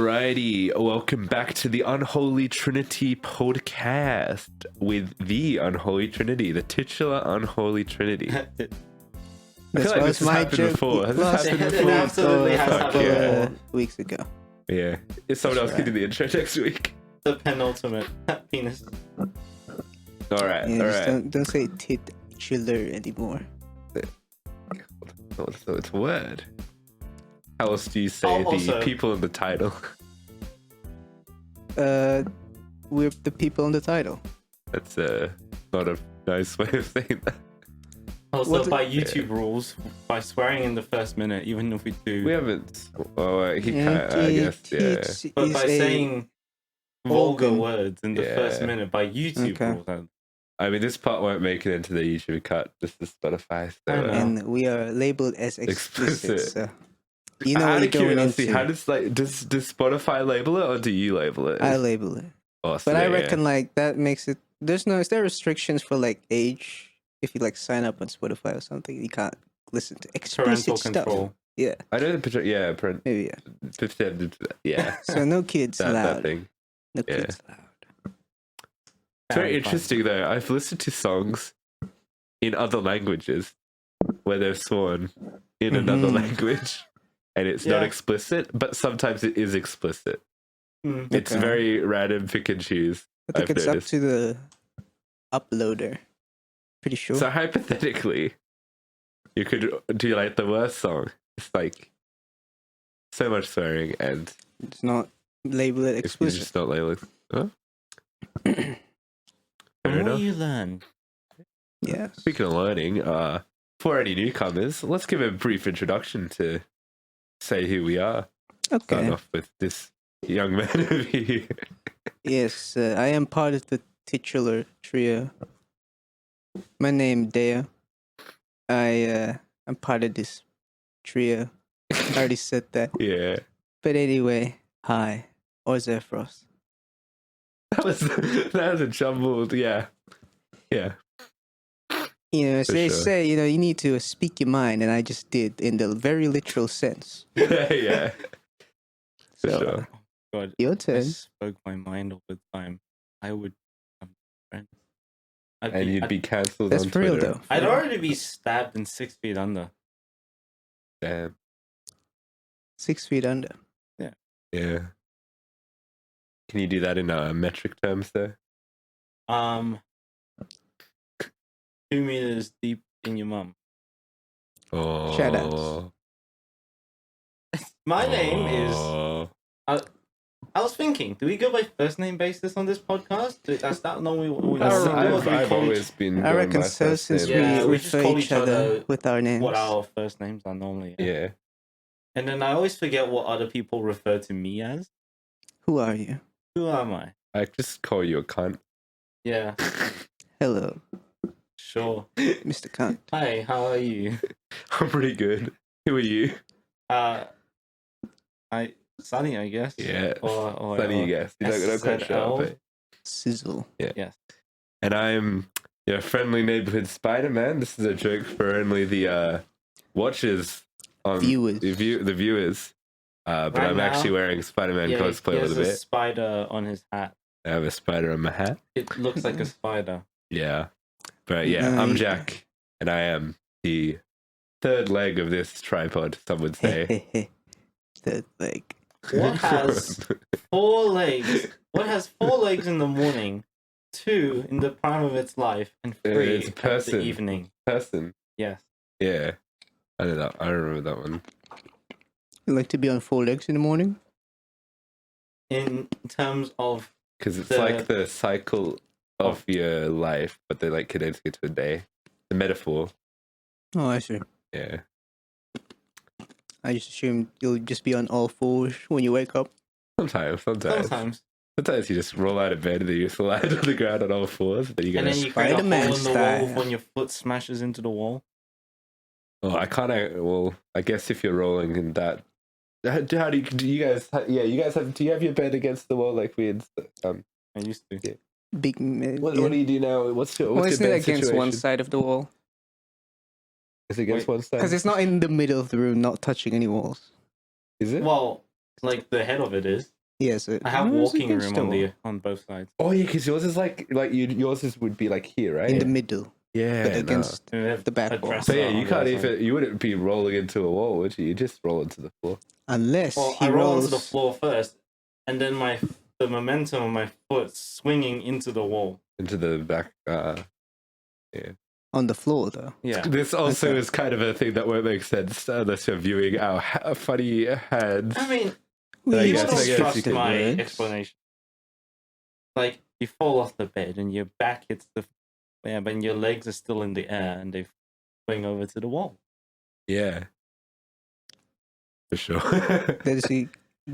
Alrighty, welcome back to the Unholy Trinity podcast with the Unholy Trinity, the titular Unholy Trinity. I feel like this has happened before. Has this happened before? It absolutely has happened weeks ago. Yeah, is someone else can do the intro next week? The penultimate penis. Alright, Yeah, alright. don't say titular anymore. So it's a word. How else do you say Also, the people in the title? We're the people on the title. That's not a nice way of saying that. Also, by YouTube rules, by swearing in the first minute, even if we do. We haven't. Well, I guess, yeah. But by saying vulgar words in the first minute, by YouTube rules. I mean, this part won't make it into the YouTube cut. This is Spotify. So, and we are labeled as explicit. So you know out what of you're going curiosity, into. how does Spotify label it, or do you label it? I label it. Awesome, But I reckon like that makes it. Is there restrictions for like age? If you like sign up on Spotify or something, you can't listen to explicit Parental stuff. control. Yeah, I know maybe yeah. So no kids that allowed. thing. No kids allowed. It's very interesting though. I've listened to songs in other languages where they've sworn in another language, and it's not explicit, but sometimes it is explicit. It's very random pick and choose. I think it's noticed. up to the uploader. Pretty sure. So hypothetically, you could do like the worst song. It's like so much swearing, and It's not labeled it's explicit. just not labeled. Huh? The Fair more enough. you learn. Yeah. Speaking of learning, for any newcomers, let's give a brief introduction to say who we are. Start Okay. off with this young man over here. Yes, I am part of the titular trio. My name Dea. I'm part of this trio. I already said that. Yeah. But anyway, hi, or Zephyros. That was a jumbled, yeah. Yeah. You know, as For they sure. say, you need to speak your mind, and I just did in the very literal sense. Yeah. For So, sure. God, your I turn. spoke my mind all the time. I would become friends. And you'd be cancelled That's on for real, Twitter. though. I'd already be stabbed in 6 feet under. Damn. 6 feet under. Yeah. Can you do that in metric terms though? 2 meters deep in your mum. Oh. Shoutouts. My name is. Oh. I was thinking, do we go by first name basis on this podcast? That's not normally what we That's- do. Or do we I've call always been. I going reckon by so, first since name. Yeah, we we just refer call each each other other with our names. what our first names are normally. Yeah. And then I always forget what other people refer to me as. Who are you? Who am I? I just call you a cunt. Yeah, Hello, sure. Mr. Cunt. Hi, how are you? I'm pretty good. Who are you? Sunny, I guess. Yeah. Or Funny, you guess. You're not quite sure. SZL. But... Sizzle. Yes. And I'm your friendly neighborhood Spider-Man. This is a joke for only the watchers on Viewers. the viewers. But Right I'm now, actually wearing Spider-Man Yeah, cosplay he a has little a bit. spider on his hat. I have a spider on my hat. It looks like a spider. Yeah. But yeah, I'm Jack, and I am the third leg of this tripod, some would say. Third leg. What has 4 legs? What has 4 legs in the morning, 2 in the prime of its life, and 3 It's a at person. the evening? Person. Yes. Yeah. I know that. I remember that one. You like to be on 4 legs in the morning? In terms of Because it's like the cycle of your life, but they like condense it to a day. The metaphor. Oh, I see. Yeah. I just assumed you'll just be on all 4s when you wake up. Sometimes. sometimes, Sometimes you just roll out of bed and then you slide on the ground on all 4s, but you and gotta... then you create a hole in Spider-Man the wall style. when your foot smashes into the wall. Oh, I kind of... Well, I guess if you're rolling in that... How do you guys... Yeah, you guys have... Do you have your bed against the wall like we had... I used to. Yeah. Big. What do you do now? What's your Well, isn't it bed against situation? one side of the wall? Is it against one side? Because it's not in the middle of the room, not touching any walls. Is it? Well, like the head of it is. Yes, I have no, it's walking against room the on wall. on both sides. Oh yeah, because yours is yours would be like here, right? In the middle, yeah, but no. against And we have the back a wall. dresser But yeah, on you the can't other side. even. You wouldn't be rolling into a wall, would you? You just roll into the floor. Unless Well, he I roll rolls onto the floor first, and then the momentum of my foot swinging into the wall. Into the back. on the floor, though. Yeah. This also Okay. is kind of a thing that won't make sense unless you're viewing our funny hands. I mean, I you guess- don't I guess trust you could- my words. explanation. Like, you fall off the bed and your back hits the... Yeah, but your legs are still in the air and they swing over to the wall. Yeah. For sure. That is a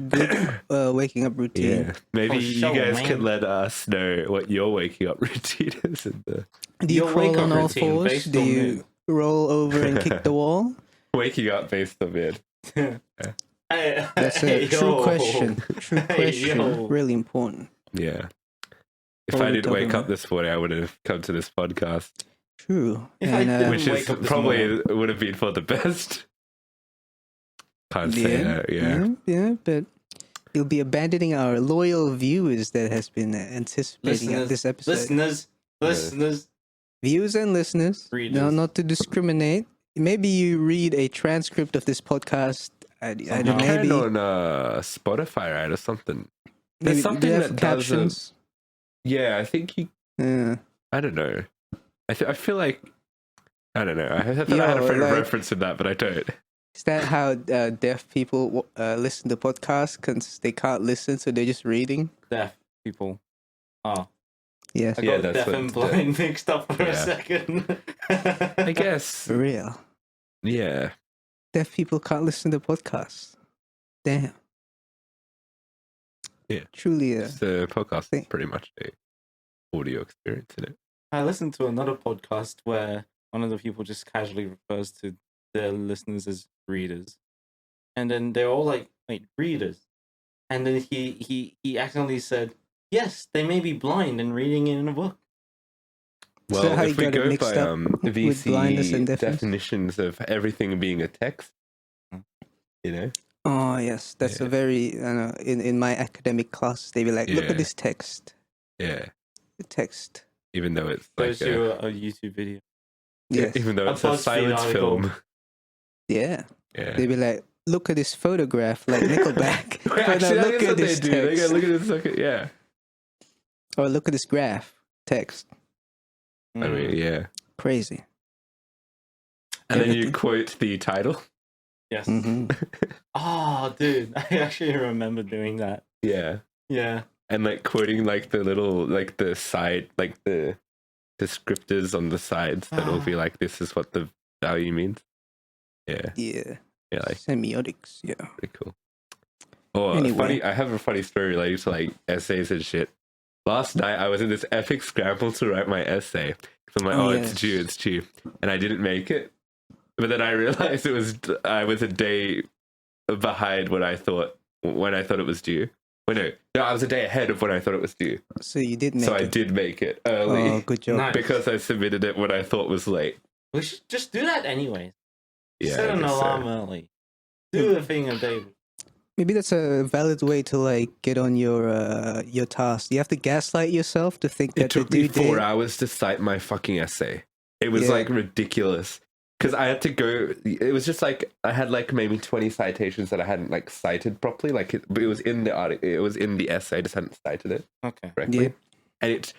good waking up routine. yeah. Maybe For you sure, guys man. can let us know what your waking up routine is. In the Do you Your crawl wake-up on all routine fours? based Do on you mood. roll over and kick the wall? waking up based on it. That's a true question. True question. yo. Really important. Yeah. If What I are we didn't wake talking up this morning, I would have come to this podcast, True. If I And, didn't which is wake up this probably would have been for the best. Can't say that. yeah, but you'll be abandoning our loyal viewers that has been anticipating Listeners, this episode. listeners. Viewers and listeners. Readers. No, not to discriminate. Maybe you read a transcript of this podcast. I don't Somehow. know, Kind maybe on Spotify, right, or something. There's maybe something they have that does captions. Yeah, I think you. Yeah. I don't know. I feel like I don't know. I thought Yo, I had a frame of like- reference in that, but I don't. Is that how deaf people listen to podcasts? Because they can't listen, so they're just reading? Deaf people. Oh, Yes. I Yeah, got that's deaf what- and blind mixed up for a Yeah. second. I guess. For real. Yeah. Deaf people can't listen to podcasts. Damn. Yeah. Truly The podcast is Think- pretty much a audio experience in it. I listened to another podcast where one of the people just casually refers to their listeners as readers, and then they're all like, "Wait, readers?" And then he accidentally said, "Yes, they may be blind and reading it in a book." Is that Well, how you if we got it go mixed by up with blindness and VC deafness? definitions of everything being a text, you know, Oh, yes. That's Yeah. a very, in my academic class, they be like, look Yeah. at this text. yeah. The text. Even though it's like Shows you a YouTube video. Yes. even though A it's a BuzzFeed silence article. film. Yeah. Yeah. They be like, look at this photograph, like Nickelback. Wait, But actually, now that look is at what they this do. They text. go, look at this. Look at, yeah. Or look at this graph. Text. I mean, yeah. Crazy. And then you Everything. quote the title. Yes. Hmm. Oh, dude, I actually remember doing that. Yeah. Yeah. And like quoting like the little like the side like the descriptors on the sides that'll be like this is what the value means. Yeah. Yeah. Yeah, like Semiotics. Yeah. pretty cool. Oh, Anyway. funny I have a funny story related to like essays and shit. Last night I was in this epic scramble to write my essay. So I'm like, Oh, it's due. And I didn't make it. But then I realized I was a day behind when I thought it was due. Well, no, I was a day ahead of when I thought it was due. So you did make So I it. did make it early Oh, good job. Nice. because I submitted it when I thought was late. We should just do that anyway. Yeah, Set I an guess so. alarm early. Do the thing a day. Maybe that's a valid way to like get on your task. You have to gaslight yourself to think that It took the me due 4 date. hours to cite my fucking essay. It was Yeah. like ridiculous. Because I had to go, it was just like, I had like maybe 20 citations that I hadn't like cited properly. Like, but it was in the article, it was in the essay, I just hadn't cited it Okay. correctly. Yeah. And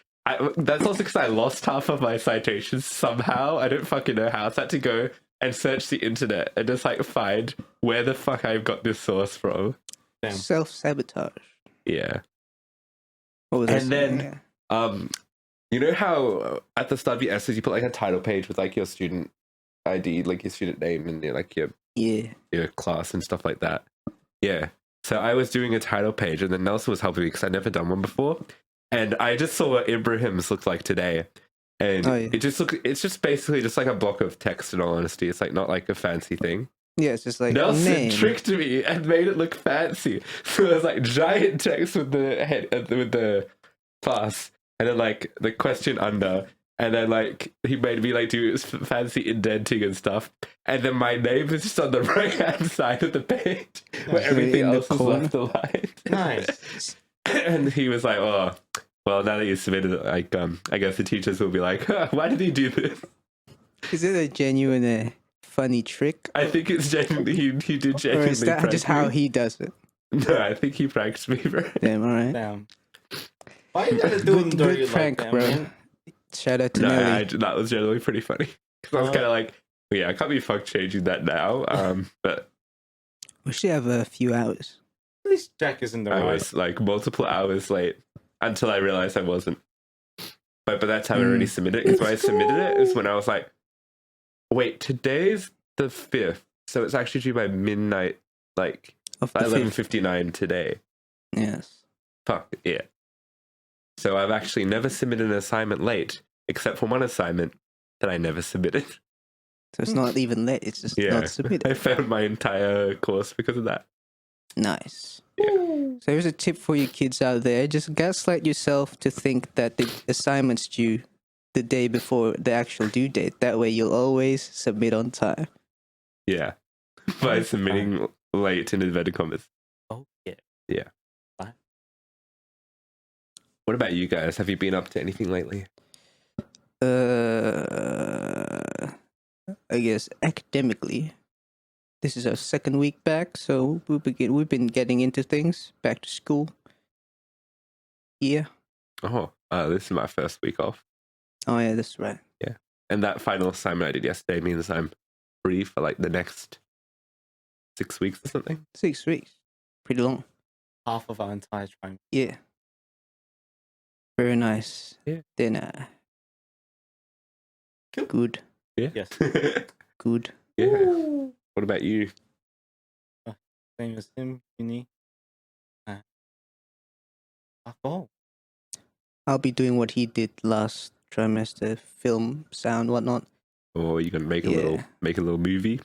that's also because I lost half of my citations somehow. I don't fucking know how. So I had to go and search the internet and just like find where the fuck I've got this source from. Damn. Self-sabotage. Yeah. What was I And then- saying? You know how at the start of your essays you put like a title page with like your student ID, like your student name and like Yeah. your class and stuff like that. Yeah. So I was doing a title page and then Nelson was helping me because I'd never done one before. And I just saw what Ibrahim's looked like today. And Oh, yeah. it's just basically just like a block of text in all honesty. It's like not like a fancy thing. Yeah, it's just like Nelson name. tricked me and made it look fancy. So it was like giant text with the head with the class, and then like the question under, And then like he made me like do fancy indenting and stuff. And then my name is just on the right hand side of the page where So everything in the else is corner. left aligned. Nice. And he was like, "Oh, well, now that you submitted it, like, I guess the teachers will be like, why did he do this?" Is it a genuine funny trick? I think it's genuinely he did Or genuinely. is that prank just how me. he does it? No, I think he pranked me, bro. Damn, alright. Damn. Why you gotta do them dirty Good prank, like that, bro. man? Shout out to No, Nelly. that was generally pretty funny. Because I was kind of like, yeah, I can't be fuck changing that now. But We should have a few hours. At least Jack is in the I right. was like multiple hours late until I realized I wasn't. But by that time, I already submitted it. Because when I submitted it is when I was like, wait, today's the 5th. So it's actually due by midnight, like Of the 11:59 today. Yes. Fuck, yeah. So I've actually never submitted an assignment late, except for one assignment that I never submitted. So it's not even lit, it's just Yeah. not I submitted. failed my entire course because of that. Nice. Yeah. So here's a tip for you kids out there. Just gaslight yourself to think that the assignment's due the day before the actual due date. That way you'll always submit on time. Yeah. By submitting late in inverted commas. Oh, yeah. Yeah. What about you guys? Have you been up to anything lately? I guess academically, this is our second week back, so we've been getting into things. Back to school. Yeah. Oh, this is my first week off. Oh yeah, that's right. And that final assignment I did yesterday means I'm free for like the next 6 weeks or something. 6 weeks. Pretty long. Half of our entire time. Yeah. Very nice. Yeah. Then Cool. good. Yeah. Yes. Good. Yeah. What about you? Same as him, uni. Alcohol. I'll be doing what he did last trimester, film, sound, whatnot. Or you can make a Yeah. little movie?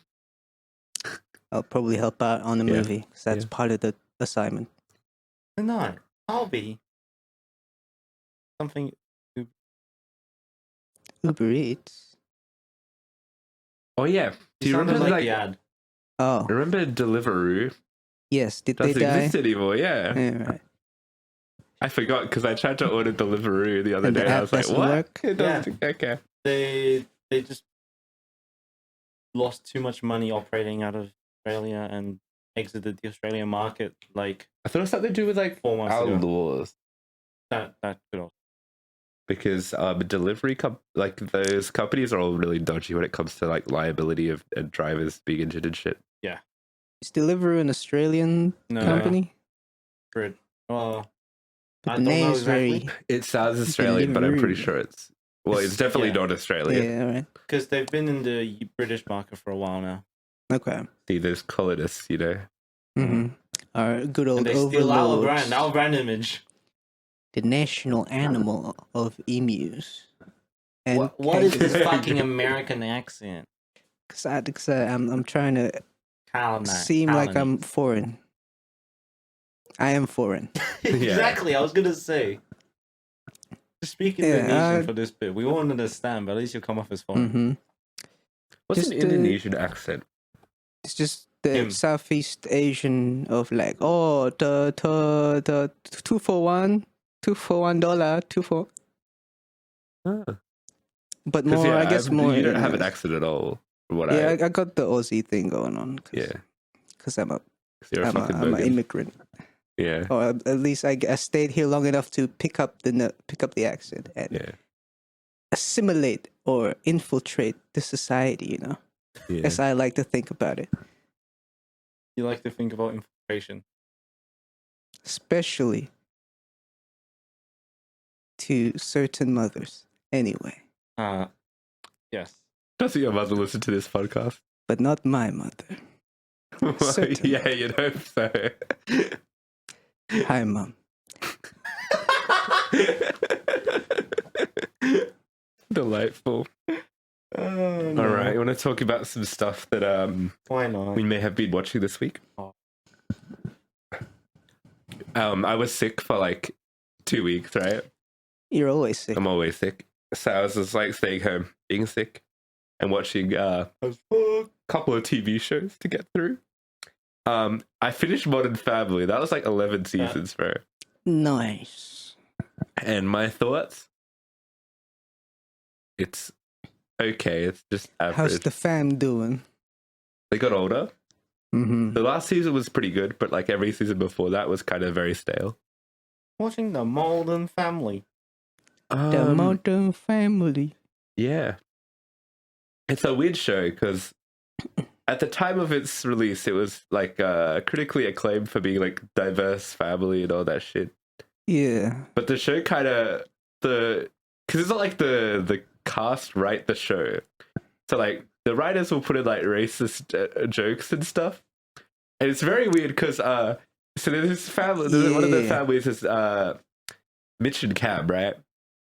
I'll probably help out on the Yeah. movie because that's Yeah. part of the assignment. No, I'll be something. Uber Eats. Oh yeah. Do you sounded remember like the ad? Oh, remember Deliveroo? yes. Did they Doesn't die? exist anymore, yeah. Yeah, right. I forgot because I tried to order Deliveroo the other And the day and I app was like, doesn't what? work? It doesn't okay. They just lost too much money operating out of Australia and exited the Australian market. Like I thought it was something to do with like 4 months our ago. laws. That could also. Because like those companies are all really dodgy when it comes to like liability of and drivers being injured and shit. Is Deliveroo an Australian No, company? Brit. Well, But I the don't name know is very. exactly. It sounds Australian, but I'm pretty Deliveroo. sure it's it's definitely Yeah. not Australian. Yeah, right. Because they've been in the British market for a while now. Okay. See, there's colonists, you know. Mm-hmm. Our good old And they steal our overlords. our brand image. The national animal of emus. And What is this fucking American accent? Because I'm trying to seem like I'm foreign. I am foreign. Exactly, I was gonna say. Just speak Indonesian Yeah, for this bit. We won't understand, but at least you'll come off as foreign. Mm-hmm. What's Just, an Indonesian accent? It's just the Him. Southeast Asian of like, oh, the 2 for 1, $2 2 for. Ah. But 'Cause, more, yeah, I guess more. You don't have an English. accent at all. From what Yeah, I got the Aussie thing going on. yeah. Because I'm 'Cause you're a fucking I'm an bogan. immigrant, Yeah. or at least I stayed here long enough to pick up the accent and Yeah. assimilate or infiltrate the society. You know, Yeah. as I like to think about it, You like to think about infiltration. especially to certain mothers. Anyway, Yes. Doesn't your mother listen to this podcast? but not my mother. Well, Certainly. yeah, you'd hope so. Hi, Mom. Delightful. No. All right, you want to talk about some stuff that Why not? we may have been watching this week? Oh. I was sick for like 2 weeks, right? You're always sick. I'm always sick. So I was just like staying home, being sick, and watching a couple of TV shows to get through. I finished Modern Family. That was like 11 seasons, bro. Nice. And my thoughts? It's okay. It's just average. How's the fam doing? They got older. Mm-hmm. The last season was pretty good, but like every season before that was kind of very stale. Watching the Modern Family. The Modern Family. Yeah. It's a weird show because at the time of its release, it was like critically acclaimed for being like diverse family and all that shit. Yeah. But the show kind of because it's not like the cast write the show, so like the writers will put in like racist jokes and stuff, and it's very weird because so there's this family. One of the families is Mitch and Cam, right?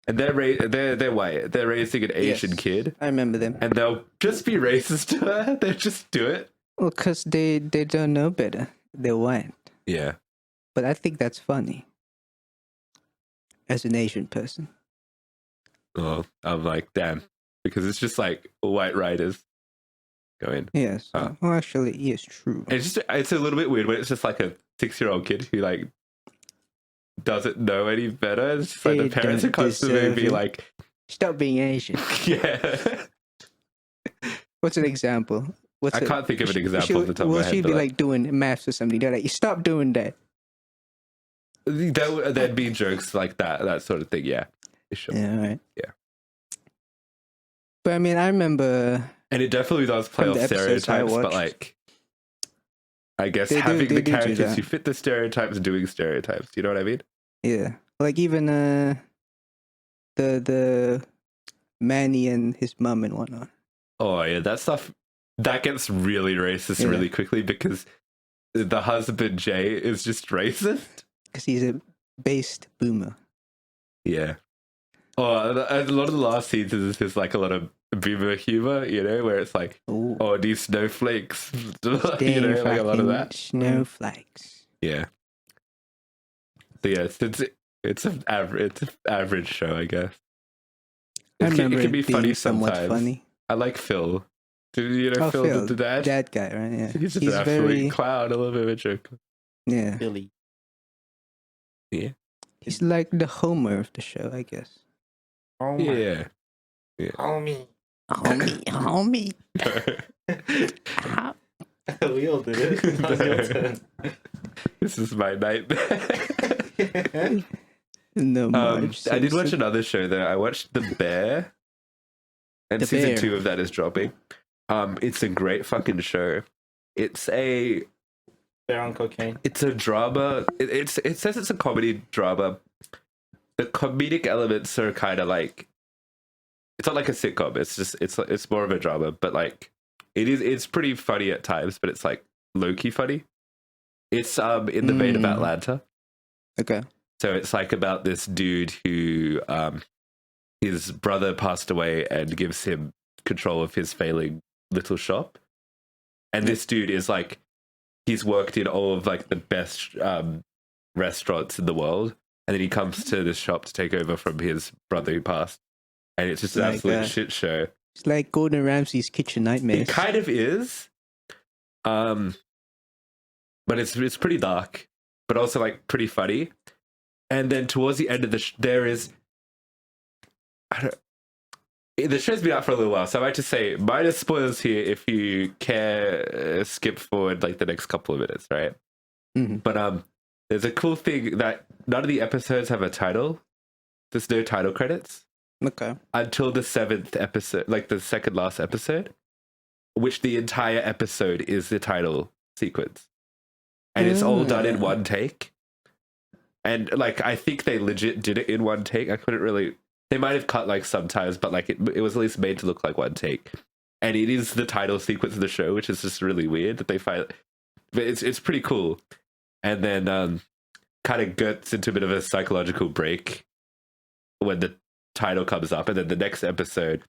And they're white. They're raising an Asian kid. I remember them. And they'll just be racist to her. They'll just do it. Well, because they don't know better. They're white. Yeah. But I think that's funny. As an Asian person. Oh, I'm like, damn. Because it's just like white writers going. Yes. Well, actually, yes, true. It's a little bit weird when it's just like a 6-year-old kid who like doesn't know any better. It's just like the parents are constantly be like, stop being Asian. Yeah. What's an example? I can't think of an example off the top of my head. Will she be like doing maths or something? They're like, stop doing that. There'd be jokes like that sort of thing. Yeah. Sure. Yeah, right. Yeah. But I mean, I remember. And it definitely does play off stereotypes, but like, I guess having the characters who fit the stereotypes doing stereotypes. You know what I mean? Yeah. Like even the Manny and his mum and whatnot. Oh yeah, that stuff that gets really racist really quickly because the husband Jay is just racist. Because he's a based boomer. Yeah. Oh, a lot of the last seasons is just like a lot of boomer humor, you know, where it's like, oh, these snowflakes, you know, like a lot of that. Snowflakes. Yeah. So yeah, it's an average show, I guess. It can be funny sometimes. Funny. I like Phil. You know Phil, the dad? Dad guy, right? Yeah. He's just an absolute clown, a little bit of a joke. Yeah. Billy. Yeah. He's like the Homer of the show, I guess. Oh yeah. Homie. We all did it. Now's your turn. This is my nightmare. No, I did watch another show though. I watched The Bear, and season 2 of that is dropping. It's a great fucking show. It's a Bear on cocaine. It's a drama. It says it's a comedy drama. The comedic elements are kind of like, it's not like a sitcom. It's just it's more of a drama, but like it's pretty funny at times. But it's like low key funny. It's in the vein of Atlanta. Okay. So it's like about this dude who his brother passed away and gives him control of his failing little shop. And this dude is like, he's worked in all of like the best restaurants in the world. And then he comes to this shop to take over from his brother who passed. And it's just an absolute shit show. It's like Gordon Ramsay's Kitchen Nightmares. It kind of is. But it's pretty dark, but also like pretty funny. And then towards the end of the the show's been out for a little while, so I might just say minor spoilers here if you care. Skip forward like the next couple of minutes, right? Mm-hmm. But there's a cool thing that none of the episodes have a title. There's no title credits. Okay. Until the 7th episode, like the second last episode, which the entire episode is the title sequence, and it's all done in one take. And like, I think they legit did it in one take. I couldn't really. They might have cut like sometimes, but like it was at least made to look like one take. And it is the title sequence of the show, which is just really weird that they find. But it's pretty cool. And then kind of gets into a bit of a psychological break when the title comes up, and then the next episode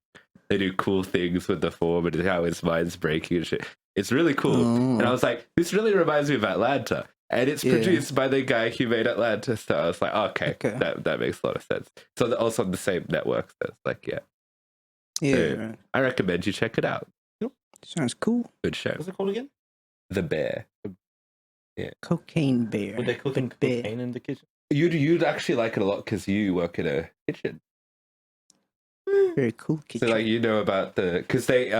they do cool things with the form and how his mind's breaking and shit. It's really cool. And I was like, this really reminds me of Atlanta. And it's Yeah. produced by the guy who made Atlantis. So I was like, okay. That makes a lot of sense. So they're also on the same network. So it's like, yeah. Yeah, So right. I recommend you check it out. Sounds cool. Good show. What's it called again? The Bear. Cocaine Bear. Were they cooking The bear. cocaine in the kitchen? You'd actually like it a lot because you work in a kitchen. Very cool kitchen. So like you know about because they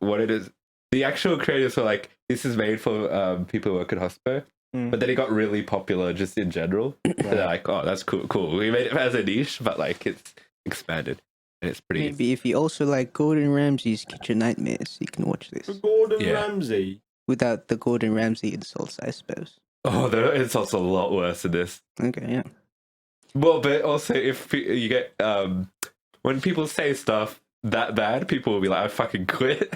what it is. The actual creators were like, this is made for people who work at hospital. But then it got really popular just in general. So they're like, oh, that's cool. We made it as a niche, but like it's expanded. And it's pretty. Maybe if you also like Gordon Ramsay's Kitchen Nightmares, you can watch this. Gordon Ramsay. Without the Gordon Ramsay insults, I suppose. Oh, it's also a lot worse than this. Okay, yeah. Well, but also if you get when people say stuff that bad, people will be like, I fucking quit.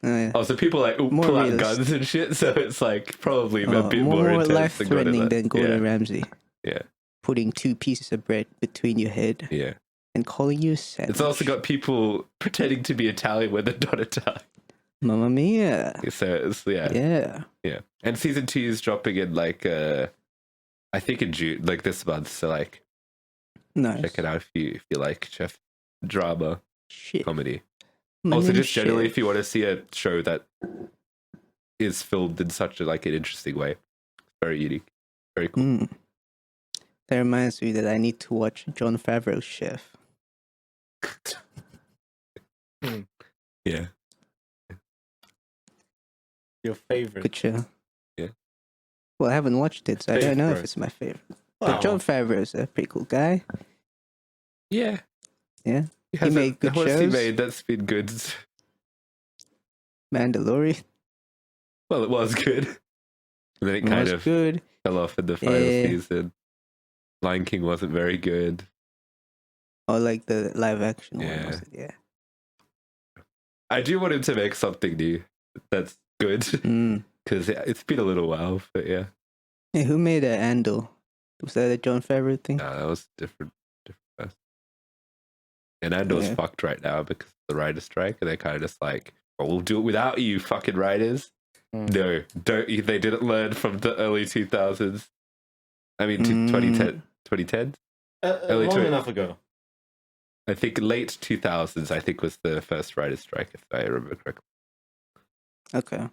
Oh, yeah. Oh, so people like More pull out realistic. guns and shit. So it's like probably a bit more intense life-threatening than Gordon Ramsay. Yeah. Putting 2 pieces of bread between your head Yeah. and calling you a savage. It's also got people pretending to be Italian when they're not Italian. Mamma mia. So it's Yeah. And season 2 is dropping in like I think in June, like this month. So like Nice. check it out if you like chef drama Shit. comedy. My Also, name's just generally, Chef. if you want to see a show that is filmed in such an interesting way, very unique, very cool. Mm. That reminds me that I need to watch Jon Favreau's Chef. Yeah. Your favorite? Good show. Yeah. Well, I haven't watched it, so I don't know if Favorite. it's my favorite. Wow. But Jon Favreau's a pretty cool guy. Yeah. Yeah. He made good what has he shows. made that's been good? Mandalorian Well, it was good. And then it kind was of good. fell off in the final Yeah. season. Lion King wasn't very good. Or like the live action one. Yeah. Was it? Yeah. I do want him to make something new that's good Mm. because it's been a little while, but yeah. Hey, who made Andor? Was that a Jon Favreau thing? No, that was different. Person. And Andor's Yeah. fucked right now because of the writer's strike, and they're kind of just like, "Oh, we'll do it without you, fucking writers." No, don't. They didn't learn from the early 2000s. I mean, 2010. Early Long 20 enough ago. I think late 2000s. I think was the first writer's strike, if I remember correctly. Okay.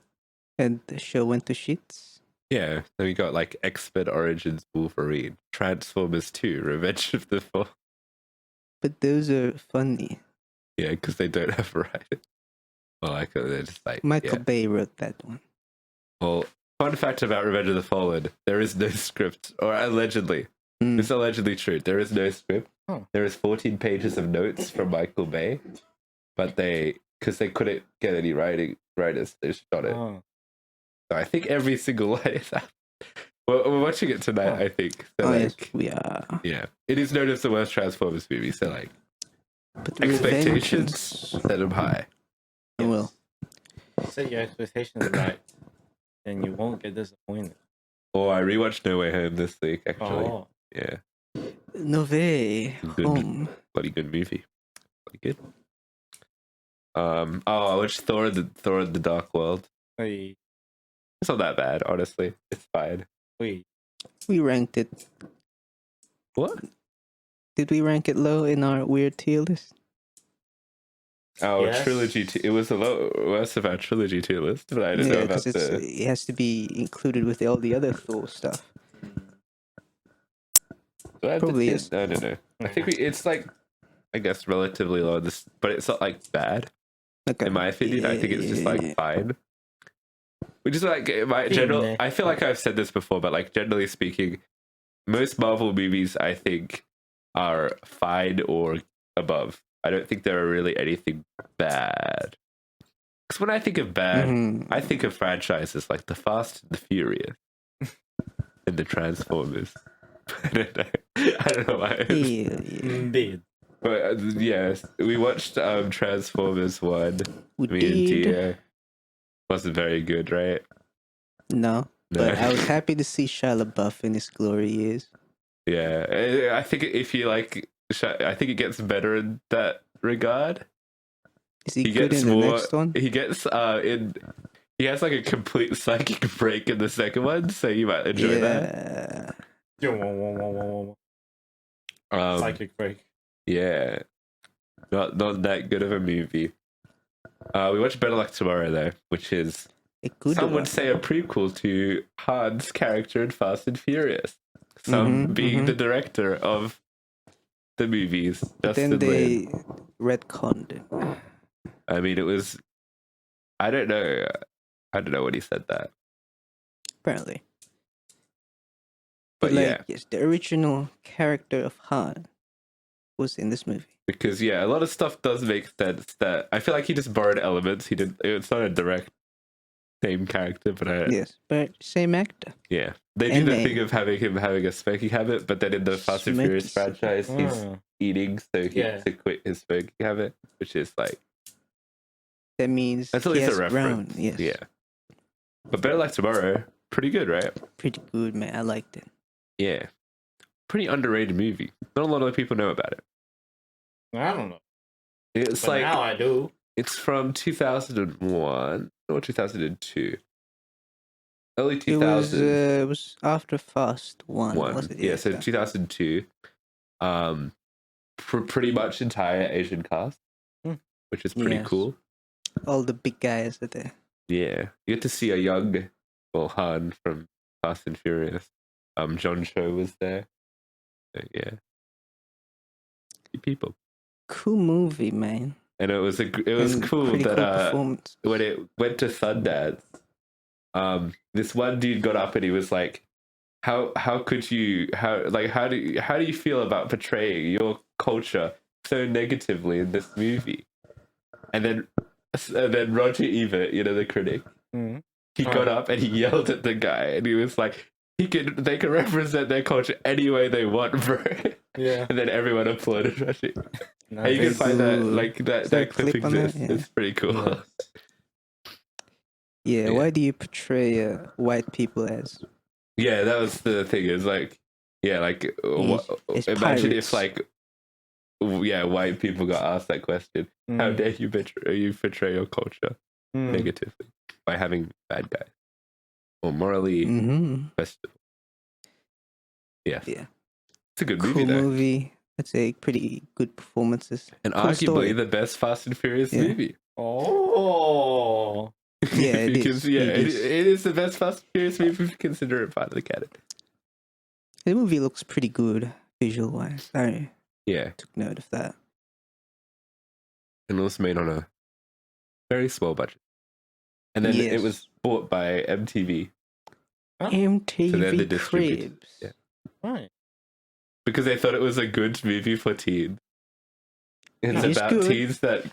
And the show went to shits? Yeah, then we got like X-Men Origins Wolverine, Transformers 2, Revenge of the Fall. But those are funny. Yeah, because they don't have a writer. Well, like they're just like Michael yeah. Bay wrote that one. Well, fun fact about Revenge of the Fallen: there is no script, or allegedly, it's allegedly true. There is no script. Oh. There is 14 pages of notes from Michael Bay, but because they couldn't get any writers, they just shot it. Oh. So I think every single line is out. We're watching it tonight. I think. So Yes, like, we are. yeah, it is known as the worst Transformers movie. So like, But expectations Revengeance- set them high. I will. Set your expectations right, and you won't get disappointed. Oh, I rewatched No Way Home this week. Actually, Oh. yeah, No way. Good. Home. bloody good movie. Bloody good. I watched Thor in the Dark World. Wait, It's not that bad, honestly. It's fine. wait. We ranked it. What? Did we rank it low in our weird tier list? Oh, Yes. trilogy. It was a lot worse of our trilogy tier list, but I didn't know about because it has to be included with all the other Thor stuff. Do I have the probably tier? is. I don't know. I think it's like, I guess, relatively low. This, but it's not like bad. Okay. In my opinion, I think it's just like fine. Which is like my general. I feel like I've said this before, but like generally speaking, most Marvel movies I think are fine or above. I don't think there are really anything bad. Because when I think of bad, Mhm. I think of franchises like The Fast and the Furious and the Transformers. I don't know. I don't know why. Yeah. Indeed. But yes, we watched Transformers 1. We Me and did. Tia. Wasn't very good, right? No. No. But I was happy to see Shia LaBeouf in his glory years. Yeah, I think if you like, I think it gets better in that regard. Is he, He good gets in the more. next one? He gets in. he has like a complete psychic break in the second one, so you might enjoy that. Psychic break. Yeah, not that good of a movie. We watched Better Luck Tomorrow though, which is A good some one. would say a prequel to Han's character in Fast and Furious. Some being the director of the movies. But then Justin they Lin. retconned it. I mean, it was. I don't know. I don't know when he said that. Apparently. But like, yeah. yes, the original character of Han was in this movie. Because a lot of stuff does make sense. That I feel like he just borrowed elements. He didn't. It's not a direct same character, but Yes, but same actor. yeah, they do And the name. thing of having him having a smoking habit, but then in the Fast and Furious Smoky. franchise, he's eating, so he has to quit his smoking habit, which is like That means that's at he least has a reference. grown. Yes. Yeah, but Better Luck Tomorrow, pretty good, right? Pretty good, man. I liked it. Yeah, pretty underrated movie. Not a lot of people know about it. I don't know. It's But now I do. It's from 2001 or 2002. Early 2000s. It was after Fast 1, was it? Yeah, so 2002. Pretty much entire Asian cast, which is pretty Yes. cool. All the big guys are there. Yeah, you get to see a young, Han from Fast and Furious. John Cho was there. So, yeah, people. Cool movie, man. And it was And cool pretty that cool performance. when it went to Sundance, this one dude got up and he was like, how do you feel about portraying your culture so negatively in this movie? And then Roger Ebert, the critic, he got up and he yelled at the guy and he was like, they can represent their culture any way they want, bro. Yeah. And then everyone applauded Roger. No, And you can find that cool. that clip clip on that? exists. Yeah. It's pretty cool. Yeah, Yeah. why do you portray white people as? Yeah, that was the thing. Is like, It's imagine pirates. if white people got asked that question. How dare you portray your culture negatively by having bad guys or morally questionable? Yes. Yeah. It's a good Cool movie though, movie. I'd say pretty good performances. and Cool arguably story. the best Fast and Furious Yeah. movie. Oh. Yeah, it Because, is. yeah, It is. it is the best Fast and Furious movie if you consider it part of the canon. The movie looks pretty good visual wise. I Yeah, took note of that. and it was made on a very small budget, and then it Yes. was bought by MTV. MTV So they're the distributors. Cribs. Yeah. Right. Because they thought it was a good movie for teens. It's It is about good. teens that.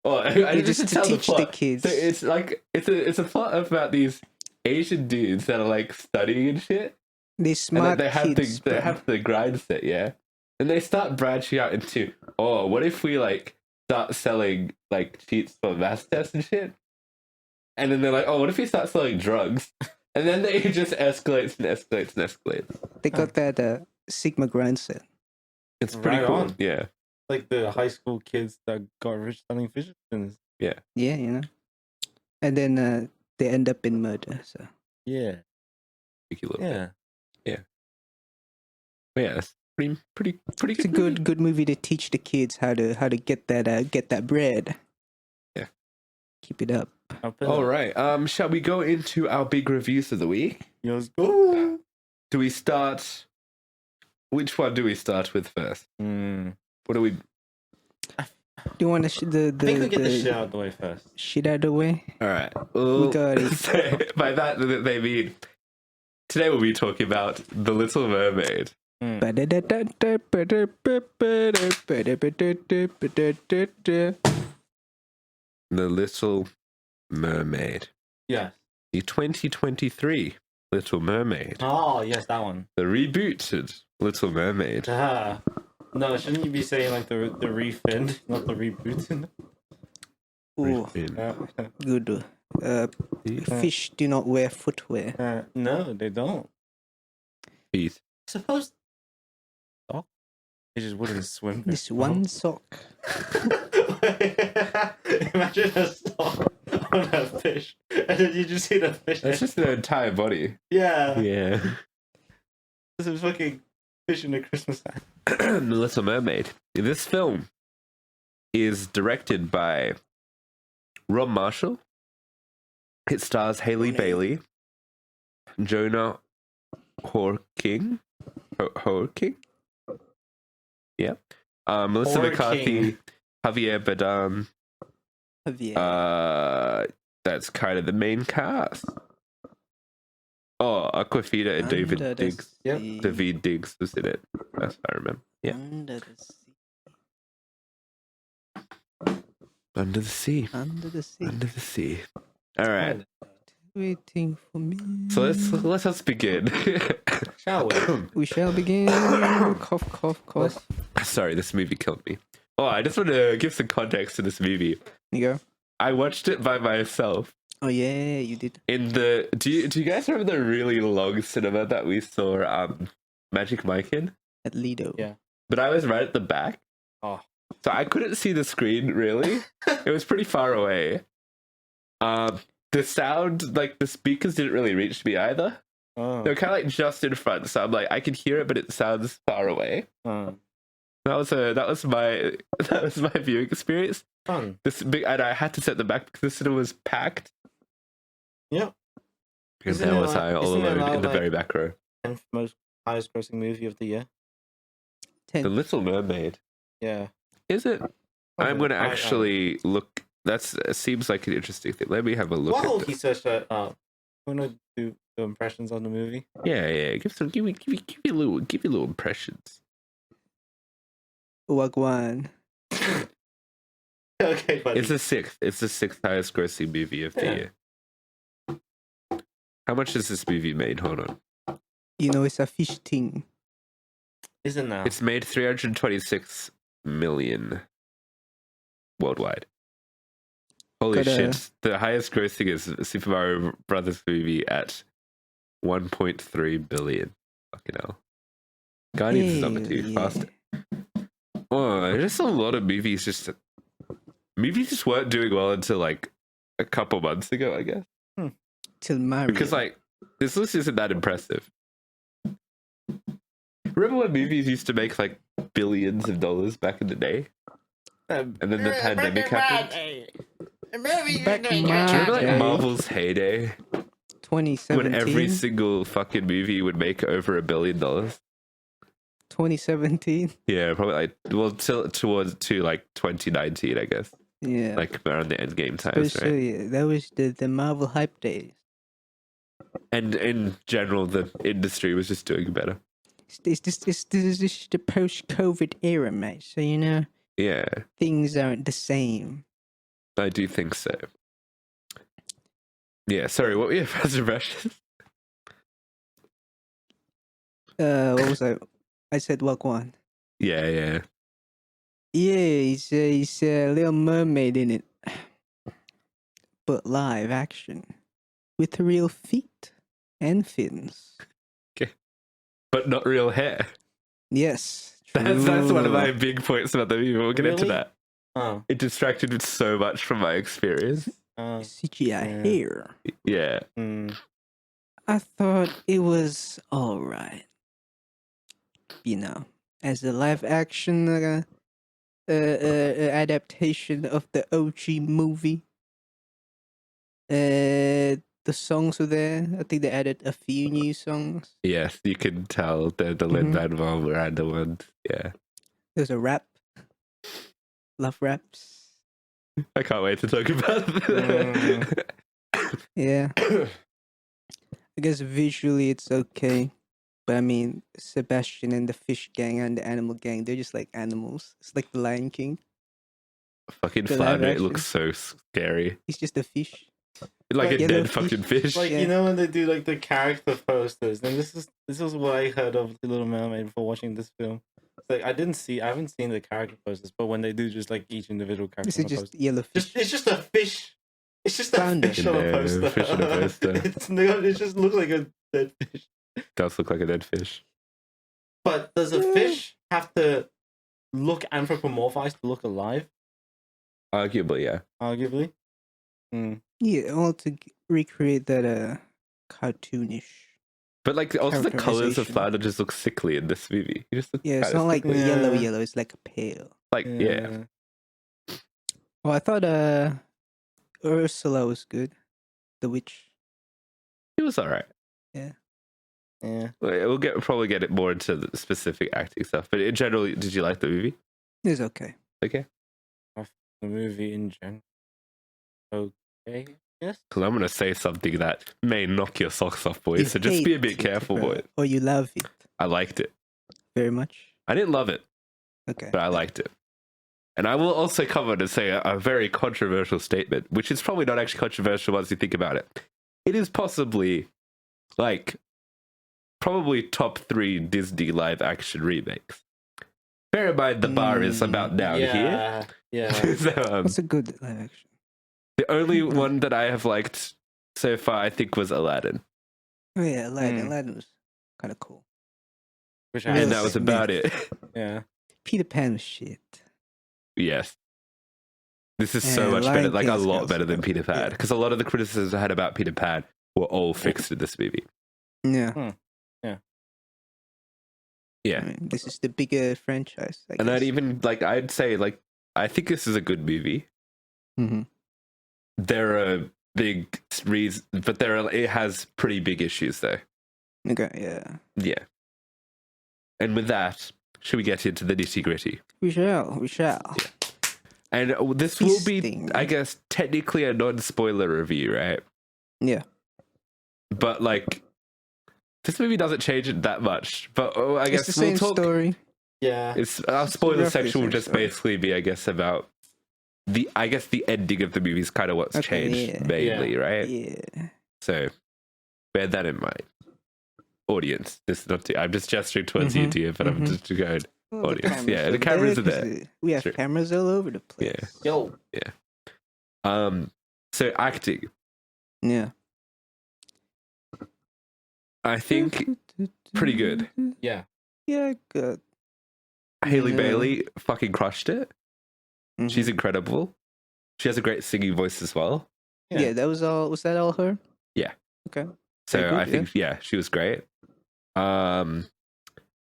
Oh, I It's just just to tell the teach the plot. kids. So it's like it's a plot about these Asian dudes that are like studying and shit, These and smart then kids. they bro. have the grind set, yeah, and they start branching out into what if we like start selling like cheats for math tests and shit, and then they're like, what if we start selling drugs, and then they just escalates and escalates and escalates. They got that Sigma grind set. It's pretty Right cool, on. yeah. Like the high school kids that got rich selling fish spins. Yeah, And then they end up in murder. So Yeah. Cheeky little bit. Yeah. But yeah, it's pretty it's a good. good movie to teach the kids how to get that bread. Yeah. Keep it up. All right. Shall we go into our big reviews of the week? Let's go. Do we start? Which one do we start with first? What do we? Do you want to I think we get the shit out of the way first. shit out of the way? All right. We got it. So by that they mean today we'll be talking about The Little Mermaid. The Little Mermaid. Yeah. The 2023 Little Mermaid. Oh, yes, that one. The rebooted Little Mermaid. No, shouldn't you be saying like the refin, not the reboot? Ooh, Refin. good. Fish do not wear footwear. No, they don't. Peace. Suppose. Oh, they just wouldn't swim. This one sock. Imagine a sock on a fish, and then you just see the fish. That's just the entire body. Yeah. Yeah. This is fucking fish in a Christmas hat. The Little Mermaid. This film is directed by Rob Marshall. It stars Haley Bailey, Jonah Hawking. Hawking? Yeah. Melissa McCarthy, Javier Bardem. That's kind of the main cast. Oh, Aquafina and David Diggs. Yep. David Diggs was in it. That's what I remember. Yeah. Under the sea. Under the sea. Under the sea. All right. Waiting for me. So let us begin. Shall we? We shall begin. Cough, cough, cough. Sorry, this movie killed me. Oh, I just want to give some context to this movie. You go. I watched it by myself. Oh yeah, you did. In the do you guys remember the really long cinema that we saw Magic Mike in? At Lido. Yeah. But I was right at the back. Oh. So I couldn't see the screen really. It was pretty far away. The sound, like the speakers didn't really reach me either. Oh. They were kind of like just in front, so I'm like I can hear it, but it sounds far away. Oh. That was my viewing experience. Fun. And I had to sit at the back because the cinema was packed. Yep. And Isn't there it was like- I all isn't it alone now, in the like- very back row. 10th most highest grossing movie of the year. The Little Mermaid. Yeah. Is it? I'm going to I- actually look. It seems like an interesting thing. Let me have a look While at he this. searched that up, want to do the impressions on the movie? Yeah. Give me little impressions. Wagwan. Okay, buddy. It's the sixth highest grossing movie of the Yeah. year. How much has this movie made? Hold on. You know, it's a fish thing. Isn't that? It's made 326 million worldwide. Holy Got a- shit. The highest grossing is Super Mario Brothers movie at 1.3 billion. Fucking hell. Guardians is number 2. Yeah. Fast. Oh, there's just a lot of movies just weren't doing well until like a couple months ago, I guess. Till Mario. Because like this list isn't that impressive. Remember when movies used to make like billions of dollars back in the day? And then the pandemic happened. Back in Do you remember like Okay. Marvel's heyday? 2017. When every single fucking movie would make over $1 billion? 2017. Yeah, probably like towards 2019, I guess. Yeah. Like around the end game times, So, right? yeah, that was the Marvel hype days. And in general, the industry was just doing better. This is the post-COVID era, mate. So you know Yeah, things aren't the same. I do think so. Yeah, sorry, what were your first impressions? What was I? I said Wagwan. Yeah. Yeah, he's a Little Mermaid in it, but live action with real feet and fins. But not real hair. Yes, That's one of true. my big points about the movie. We'll get into Really? that. Oh. It distracted me so much from my experience. CGI Yeah. hair. Yeah. I thought it was all right. You know, as a live action adaptation of the OG movie. The songs were there. I think they added a few new songs. Yes, you can tell they're the Lin-Manuel Miranda ones. Yeah. There's a rap. Love raps. I can't wait to talk about that. Yeah. I guess visually it's okay. But I mean, Sebastian and the fish gang and the animal gang, they're just like animals. It's like the Lion King. Fucking The live fun. It action. looks so scary. He's just a fish. Like a yellow dead fucking fish. fish. Like Yeah. you know when they do like the character posters, and this is what I heard of The Little Mermaid before watching this film. It's like I haven't seen the character posters, but when they do just like each individual character This is on a just poster, yellow fish. it's just a fish. It's just a Flounder. fish on a Yeah, poster. fish on a poster. It just looks like a dead fish. Does look like a dead fish. But does a fish have to look anthropomorphized to look alive? Arguably, yeah. Arguably. Yeah, all to recreate that cartoonish. But like also the colors of Characterization. Flounder just look sickly in this movie. He just looks Yeah, it's kind of not like sickly. yellow, Yeah. yellow. It's like a pale. Like yeah. Well, I thought Ursula was good. The witch. He was alright. Yeah. We'll probably get it more into the specific acting stuff. But in general, did you like the movie? It was okay. Okay. The movie in general. Okay. Yes. Because I'm gonna say something that may knock your socks off, boys. You So just be a hate bit it, careful, bro. boys. Or you love it I liked it. very much. I didn't love it, Okay. but I liked it. And I will also come on and say a very controversial statement, which is probably not actually controversial once you think about it. It is possibly, like, probably top 3 Disney live action remakes. Bear in mind the bar is about down here. Yeah. So, What's a good live action? the only one that I have liked so far, I think, was Aladdin. Oh yeah, Aladdin. Hmm. Aladdin was kind of cool. Which And Will that was Smith. about it. Yeah. Peter Pan was shit. Yes. This is so And much Lion better, like a King's lot also better than good. Peter Pan. Yeah. Because a lot of the criticisms I had about Peter Pan were all fixed in this movie. Yeah. Yeah. I mean, this is the bigger franchise. I And guess. I'd even, like, I'd say, like, I think this is a good movie. Mm-hmm. There are big reasons, but it has pretty big issues, though. Okay. Yeah. Yeah. And with that, should we get into the nitty gritty? We shall. We shall. And this will be, Feasting. I guess, technically a non-spoiler review, right? Yeah. But, like, this movie doesn't change it that much. But I It's guess the same we'll talk. story. Yeah. It's our spoiler roughly section will same just story. basically be, I guess, about the ending of the movie is kind of what's Okay, changed yeah. mainly, right? Yeah. So bear that in mind, audience. This is not. I'm just gesturing towards you, Mhm, dear, but I'm mhm. just going. Well, the Audience. cameras Yeah, the over cameras are 'cause, there. We have Sure. cameras all over the place. Yo. So acting, Yeah. I think pretty good. Yeah. Yeah, good. Haley Yeah. Bailey fucking crushed it. Mhm. She's incredible. She has a great singing voice as well. yeah. That was all. Was that all her? Yeah. Okay. So Very good, I think she was great.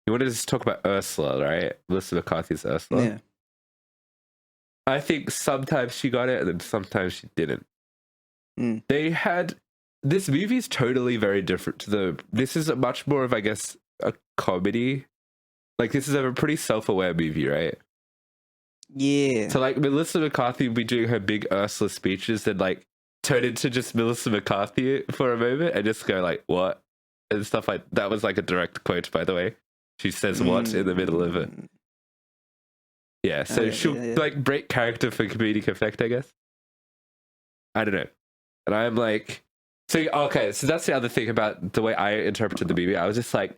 You wanted to just talk about Ursula, right? Melissa McCarthy's Ursula. Yeah. I think sometimes she got it and then sometimes she didn't. Mm. This movie is totally very different this is a much more of, I guess, a comedy. Like, this is a pretty self-aware movie, right? Yeah. So, like, Melissa McCarthy would be doing her big Ursula speeches and, like, turn into just Melissa McCarthy for a moment and just go, like, what? And stuff like that. Was, like, a direct quote, by the way. She says what in the middle of it. Yeah, so yeah, she'll, yeah. like, break character for comedic effect, I guess. I don't know. And I'm like... So that's the other thing about the way I interpreted the movie. I was just like...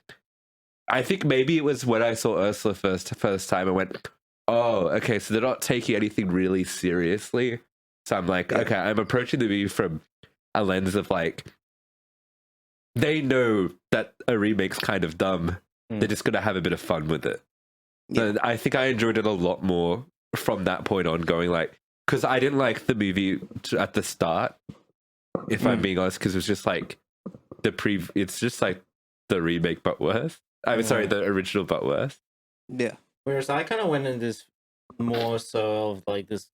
I think maybe it was when I saw Ursula first time, I went, oh, okay, so they're not taking anything really seriously. So I'm like, Yeah. okay, I'm approaching the movie from a lens of, like... They know that a remake's kind of dumb. They're just going to have a bit of fun with it. Yeah. And I think I enjoyed it a lot more from that point on, going like, because I didn't like the movie at the start, if I'm being honest, because it was just like it's just like the remake but worse. I'm sorry, the original but worse. Yeah. Whereas I kind of went in this more so of like this.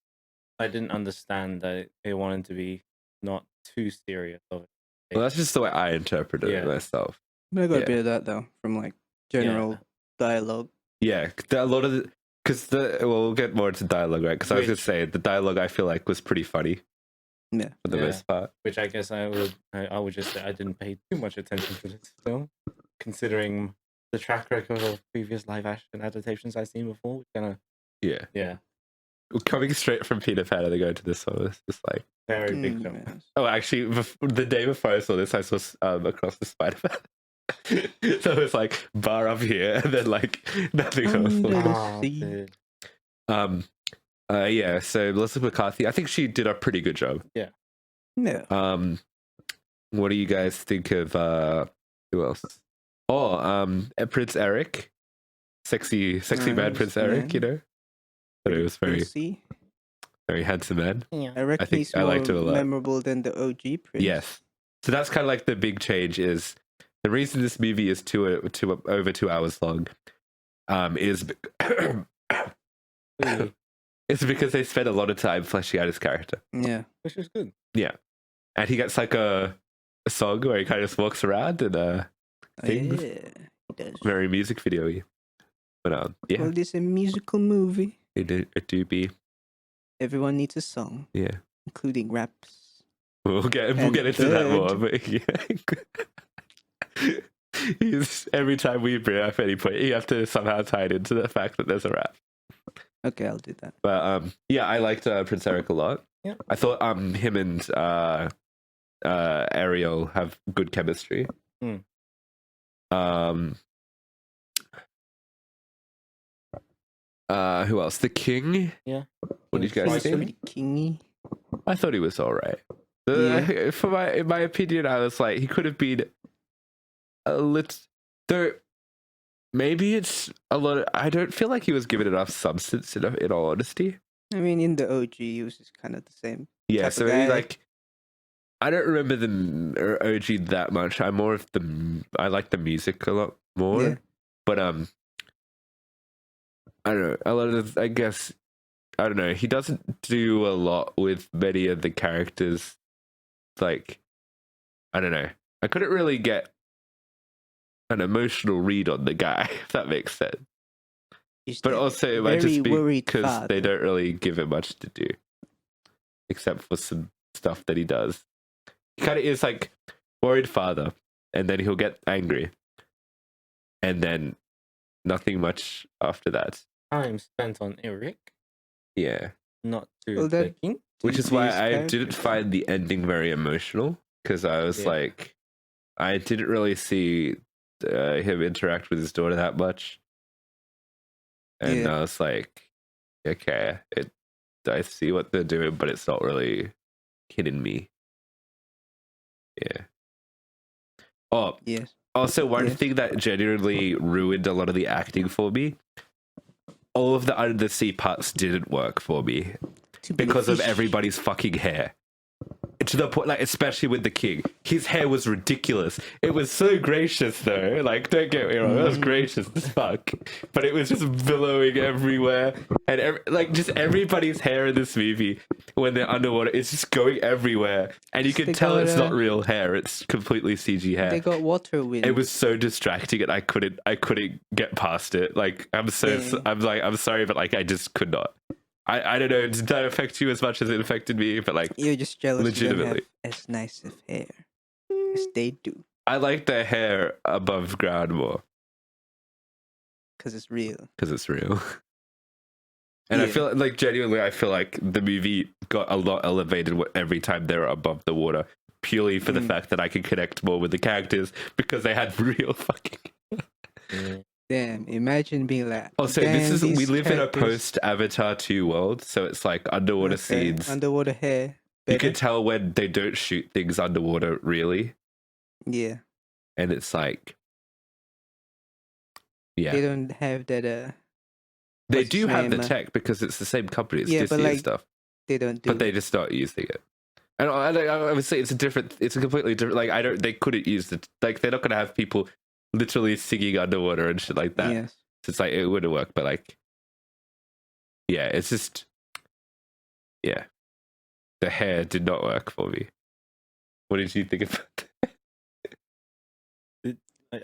I didn't understand that they wanted to be not too serious of it. Well, that's just the way I interpreted it Yeah. myself. But I got Yeah. a bit of that though from like general dialogue. Yeah, a lot of we'll get more into dialogue, right? Because I was going to say the dialogue I feel like was pretty funny Yeah. for the Yeah. most part. Which I guess I would just say I didn't pay too much attention to this film, considering the track record of previous live action adaptations I've seen before. Kind of Yeah, coming straight from Peter Pan and then going to this one was just like. very big film. Yeah. Oh, actually, the day before I saw this, I saw Across the Spider-Man. So it was like bar up here, and then like nothing else. Under the Oh, sea. dude. Yeah. So Melissa McCarthy, I think she did a pretty good job. Yeah. What do you guys think of who else? Oh, Prince Eric, sexy man Nice, Prince Eric. man. You know, but it was very. We'll see. Very handsome man. Yeah. I reckon think he's I more liked him a lot. memorable than the OG Prince. Yes. So that's kind of like the big change is the reason this movie is over 2 hours long is it's because they spent a lot of time fleshing out his character. Yeah. Which is good. Yeah. And he gets like a song where he kind of just walks around and things. Yeah, he does. Very music video-y. But yeah, Well, this is a musical movie. it do be. Everyone needs a song, Yeah. including raps. We'll get And into that more, third. but yeah. Every time we bring up any point, you have to somehow tie it into the fact that there's a rap. Okay, I'll do that. But yeah, I liked Prince Eric a lot. Yeah. I thought him and Ariel have good chemistry. Mm. Who else? The King. Yeah. What did you guys He's think? Pretty kingy. I thought he was all right. Yeah. In my opinion, I was like, he could have been a little. Though maybe it's a lot. I don't feel like he was given enough substance. In all honesty. I mean, in the OG, he was just kind of the same. Yeah. Type So of maybe guy. like. I don't remember the OG that much. I'm more of the. I like the music a lot more. Yeah. But I don't know. A lot of I guess I don't know. He doesn't do a lot with many of the characters. Like I don't know. I couldn't really get an emotional read on the guy, if that makes sense. He's But the also it might very just be worried because father. they don't really give him much to do, except for some stuff that he does. He kind of is like worried father, and then he'll get angry, and then nothing much after that. Time spent on Eric, Yeah, not to Well, the that- king. which is why These I characters. didn't find the ending very emotional because I was Yeah. like, I didn't really see him interact with his daughter that much, and Yeah. I was like, okay, I see what they're doing, but it's not really hitting me. Yeah. Oh, Yes. also one Yeah. thing that genuinely ruined a lot of the acting for me. All of the under the sea parts didn't work for me Too many because of fish. everybody's fucking hair. To the point, like, especially with the king, his hair was ridiculous. It was so gracious, though. Like, don't get me wrong, it was gracious as fuck, but it was just billowing everywhere, and just everybody's hair in this movie when they're underwater is just going everywhere, and you can They tell got, it's not real hair; it's completely CG hair. They got water wind. It was so distracting, and I couldn't get past it. Like, I'm sorry, but like, I just could not. I don't know. Did that affect you as much as it affected me? But like, You're just jealous. legitimately. You don't have as nice of hair as they do, I like their hair above ground more because it's real. because it's real. And I Yeah. feel like genuinely, I feel like the movie got a lot elevated every time they were above the water, purely for the fact that I could connect more with the characters because they had real fucking. Yeah. Damn! Imagine being like. Also, "Damn, we these live in a characters." post Avatar 2 world, so it's like underwater Okay, scenes. Underwater hair. You Better. can tell when they don't shoot things underwater, really, Yeah. and it's like, yeah, They don't have that. they what's do its have the name, tech because it's the same company, it's Yeah, but, Disney and like, stuff, They don't do. but they just not using it. And I would say it's a completely different. Like they couldn't use it. Like they're not gonna have people literally singing underwater and shit like that. Yes. So it's like it wouldn't work. But like, yeah, it's just, yeah, the hair did not work for me. What did you think about that?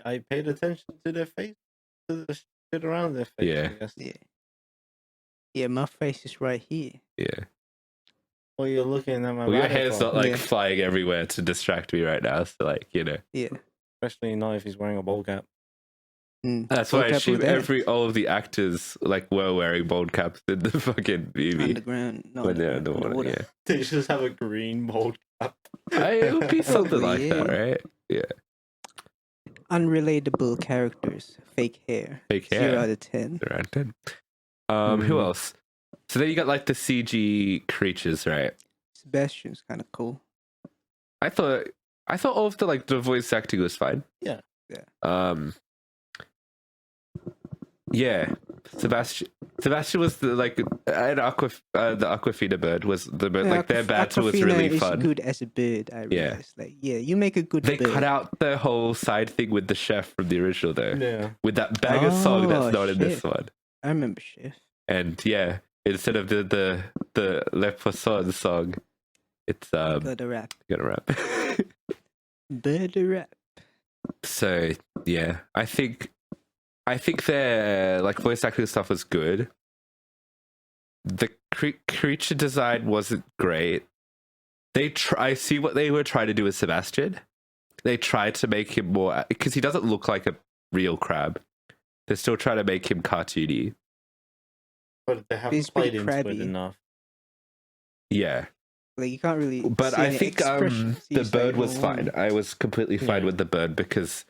I paid attention to their face, to the shit around their face. Yeah. I guess. Yeah. Yeah, my face is right here. Yeah, Well, you're looking at my well, your rabbit hair's hole, not like Yeah. flying everywhere to distract me right now. So like, Yeah. especially not if he's wearing a bowl cap. that's why I Bowl cap assume with that. all of the actors like were wearing bald caps in the fucking movie Underground. No, when they're underwater. Yeah. They just have a green bowl cap. It would be something Probably, like that, yeah. right? Yeah. Unrelatable characters. Fake hair. Fake 0 hair. out of 10. Around 10. Who Mhm. else? So then you got like the CG creatures, right? Sebastian's kind of cool. I thought all of the voice acting was fine. Yeah. Yeah. Yeah. Sebastian. Sebastian was the Aquafina bird was the bird. Yeah, Like their banter was really Aquafina fun. is good as a bird. I Yeah. realized. Like, yeah, you make a good They bird. cut out the whole side thing with the chef from the original though. Yeah. With that banger song that's not in this shit. one. I remember Chef. And yeah, instead of the Le Poisson song, it's Got a rap. gonna rap. Bird rap. So yeah, I think their like voice acting stuff was good. The creature design wasn't great. I see what they were trying to do with Sebastian. They tried to make him more because he doesn't look like a real crab. They're still trying to make him cartoony. But they haven't He's played pretty into it crabby. enough. Yeah, Like you can't really. but see I any think expressions. the He's bird like, was fine. I was completely fine Yeah. with the bird because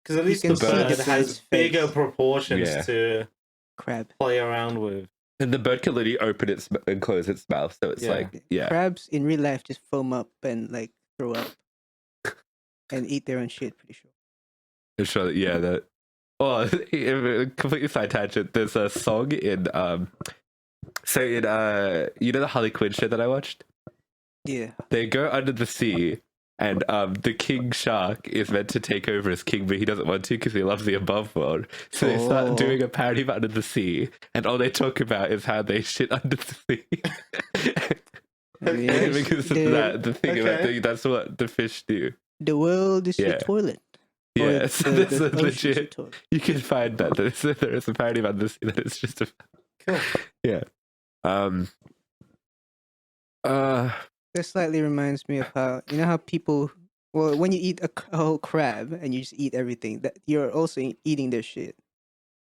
Because at least can the see bird the has bird's bigger face. proportions Yeah. to crab. play around with. and the bird can literally open its and close its mouth, so it's Yeah. like yeah. Crabs in real life just foam up and like throw up and eat their own shit. Pretty sure. I'm sure that yeah that. Oh, completely side tangent. There's a song in so in you know the Harley Quinn show that I watched. Yeah. They go under the sea, and the king shark is meant to take over as king, but he doesn't want to because he loves the above world. So they Oh. start doing a parody of Under the Sea, and all they talk about is how they shit under the sea. Yeah, Because of the- that, the thing about Okay. that's what the fish do. The world is Yeah. a toilet. Or Yeah, so the that's a ocean's a legit. toilet. You can find that there is a parody of Under the Sea that is just a Cool. yeah. That slightly reminds me of how how people. Well, when you eat a whole crab and you just eat everything, that you're also eating their shit.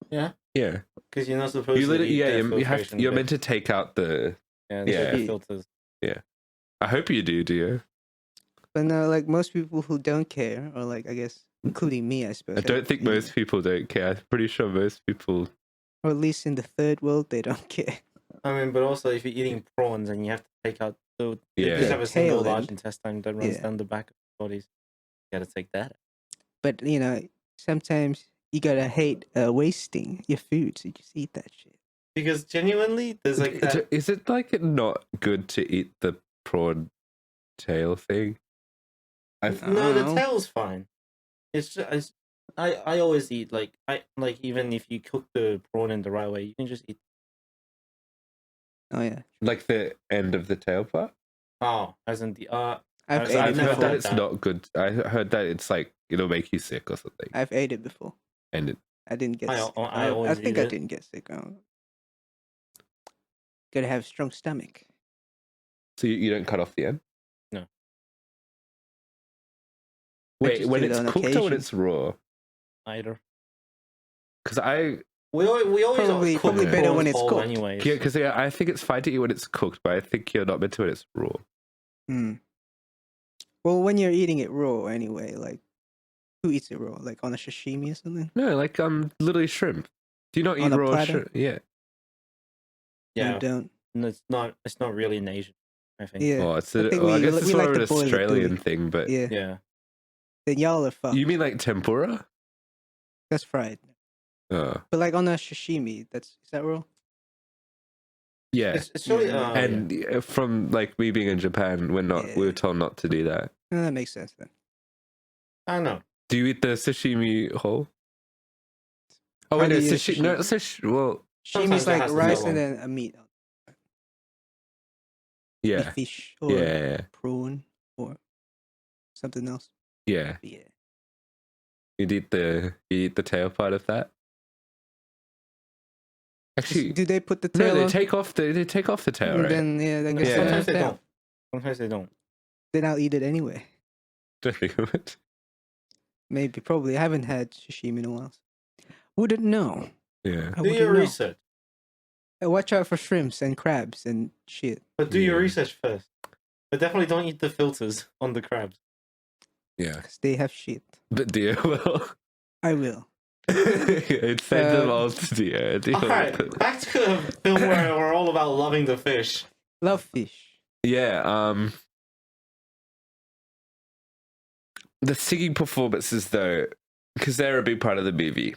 Yeah. Yeah. Because you're not supposed You to. literally, eat yeah, their you have filtration you're bit. meant to take out the. Yeah. Yeah. The filters. I hope you do you? But no, like most people who don't care, or like I guess including me, I suppose. I don't think yeah. most people don't care. I'm pretty sure most people. or at least in the third world, they don't care. I mean, but also if you're eating prawns and you have to take out the Yeah. you just have a single Tail large end. intestine that runs Yeah. down the back of the bodies. You gotta take that out. But sometimes you gotta hate wasting your food, so you just eat that shit. Because genuinely, there's like that. Is it like not good to eat the prawn tail thing? No, the Oh. tail's fine. It's just I always eat like even if you cook the prawn in the right way, you can just eat. Oh yeah, Like the end of the tail part. Oh, as in the I've I've ate I've it never heard before. that it's that. not good. I heard that it's like it'll make you sick or something. I've ate it before. And I didn't get. I sick. always think eat I it. didn't get sick. Gotta have strong stomach. so you don't cut off the end. No. Wait, just when do it it's on cooked or when occasion. it's raw? Either. Because We always Probably cook the better when prawns it's whole cooked. anyways. yeah, because I think it's fine to eat when it's cooked, but I think you're not meant to when it's raw. Hmm. Well, when you're eating it raw, anyway, like who eats it raw? Like on a sashimi or something? No, like literally shrimp. Do you not On eat a raw platter? shrimp? Yeah. I Yeah, don't. no, it's not really an Asian. I think. Yeah. Oh, it's I think I we- guess we it's like more to an boil it, don't Australian we? thing, but Yeah. Yeah. Then y'all are fucked. you mean like tempura? That's fried. Oh, But like on a sashimi, is that raw? yeah. It's really Yeah. And from like me being in Japan, we Yeah. were told not to do that. No, that makes sense then. I don't know. Do you eat the sashimi whole? Oh How wait, no, do you eat sashimi. No, well, Sashimi Sometimes is it like has to rice be and long. then a meat. yeah, Fish or yeah, prawn or something else. yeah. But yeah. You eat the tail part of that. Actually, Do they put the no, tail they on? take off the tail, And right? then I No, guess Yeah. Sometimes they down. don't. Sometimes they don't. Then I'll eat it anyway. Don't think of it. Maybe, probably. I haven't had sashimi in a while. Wouldn't know. Yeah. I Do wouldn't your know. research. Watch out for shrimps and crabs and shit. But do your Yeah. research first. But definitely don't eat the filters on the crabs. Yeah. Because they have shit. But dear, well, I will. it send them all to dear. Alright, back to a film where we're all about loving the fish. Love fish. Yeah. The singing performances, though, because they're a big part of the movie.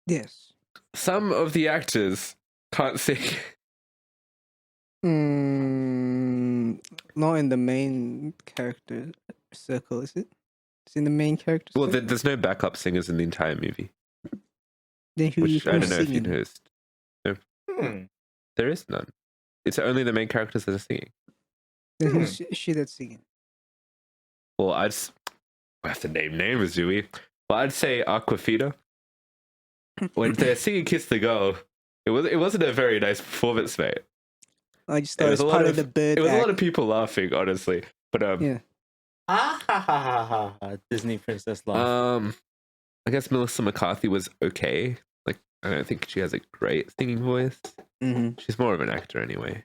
Yes. Some of the actors Can't sing. Not in the main character circle, is it? It's in the main character Well, circle? there's no backup singers in the entire movie, Then which I don't who's know if you singing? noticed. Hmm. There is none. It's only the main characters that are singing. Then who's she that's singing? Well, I have to name names, do we? Well, I'd say Aquafina. When they're singing "Kiss the Girl," it wasn't a very nice performance, mate. I just It thought was it's a lot part of of- the bird It was a lot act. of people laughing, honestly. But Yeah. Ah ha ha ha ha ha. Disney princess laugh. I guess Melissa McCarthy was okay. Like, I don't think she has a great singing voice. Mm-hmm. She's more of an actor anyway.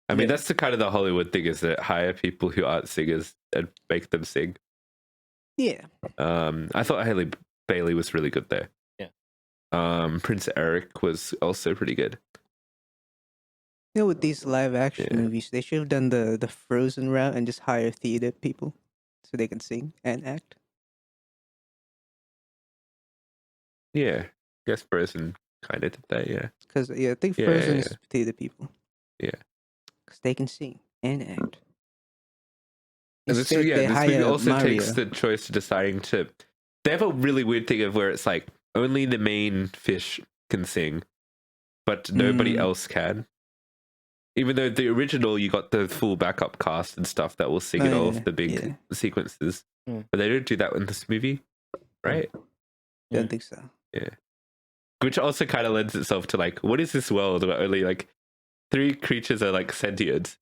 I mean, Yeah. that's the kind of the Hollywood thing, is that hire people who aren't singers and make them sing. Yeah. I thought Haley Bailey was really good there. Yeah. Prince Eric was also pretty good. You know, with these live action Yeah. movies, they should have done the Frozen route and just hire theater people so they can sing and act. Yeah, guess Frozen kind of did that. Yeah, Because I think Yeah, Frozen yeah, is theater people. Yeah. Because they can sing and act. and this, Instead, they this movie hire also Mario. takes the choice of deciding to. They have a really weird thing of where it's like only the main fish can sing, but nobody Mm. else can. Even though the original, you got the full backup cast and stuff that will sing in Oh, all yeah, of the big yeah. sequences, Mm. but they don't do that in this movie, right? Yeah. Don't think so. Which also kind of lends itself to like, what is this world where only like 3 creatures are like sentient,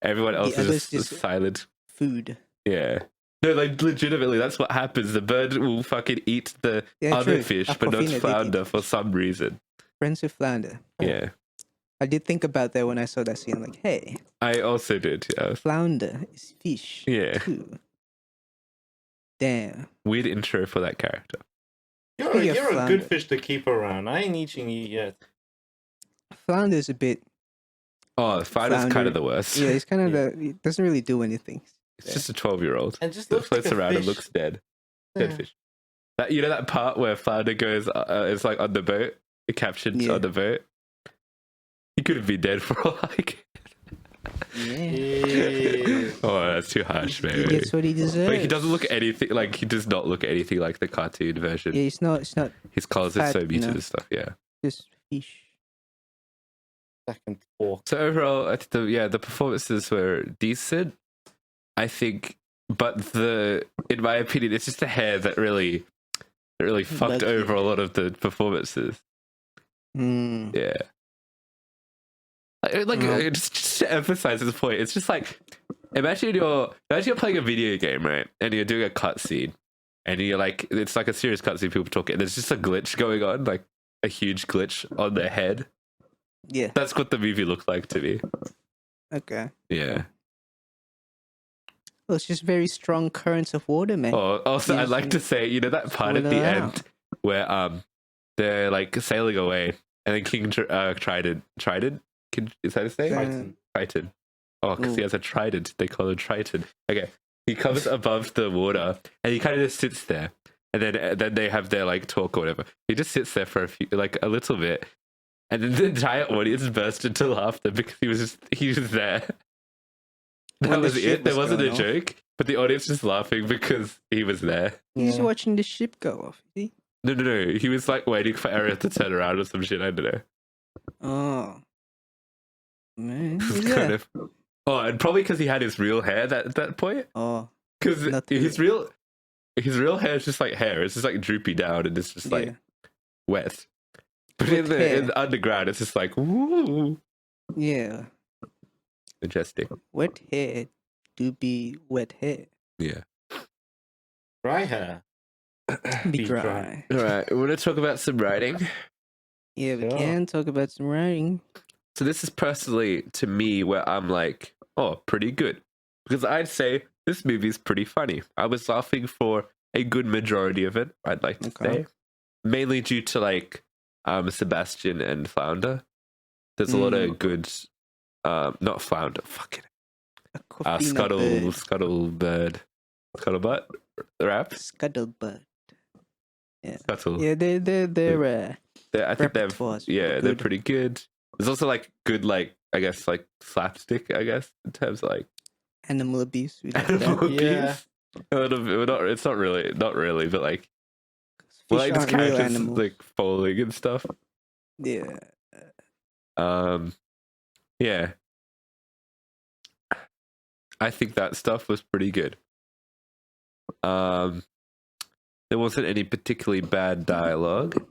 everyone else others is just just- silent. Food. Yeah. No, like legitimately, that's what happens. The bird will fucking eat the Yeah, other true. fish, but not Aquafina did eat flounder for fish. some reason. Friends with Flounder. Yeah, I did think about that when I saw that scene. Like, hey, I also did. Yeah. Flounder is fish Yeah. too. Damn. Weird intro for that character. You're Speaking of a flounder. good fish to keep around. I ain't eating you yet. Flounder's a bit. Oh, Flounder's kind Flounder. of the worst. Yeah, he's kind of Yeah. he doesn't really do anything. It's just a 12-year-old And just that looks like floats a around and fish. looks dead. Yeah. Dead fish. That, you know that part where Flounder goes, it's like on the boat, captured Yeah. on the boat? He could have been dead for all I care. Yeah. Yeah. Oh, that's too harsh, He maybe. gets what he deserves. But he doesn't look anything like, he does not look anything like the cartoon version. Yeah, it's not His colors are fat, so you muted know. and stuff. Yeah. just fish. Second fork. So overall, I think the performances were decent. I think, but in my opinion, it's just the hair that really fucked Bugs you. over a lot of the performances. Mm. Yeah. Just to emphasize this point, it's just like imagine you're playing a video game, right? And you're doing a cutscene, and you're like, it's like a serious cutscene, people talking, and there's just a glitch going on, like a huge glitch on their head. Yeah. That's what the movie looked like to me. Okay. Yeah. Well, it's just very strong currents of water, man. Oh, also, I'd Yes, like to say, you know that part at Swirl the it end out. where they're like sailing away, and then King Trident, is that his name? Triton. Triton. Oh, because he Ooh. has a trident. They call him Triton. Okay. He comes above the water and he kind of just sits there. And then they have their like talk or whatever. He just sits there for a little bit. And then the entire audience burst into laughter because he was there. That When the was ship it. There was wasn't a going off. joke. But the audience was laughing because he was there. He's Yeah. watching the ship go off. See? No. He was like waiting for Aaron to turn around or some shit. I don't know. Oh. Man. It was Who's kind that? of. Oh, and probably because he had his real hair at that point. Oh. Because Not his real hair is just like hair. It's just like droopy down and it's just like Yeah. wet. But Wet in the hair. underground, it's just like woo, Yeah. majestic. Wet hair do be wet hair. Yeah. Dry hair. Be Be dry. dry. All right, we want to talk about some writing. Yeah, we Sure. can talk about some writing. So this is personally to me where I'm like, oh, pretty good, because I'd say this movie is pretty funny. I was laughing for a good majority of it. I'd like to Okay. say, mainly due to like Sebastian and Flounder. There's a lot of good, not Flounder, fucking Aquafina bird. Scuttlebutt, rap, Scuttlebutt. Scuttle. Yeah, they're I think they're repertoires they're good. pretty good. There's also like good, like I guess like slapstick, I guess, in terms of like Animal abuse. We like animal that. Yeah. abuse. A little bit, it's not really, but like, well, Fish like this aren't real character's animals. like falling and stuff. Yeah. Yeah, I think that stuff was pretty good. There wasn't any particularly bad dialogue.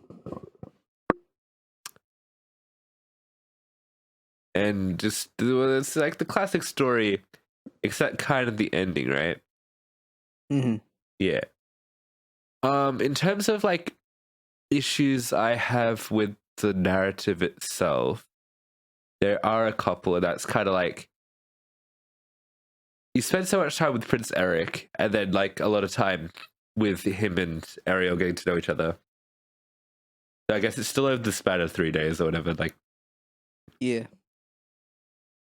And just, it's like the classic story, except kind of the ending, right? Mm-hmm. Yeah. In terms of like issues I have with the narrative itself, there are a couple, and that's kind of like, you spend so much time with Prince Eric, and then like a lot of time with him and Ariel getting to know each other. So I guess it's still over the span of 3 days or whatever. Like, Yeah.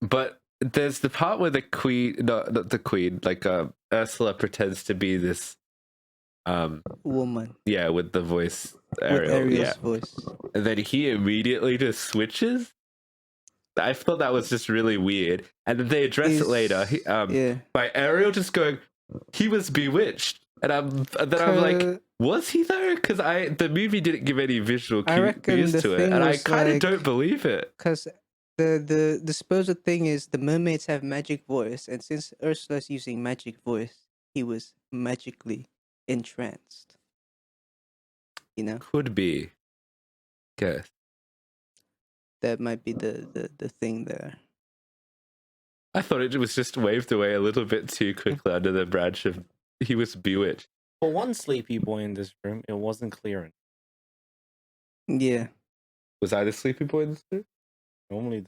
but there's the part where the queen, no, not the queen, like Ursula pretends to be this, Woman. yeah, with the voice Ariel, With Ariel's yeah, voice. and then he immediately just switches. I thought that was just really weird, and then they address it later. Yeah. By Ariel just going, he was bewitched, and then I'm like, was he though? Because the movie didn't give any visual cues to it, and I kind of don't believe it. Because the supposed thing is the mermaids have magic voice, and since Ursula's using magic voice, he was magically entranced. You know, Could be. Guess. that might be the thing there. I thought it was just waved away a little bit too quickly under the branch of he was bewitched. For one sleepy boy in this room, it wasn't clear. Yeah. Was I the sleepy boy in this room? Normally,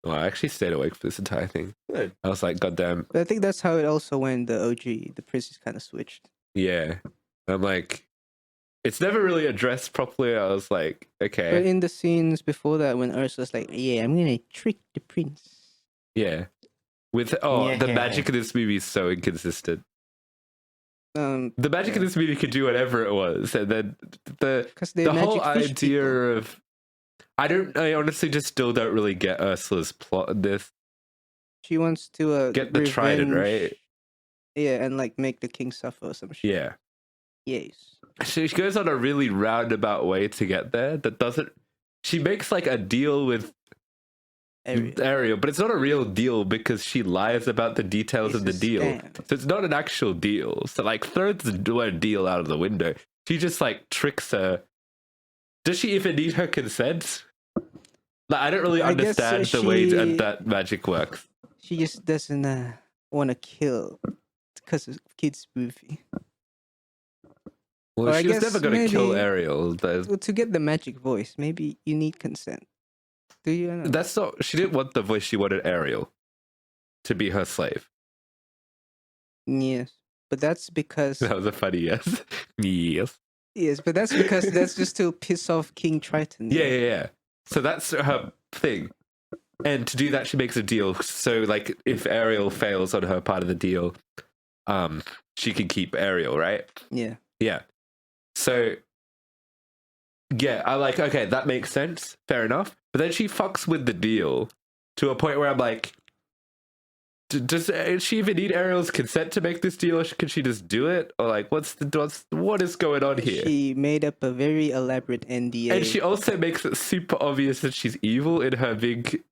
Well, I actually stayed awake for this entire thing. good. I was like, God damn. But I think that's how it also went. The OG, the princess kind of switched. Yeah. I'm like, it's never really addressed properly. I was like, okay. But in the scenes before that, when Ursula's like, "Yeah, I'm gonna trick the prince." Yeah. With the magic in this movie is so inconsistent. The magic in this movie could do whatever it was, and then the whole idea of I honestly just still don't really get Ursula's plot in this. She wants to get the trident, right? Yeah, and like make the king suffer or some shit. Yeah. Yes. She goes on a really roundabout way to get there. That doesn't. She makes like a deal with Ariel, but it's not a real deal because she lies about the details of the deal. Scam. So it's not an actual deal. So like throws the word deal out of the window. She just like tricks her. Does she even need her consent? Like I don't really understand the way that magic works. She just doesn't want to kill because of kids' movie. Well, she was never going to kill Ariel. To get the magic voice, maybe you need consent. Do you know? That's not. She didn't want the voice. She wanted Ariel to be her slave. Yes, but that's because that was a funny yes. Yes. Yes, but that's because that's just to piss off King Triton. Yeah. So that's her thing. And to do that, she makes a deal. So, like, if Ariel fails on her part of the deal, she can keep Ariel, right? Yeah. Yeah. So, yeah, I like, okay, that makes sense. Fair enough. But then she fucks with the deal to a point where I'm like, does she even need Ariel's consent to make this deal, or can she just do it? Or like, what is going on here? She made up a very elaborate NDA, and she also makes it super obvious that she's evil in her big,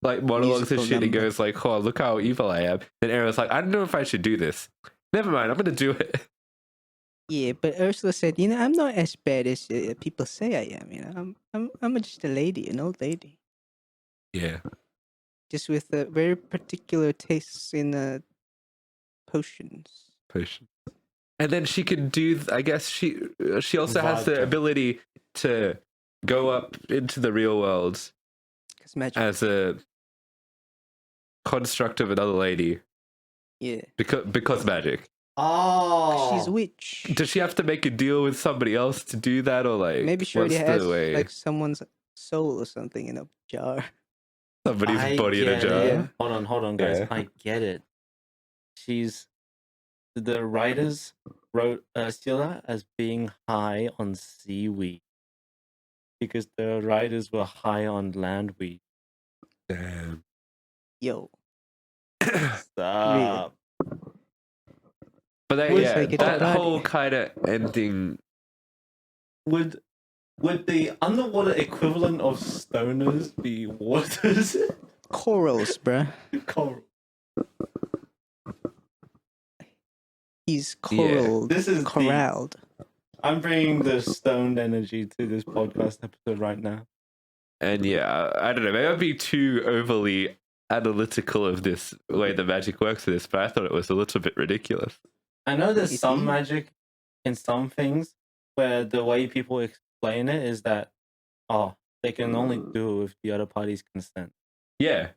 like, monologues and shit. He goes like, "Oh, look how evil I am." And Ariel's like, "I don't know if I should do this. Never mind, I'm gonna do it." Yeah, but Ursula said, I'm not as bad as people say I am. I'm just a lady, an old lady. Yeah. Just with very particular tastes in potions. And then she can do, I guess she also has the ability to go up into the real world as a construct of another lady. Yeah. Because magic. Oh. She's a witch. Does she have to make a deal with somebody else to do that, or like maybe she already has like someone's soul or something in a jar? Somebody's body in a jar. Yeah. Hold on, guys. Yeah. I get it. The writers wrote Ursula as being high on seaweed. because the riders were high on land weed. Damn. Yo, Stop. But that, Once yeah, I get to that party. whole kind of ending. Would the underwater equivalent of stoners be waters? corals, bruh. Coral. He's Yeah. coralled, This is corralled. I'm bringing the stoned energy to this podcast episode right now. And yeah, I don't know. Maybe I'd be too overly analytical of this way the magic works for this, but I thought it was a little bit ridiculous. I know there's You some see? magic in some things where the way people explain it is that, they can only do it with the other party's consent. Yeah,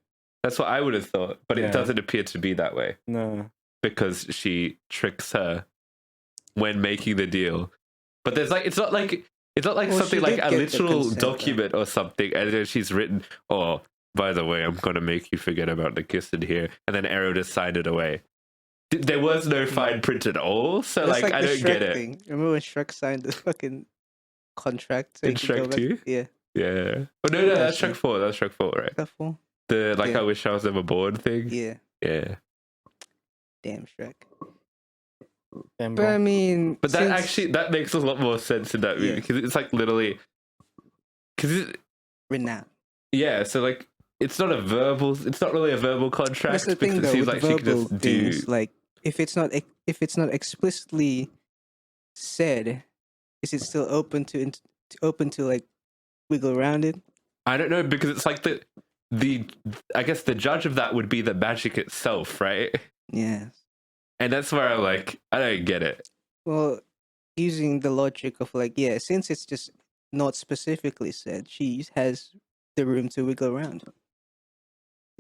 that's what I would have thought, but Yeah. it doesn't appear to be that way No. because she tricks her when making the deal. But there's like, it's not like Well, something she like did a get the literal consent, though. document or something, and then she's written, "Oh, by the way, I'm gonna make you forget about the kiss in here," and then Arrow just signed it away. There was no fine print at all, so That's like I the don't Shrek get it. thing. Remember when Shrek signed the fucking contract? So In he could go Shrek back- 2? Yeah. Yeah. Oh no, that's That's Shrek 4. That's Shrek 4, right? Careful. The like Yeah. I wish I was never born thing. Yeah. Yeah. Damn Shrek. Damn, But I bro. mean, But that since- actually that makes a lot more sense in that movie Yeah. because it's like literally because renowned. yeah, so like it's not really a verbal contract. That's the thing, because though. it seems With like she could verbal just do things, like if it's not explicitly said, is it still open to like wiggle around it? I don't know because it's like the I guess the judge of that would be the magic itself, right? Yes. And that's where I'm like, I don't get it. Well, using the logic of like, yeah, since it's just not specifically said, she has the room to wiggle around,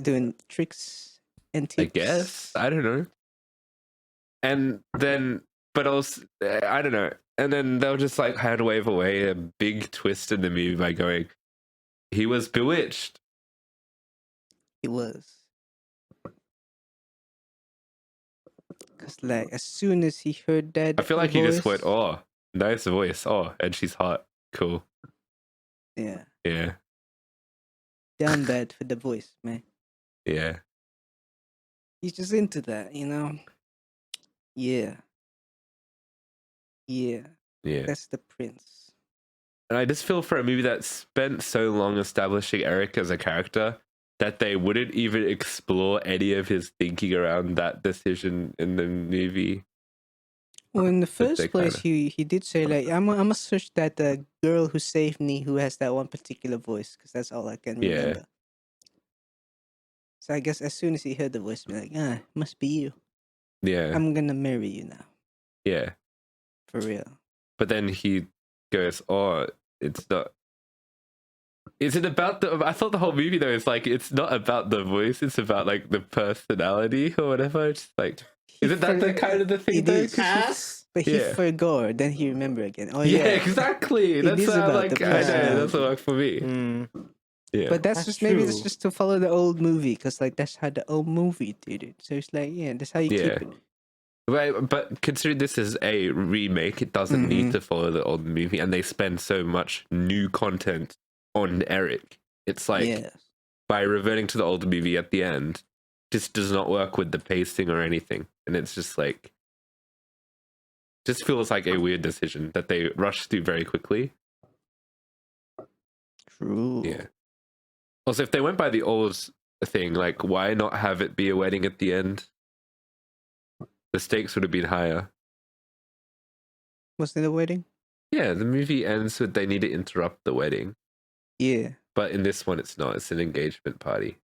doing tricks and I tips. guess. I don't know. And then, but also, I don't know. And then they'll just like hand wave away a big twist in the movie by going, he was bewitched. It was. Because, like, as soon as he heard that, I feel like he just voice- went, oh, nice voice. Oh, and she's hot. Cool. Yeah, Yeah. down bad for the voice, man. Yeah. He's just into that, you know? Yeah. Yeah, Yeah. that's the prince. And I just feel for a movie that spent so long establishing Eric as a character that they wouldn't even explore any of his thinking around that decision in the movie. Well, in the they first place, kinda- he did say, like, I'm gonna search that girl who saved me who has that one particular voice, because that's all I can Yeah. remember. So I guess as soon as he heard the voice, be like, must be you. Yeah. I'm gonna marry you now. Yeah. For real. But then he goes, oh, it's not. Is it about the. I thought the whole movie, though, is like, it's not about the voice, it's about like the personality or whatever. It's like, isn't that the kind of the thing, It though? is. 'Cause she's- Ass? But he Yeah. forgot, then he remembered again. Oh, yeah, yeah. exactly. It That's is how, about like, the I know, that's personality. what worked for me. Mm. Yeah. But that's That's just maybe it's true. just to follow the old movie, because like that's how the old movie did it. So it's like, yeah, that's how you Yeah. keep it. But considering this is a remake, it doesn't need Mhm. to follow the old movie, and they spend so much new content on Eric. It's like Yes. by reverting to the old movie at the end, just does not work with the pacing or anything, and it's just like, just feels like a weird decision that they rushed through very quickly. True. Yeah. Also, if they went by the old thing, like why not have it be a wedding at the end? The stakes would have been higher. Was it a wedding? Yeah, the movie ends with they need to interrupt the wedding. Yeah. But in this one, it's not. It's an engagement party.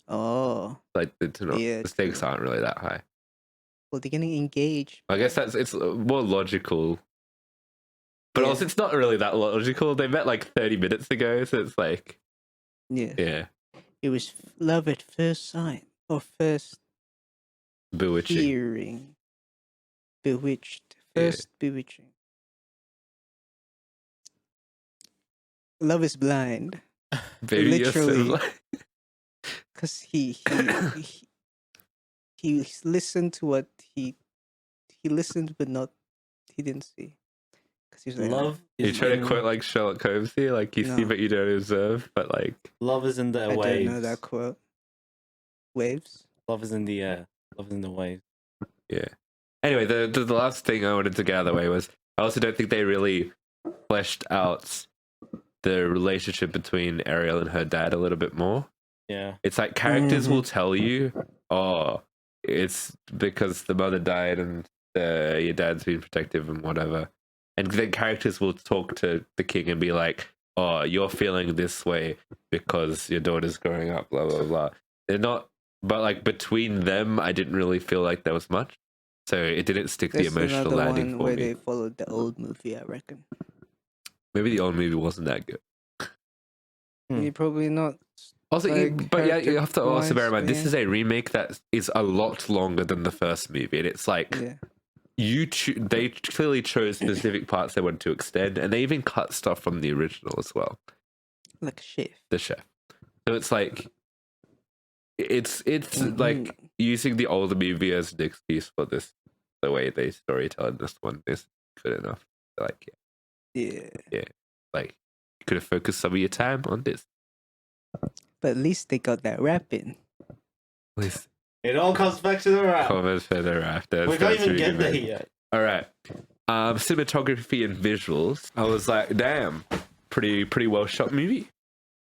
Oh. Like Yeah, the stakes true. aren't really that high. Well, they're getting engaged. I guess it's more logical. But Yeah. also, it's not really that logical. They met like 30 minutes ago, so it's like, Yeah. yeah, It was love at first sight or first bewitching. hearing. Bewitched. Yeah. First bewitching. Love is blind. Baby, you're so literally. like- Because he listened to what he listened, but not, he didn't see. He was like, Love You is try to in, quote like Sherlock Holmes here, like you see No. but you don't observe, but like love is in the I don't waves. know that quote. Waves. Love is in the air. Love is in the waves. yeah. Anyway, the last thing I wanted to get out of the way was I also don't think they really fleshed out the relationship between Ariel and her dad a little bit more. Yeah. It's like characters will Mhm. tell you, oh, it's because the mother died and your dad's been protective and whatever. And then characters will talk to the king and be like, oh, you're feeling this way because your daughter's growing up, blah, blah, blah. They're not, but like between them, I didn't really feel like there was much. So it didn't stick the That's emotional another landing one for where me. they followed the old movie, I reckon. Maybe the old movie wasn't that good. You're probably not. Also, Like, but yeah, you have to also bear in mind, this character-wise, is a remake that is a lot longer than the first movie. And it's like, Yeah. they clearly chose specific parts they wanted to extend, and they even cut stuff from the original as well. Like a chef. The chef. So it's like, it's Mhm. like using the older movie as an excuse for this. The way they storytell in this one is good enough. Like, Yeah. like you could have focused some of your time on this. But at least they got that rap in. Please It all comes back to the rap. comment further after. We can't even get there yet. All right. Cinematography and visuals. I was like, damn, pretty well shot movie.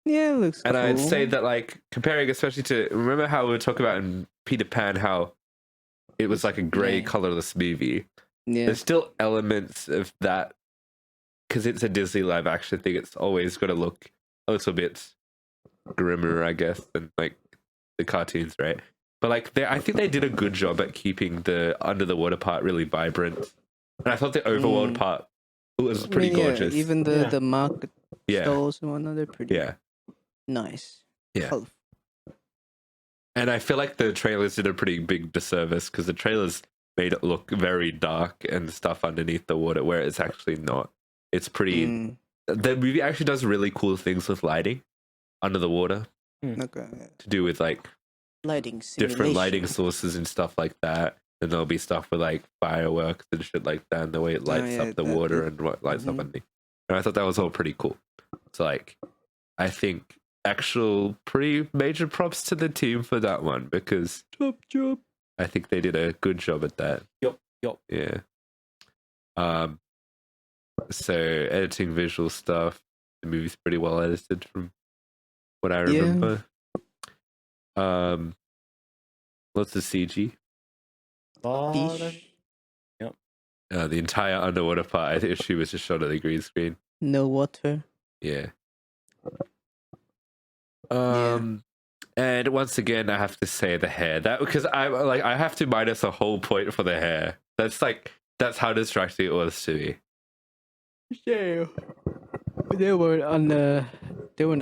Yeah, it looks And cool. I'd say that, like, comparing especially to, remember how we were talking about in Peter Pan, how it was like a grey, Yeah. colorless movie. Yeah. There's still elements of that because it's a Disney live action thing. It's always got to look a little bit grimmer, I guess, than like the cartoons, right? But like, I think they did a good job at keeping the under the water part really vibrant, and I thought the overworld part was pretty gorgeous. Yeah, even the market Yeah. stalls and whatnot, they're pretty nice. Yeah. Colorful. And I feel like the trailers did a pretty big disservice because the trailers made it look very dark and stuff underneath the water, where it's actually not. It's pretty. Mm, The movie actually does really cool things with lighting under the water okay. to do with like Lighting different lighting simulation. sources and stuff like that. And there'll be stuff with like fireworks and shit like that, and the way it lights yeah, up the that- water and what lights up Mhm. underneath. And I thought that was all pretty cool. So like, I think actual pretty major props to the team for that one because job. I think they did a good job at that. Yup. Yeah. So editing visual stuff, the movie's pretty well edited from what I Yeah. remember. Lots of CG. Fish. The entire underwater part, I think she was just shot on the green screen. No water. Yeah. And once again, I have to say the hair. That because I have to minus a whole point for the hair. That's how distracting it was to me. Yeah. They weren't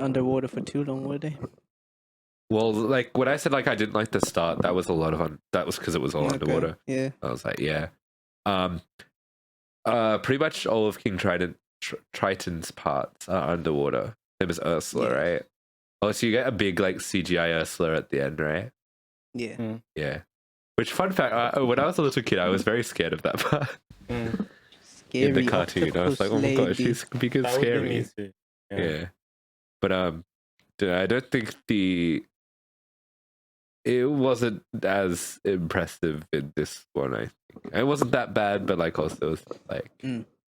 underwater for too long, were they? Well, like when I said like I didn't like the start, that was a lot of that was because it was all Okay, underwater. Yeah. I was like, yeah. Pretty much all of King Triton's parts are underwater. Same as Ursula, Yeah. right? Oh, so you get a big like CGI Ursula at the end, right? Yeah. Yeah. Which fun fact? When I was a little kid, I was very scared of that part Scary in the cartoon. I was like, oh my god, lady. she's be good That would be scary. me too. Yeah. But I don't think it wasn't as impressive in this one. I think it wasn't that bad, but like also it was like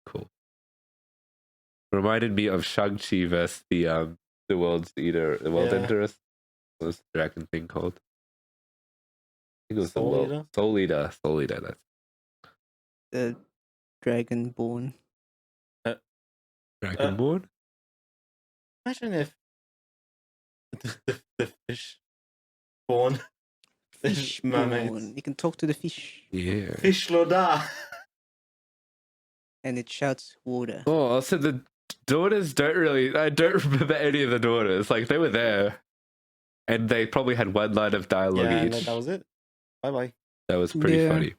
cool. Reminded me of Shang-Chi versus the World's Eater, the World Ender. What was the dragon thing called? I think it was Soul Eater. Soul Eater. That's The Dragonborn. Dragonborn. Imagine if the fish born fish mermaids. Born. You can talk to the fish, Yeah. Fish Loda. and it shouts water. Oh, also the daughters I don't remember any of the daughters. Like they were there, and they probably had one line of dialogue Yeah, each. that was it. Bye bye. That was pretty Yeah. funny.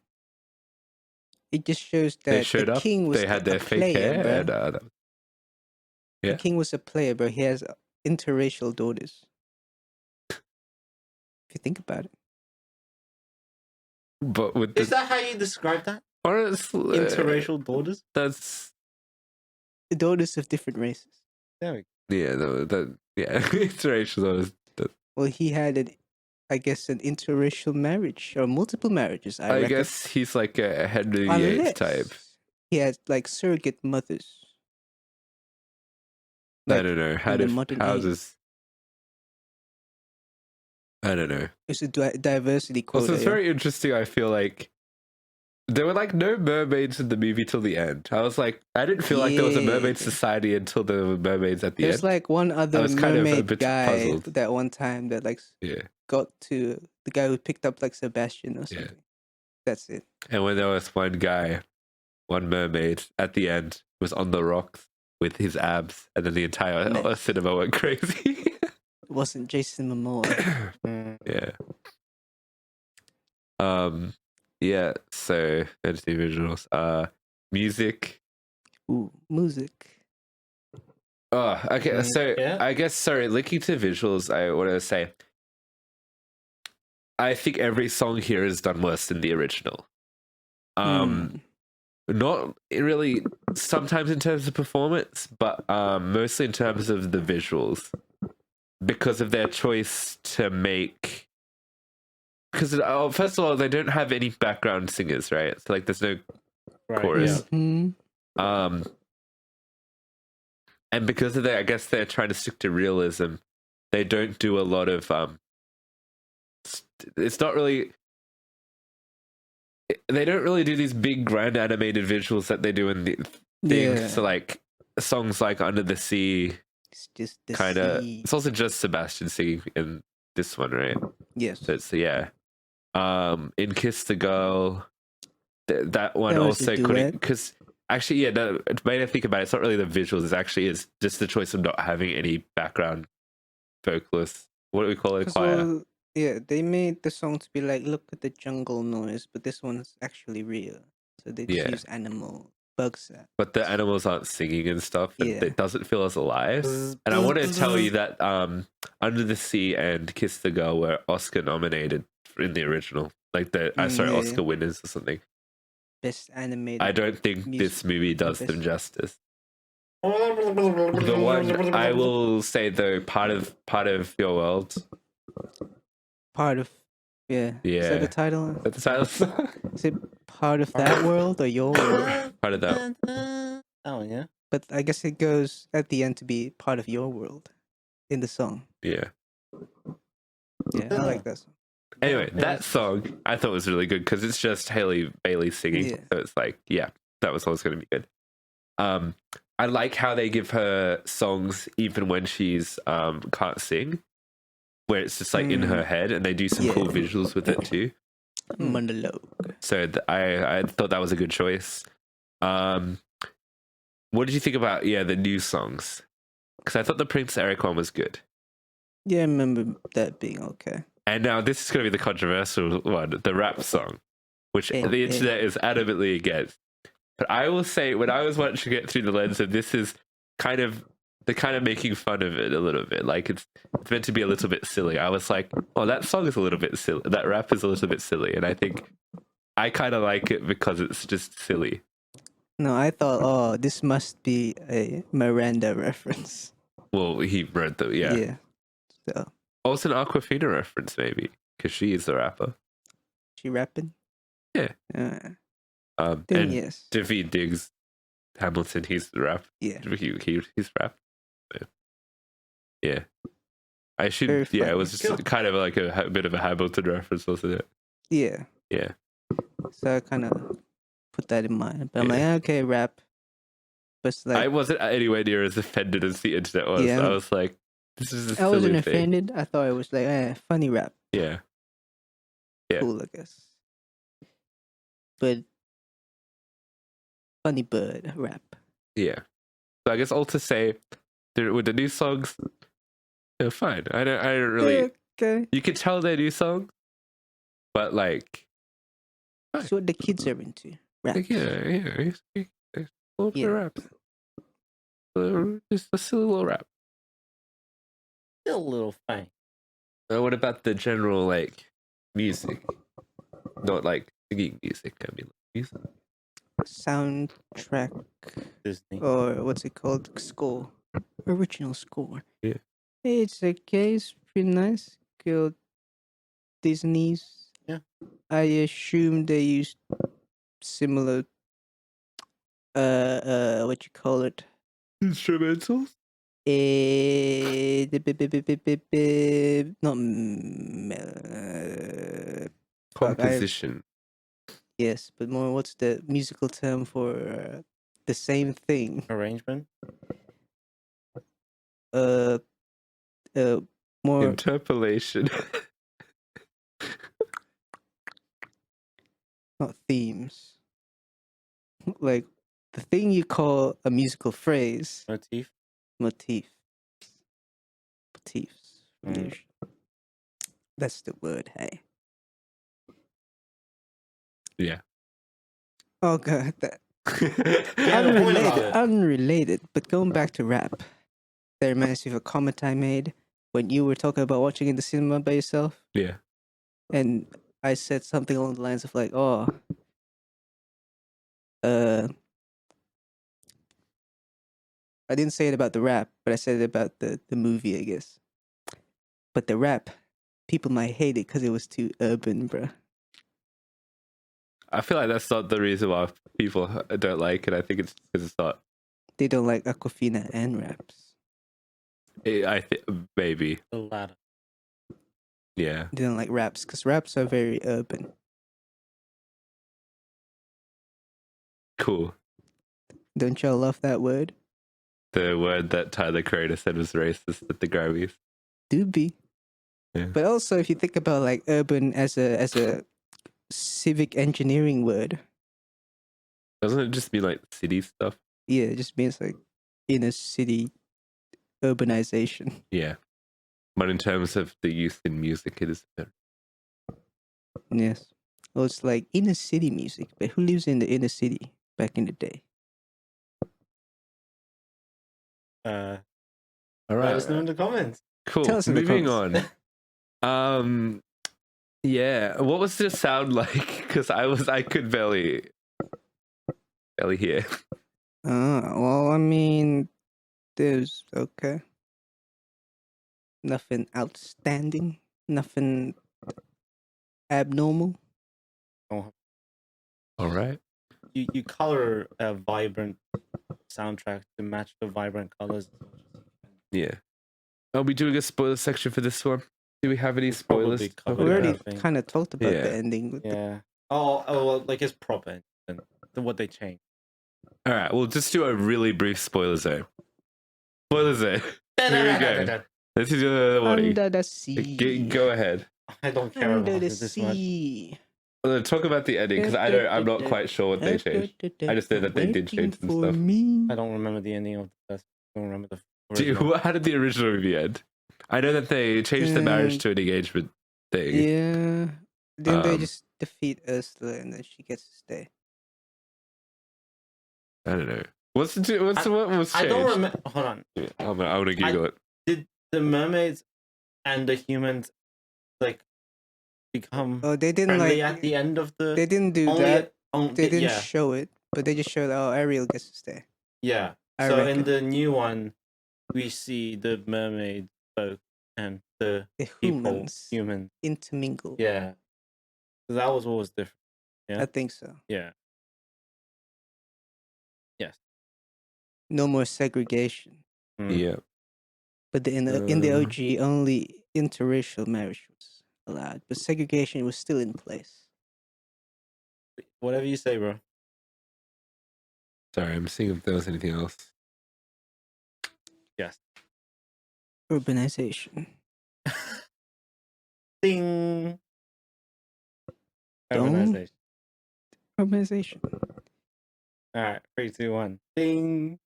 It just shows that They showed the up. king was They had their a fake player, hair, bro. and yeah. The king was a player, but he has interracial daughters. If you think about it. But with Is that how you describe that? honestly, Interracial daughters? that's the daughters of different races. There we Yeah, interracial. Well, he had I guess, an interracial marriage or multiple marriages. I reckon. guess he's like a Henry VIII type. He had like surrogate mothers. I don't know. in the modern age. Does I don't know. It's a diversity quota. Also, it's very interesting. I feel like there were like no mermaids in the movie till the end. I was like, I didn't feel like there was a mermaid society until there were mermaids at the end. There's like one other was kind of a mermaid bit guy puzzled. that one time that like got to the guy who picked up like Sebastian or something. That's it. And when there was one guy, one mermaid at the end was on the rocks with his abs, and then the entire cinema went crazy. It wasn't Jason Momoa. Yeah. Yeah, so there's the visuals. Music. Ooh, music. Oh, okay. So yeah. I guess, sorry, linking to visuals, I want to say, I think every song here is done worse than the original. Not really, sometimes in terms of performance, but mostly in terms of the visuals, because of their choice to make. Because first of all, they don't have any background singers, right? So like, there's no chorus. Yeah. Mm-hmm. And because of that, I guess they're trying to stick to realism. They don't do a lot of it's not really. They don't really do these big grand animated visuals that they do in the things. Yeah. So like songs like Under the Sea, It's just the kind of. sea. It's also just Sebastian singing in this one, right? Yes. So it's in Kiss the Girl, that one That was a also couldn't, duet. because actually, it made me think about it. It's not really the visuals. It actually is just the choice of not having any background vocalists. What do we call it? A 'Cause, choir. well, yeah, they made the song to be like, look at the jungle noise, but this one's actually real. So they just use animal bug sound. But the animals aren't singing and stuff, and Yeah. it doesn't feel as alive. And I want to tell you that Under the Sea and Kiss the Girl were Oscar nominated in the original, like Oscar winners or something. Best animated. I don't think music. this movie does Best- them justice. The one I will say though, part of your world. Part of. Yeah. Is Yeah. that the title? That's the title. Is it part of that world or your world? Part of that. Oh yeah. But I guess it goes at the end to be part of your world in the song. Yeah. Yeah, I like that song. Anyway, that song I thought was really good because it's just Hailey Bailey singing. Yeah. So it's like, yeah, that was always going to be good. I like how they give her songs even when she's can't sing, where it's just like in her head, and they do some cool visuals with it too. Monologue. So I thought that was a good choice. What did you think about the new songs? Because I thought the Prince Eric one was good. Yeah, I remember that being okay. And now this is going to be the controversial one, the rap song, which the internet is adamantly against. But I will say, when I was watching it through the lens of this is they're kind of making fun of it a little bit. Like it's meant to be a little bit silly. I was like, oh, that song is a little bit silly. That rap is a little bit silly. And I think I kind of like it because it's just silly. No, I thought, oh, this must be a Miranda reference. Well, he wrote the, Yeah. So, also an Aquafina reference, maybe, because she is the rapper. she rapping? Yeah. Then And yes. David Diggs Hamilton, he's the rap. Yeah. He's rap. Yeah. I should. Very Yeah, it funny. was just kind of like a bit of a Hamilton reference, wasn't it? Yeah. Yeah. So I kind of put that in mind. But I'm like, okay, rap. But it's like, I wasn't anywhere near as offended as the internet was. Yeah. I was like, this is a I silly wasn't thing. offended. I thought it was like, funny rap. Yeah. Yeah. Cool, I guess. But funny bird rap. Yeah. So I guess all to say, with the new songs, they're fine. I don't really. Yeah, okay. You can tell they're new songs, but like, That's what the kids are into. Rap. it's a little bit of rap. Just a silly little rap. Still a little fine. What about the general like music? Not like singing music. I mean, music. soundtrack, Disney. or what's it called? Score. Original score. Yeah. It's okay. It's pretty nice. Good Disney's. Yeah. I assume they used similar. What you call it? Instrumentals? Not Composition. yes, but more. What's the musical term for the same thing? Arrangement. Uh, more. Interpolation. Not themes. Like the thing you call a musical phrase. Motif. Motifs. Mm. That's the word, hey. Yeah. Oh god, that Yeah, the point about it. unrelated. But going back to rap, that reminds me of a comment I made when you were talking about watching in the cinema by yourself, Yeah. and I said something along the lines of like, "Oh, I didn't say it about the rap, but I said it about the movie, I guess. But the rap, people might hate it because it was too urban, bruh. I feel like that's not the reason why people don't like it. I think it's because it's not. They don't like Aquafina and raps. I think maybe. The latter. Yeah. They don't like raps because raps are very urban. Cool. Don't y'all love that word? The word that Tyler Creator said was racist at the Grammys. Do be. Yeah. But also, if you think about like urban as a civic engineering word, Doesn't it just mean like city stuff? yeah, it just means like inner city urbanization. Yeah. But in terms of the use in music, it is. Yes. Well, it's like inner city music, but who lives in the inner city back in the day? All All Let right. us know in the comments. Cool. Tell us in the Moving comments. on. Yeah. What was the sound like? Because I could barely hear. Well, I mean, there's okay. Nothing outstanding. Nothing abnormal. Oh, All right. you color a vibrant soundtrack to match the vibrant colors. Yeah. Are we doing a spoiler section for this one? Do we have any We've probably spoilers? to talk covered We it, already I think. kind of talked about the Yeah. ending. With Yeah. Oh, well, like it's proper and what they changed. All right. We'll just do a really brief spoiler zone. Spoiler zone. Here we go. This is your warning. Under the sea. Go ahead. I don't care Under about the it this much. sea. Talk about the ending because I'm not quite sure what they changed. I just know that they did change some stuff. I don't remember the ending of the first. I don't remember the Dude, original. how did the original movie end? I know that they changed the marriage to an engagement thing. Yeah. Then they Um, just defeat Ursula and then she gets to stay. I don't know. What was changed? I don't remember. Hold on. Yeah, I want to Google it. Did the mermaids and the humans like become Oh, they didn't friendly like. at the end of the? They didn't do only that. They didn't yeah. show it, but they just showed, oh, Ariel gets to stay. Yeah. I So reckon. in the new one, we see the mermaid folk and the people, humans intermingle. Yeah. So that was what was different. Yeah. I think so. Yeah. Yes. No more segregation. Yeah. But in the OG, only interracial marriage was allowed, but segregation was still in place. Whatever you say, bro. Sorry, I'm seeing if there was anything else. Yes. Urbanization. Ding. Dong? Urbanization. Urbanization. All right. 3, 2, 1. Ding.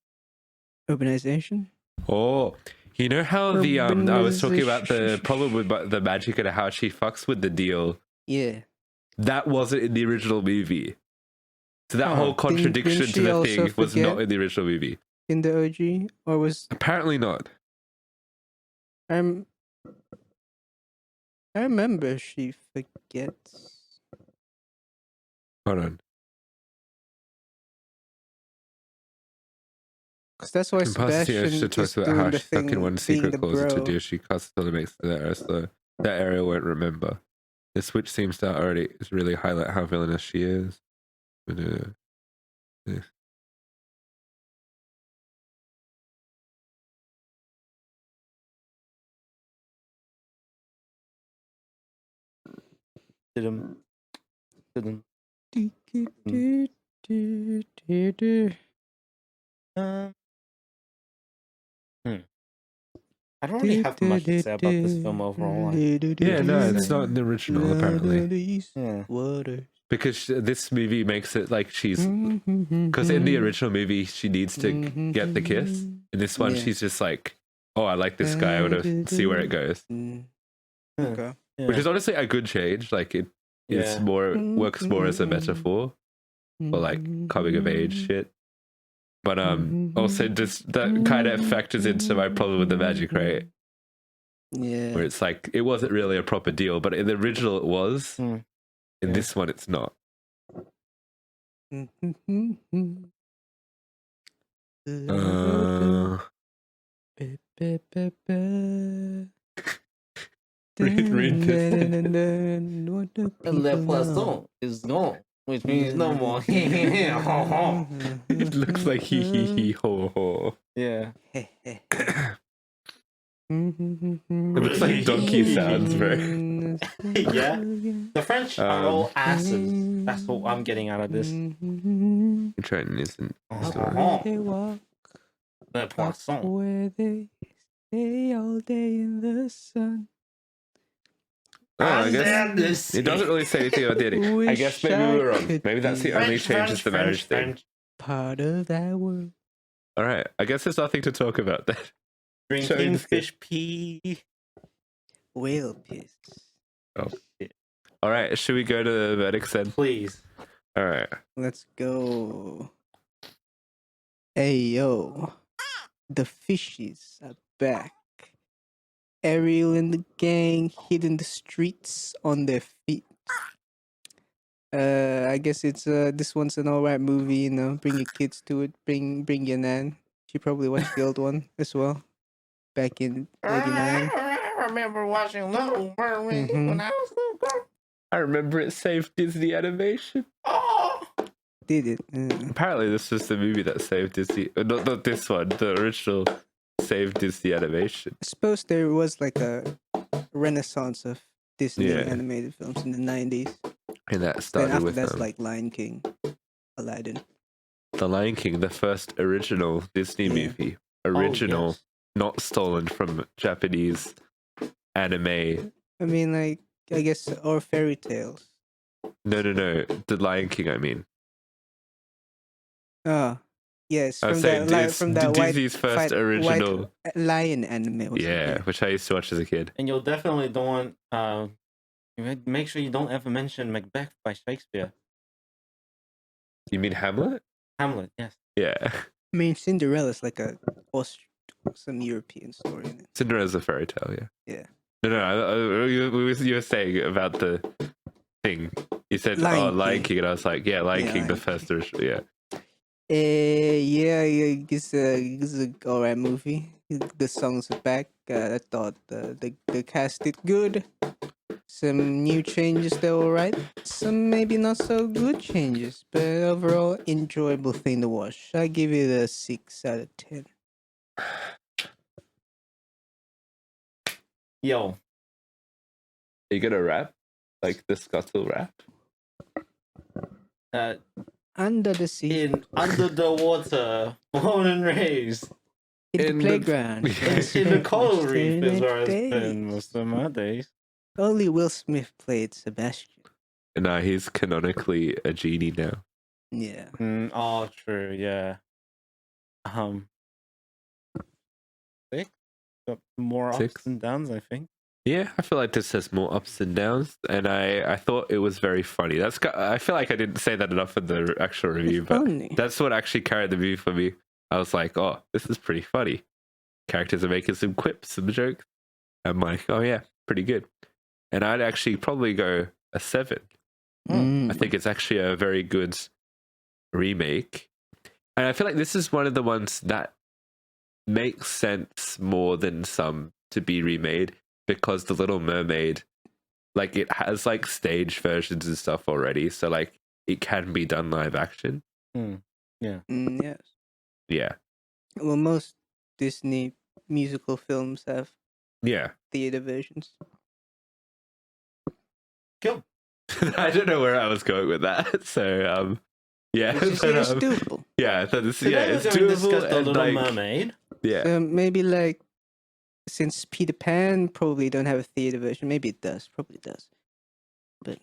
Urbanization. Oh, you know how the I was talking about the problem with the magic and how she fucks with the deal. Yeah. That wasn't in the original movie. So that whole contradiction didn't to she the also thing was forget? not in the original movie. In the OG, or was Apparently not. I remember she forgets. Hold on. Because that's why Sebastian She talks is about doing how the she stuck in thing, one being secret the closet to bro. do. She constantly makes that area so that area won't remember. The switch seems to already is really highlight how villainous she is. Yeah. Didn't. Um, I don't really have much to say about this film overall. Yeah, no, it's not the original apparently. Yeah. Because this movie makes it like she's because in the original movie she needs to get the kiss. In this one, Yeah. she's just like, "Oh, I like this guy. I want to see where it goes," Okay. Yeah. which is honestly a good change. Like it is more works more as a metaphor for like coming of age shit. But also just that kind of factors into my problem with the magic, right? Yeah. Where it's like it wasn't really a proper deal, but in the original it was. In this one, it's not. Read this. Le Poisson is gone, which means no more. It looks like he ho ho. Yeah. It looks like donkey sounds, bro. Yeah. The French are all asses. That's what I'm getting out of this. Trenton isn't. Le Poisson. Where they stay all day in the sun. Oh, I guess it doesn't really say anything about dating. I guess maybe we were wrong. Maybe that's the only change is the marriage thing. Part of that world. All right. I guess there's nothing to talk about then. Drinking fish pee. Whale piss. Oh. All right. Should we go to the verdicts then? Please. All right. Let's go. Hey, yo. The fishies are back. Ariel and the gang hitting the streets on their feet. I guess it's this one's an alright movie, you know. Bring your kids to it. Bring your nan. She probably watched the old one as well. Back in '89. I remember watching Little Mermaid when I was little girl. I remember it saved Disney animation. Oh. Did it? Apparently, this was the movie that saved Disney. Not this one. The original saved Disney animation. I suppose there was like a renaissance of Disney animated films in the '90s. And that started then after with that's like Lion King, Aladdin. The Lion King, the first original Disney movie. Original, yes. Not stolen from Japanese anime. I mean, like, I guess, or fairy tales. No. The Lion King, I mean. Oh, yes, I from was that, saying, from that Disney's first original. white lion anime. Yeah, which I used to watch as a kid. And you'll definitely don't want. Make sure you don't ever mention Macbeth by Shakespeare. You mean Hamlet? Hamlet, yes. Yeah. I mean, Cinderella's like some European story in it. Cinderella's a fairy tale, yeah. Yeah. No, you were saying about the thing. You said, Lion King, and I was like, yeah, Lion King, the first original, yeah. Yeah, it's a alright movie. The songs are back. I thought the cast did good. Some new changes that were right. Some maybe not so good changes, but overall enjoyable thing to watch. I give it a 6 out of 10. Yo. Are you gonna rap? Like the Scuttle rap? Under the sea. Under the water. Born and raised. In the playground. In the coral reef is where I've been most of my days. Only Will Smith played Sebastian. No, he's canonically a genie now. Yeah. True, yeah. 6? Got more ups and downs, I think. Yeah, I feel like this has more ups and downs, and I thought it was very funny. I feel like I didn't say that enough in the actual review, but that's what actually carried the movie for me. I was like, oh, this is pretty funny. Characters are making some quips, some jokes. I'm like, oh yeah, pretty good. And I'd actually probably go a 7. I think it's actually a very good remake. And I feel like this is one of the ones that makes sense more than some to be remade because The Little Mermaid, like it has like stage versions and stuff already, so like it can be done live action. Yeah. Yes. Yeah. Well, most Disney musical films have Yeah. theater versions. Cool. I don't know where I was going with that. So yeah. Let's just say it's doable. Yeah, that is, Today yeah, it's we're going to discuss doable The and Little like Mermaid. yeah. So maybe like, since Peter Pan probably don't have a theater version, maybe it does. Probably does. But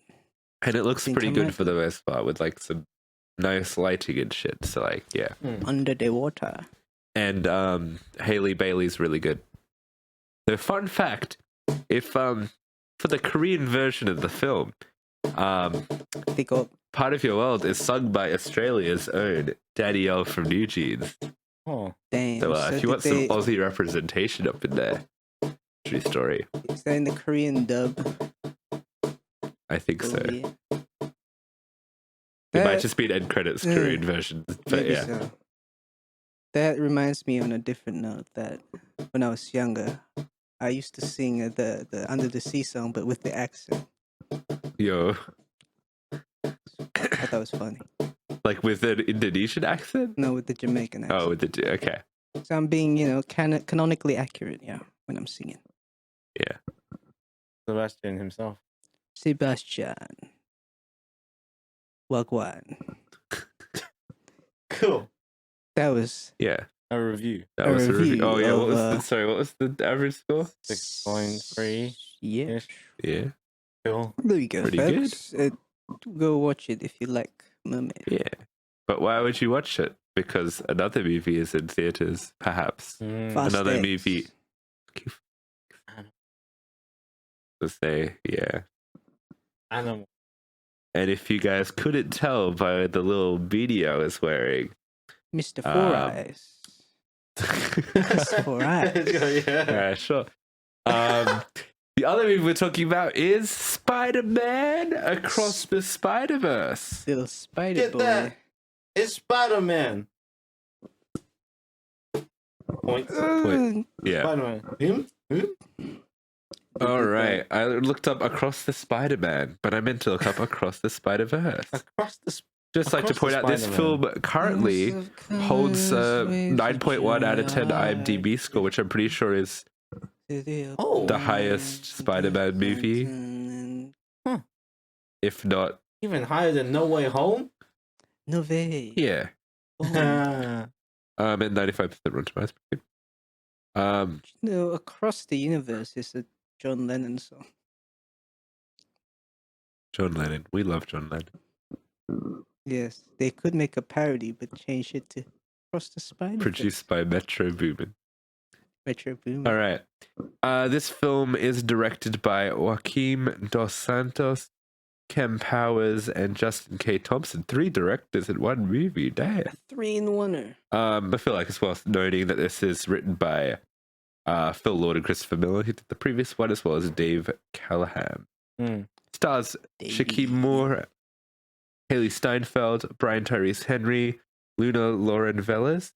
And it looks think pretty I good might for the most part with like some nice lighting and shit. So like yeah. Under the Water. And Haley Bailey's really good. The fun fact, if for the Korean version of the film, They got Part of Your World is sung by Australia's own Daddy L from New Jeans. Oh. damn. So if you did want some Aussie representation up in there, true story. Is that in the Korean dub? I think so. Movie? It might That- just be an end credits Korean version, but maybe yeah. so. That reminds me on a different note that when I was younger, I used to sing the Under the Sea song, but with the accent. Yo, I thought it was funny. like with an Indonesian accent? No, with the Jamaican accent. Oh, with the okay, So I'm being, canonically accurate, yeah, when I'm singing. yeah. Sebastian himself. Sebastian. Wagwan. Cool. That was Yeah, A review. that A was a review. review Oh yeah, what of, was the sorry? What was the average score? 6.3. Yeah. Ish. Yeah, Cool. There you go, Pretty folks. Go watch it if you like Mermaid. yeah. But why would you watch it? Because another movie is in theaters, perhaps. Fast Another X. movie. To say, yeah. Animal. And if you guys couldn't tell by the little beanie I was wearing, Mr. Four Eyes. Mr. Four Eyes. Yeah. sure. The other movie we're talking about is Spider-Man Across the Spider-Verse. Little Spider Get Boy. that. It's Spider-Man. Points. Yeah. Spider-Man. Him? All right. I looked up Across the Spider-Man, but I meant to look up Across the Spider-Verse. Across the Just like to Across point the out, this Spider-Man. film currently holds a 9.1 out of 10 IMDb score, which I'm pretty sure is Oh. the highest Spider-Man movie, Huh. if not. Even higher than No Way Home? No way. Yeah. Ah. And 95% Rotten Tomatoes. No, Across the Universe is a John Lennon song. John Lennon. We love John Lennon. Yes, they could make a parody, but change it to Across the Spider. Produced by Metro Boomin. Metro Boomin. All right. This film is directed by Joaquim Dos Santos, Kem Powers, and Justin K. Thompson. 3 directors in one movie. Damn. 3-in-1er. I feel like it's worth noting that this is written by Phil Lord and Christopher Miller, who did the previous one, as well as Dave Callahan. Stars Shaquille Moore, Haley Steinfeld, Brian Tyrese Henry, Luna Lauren Velez,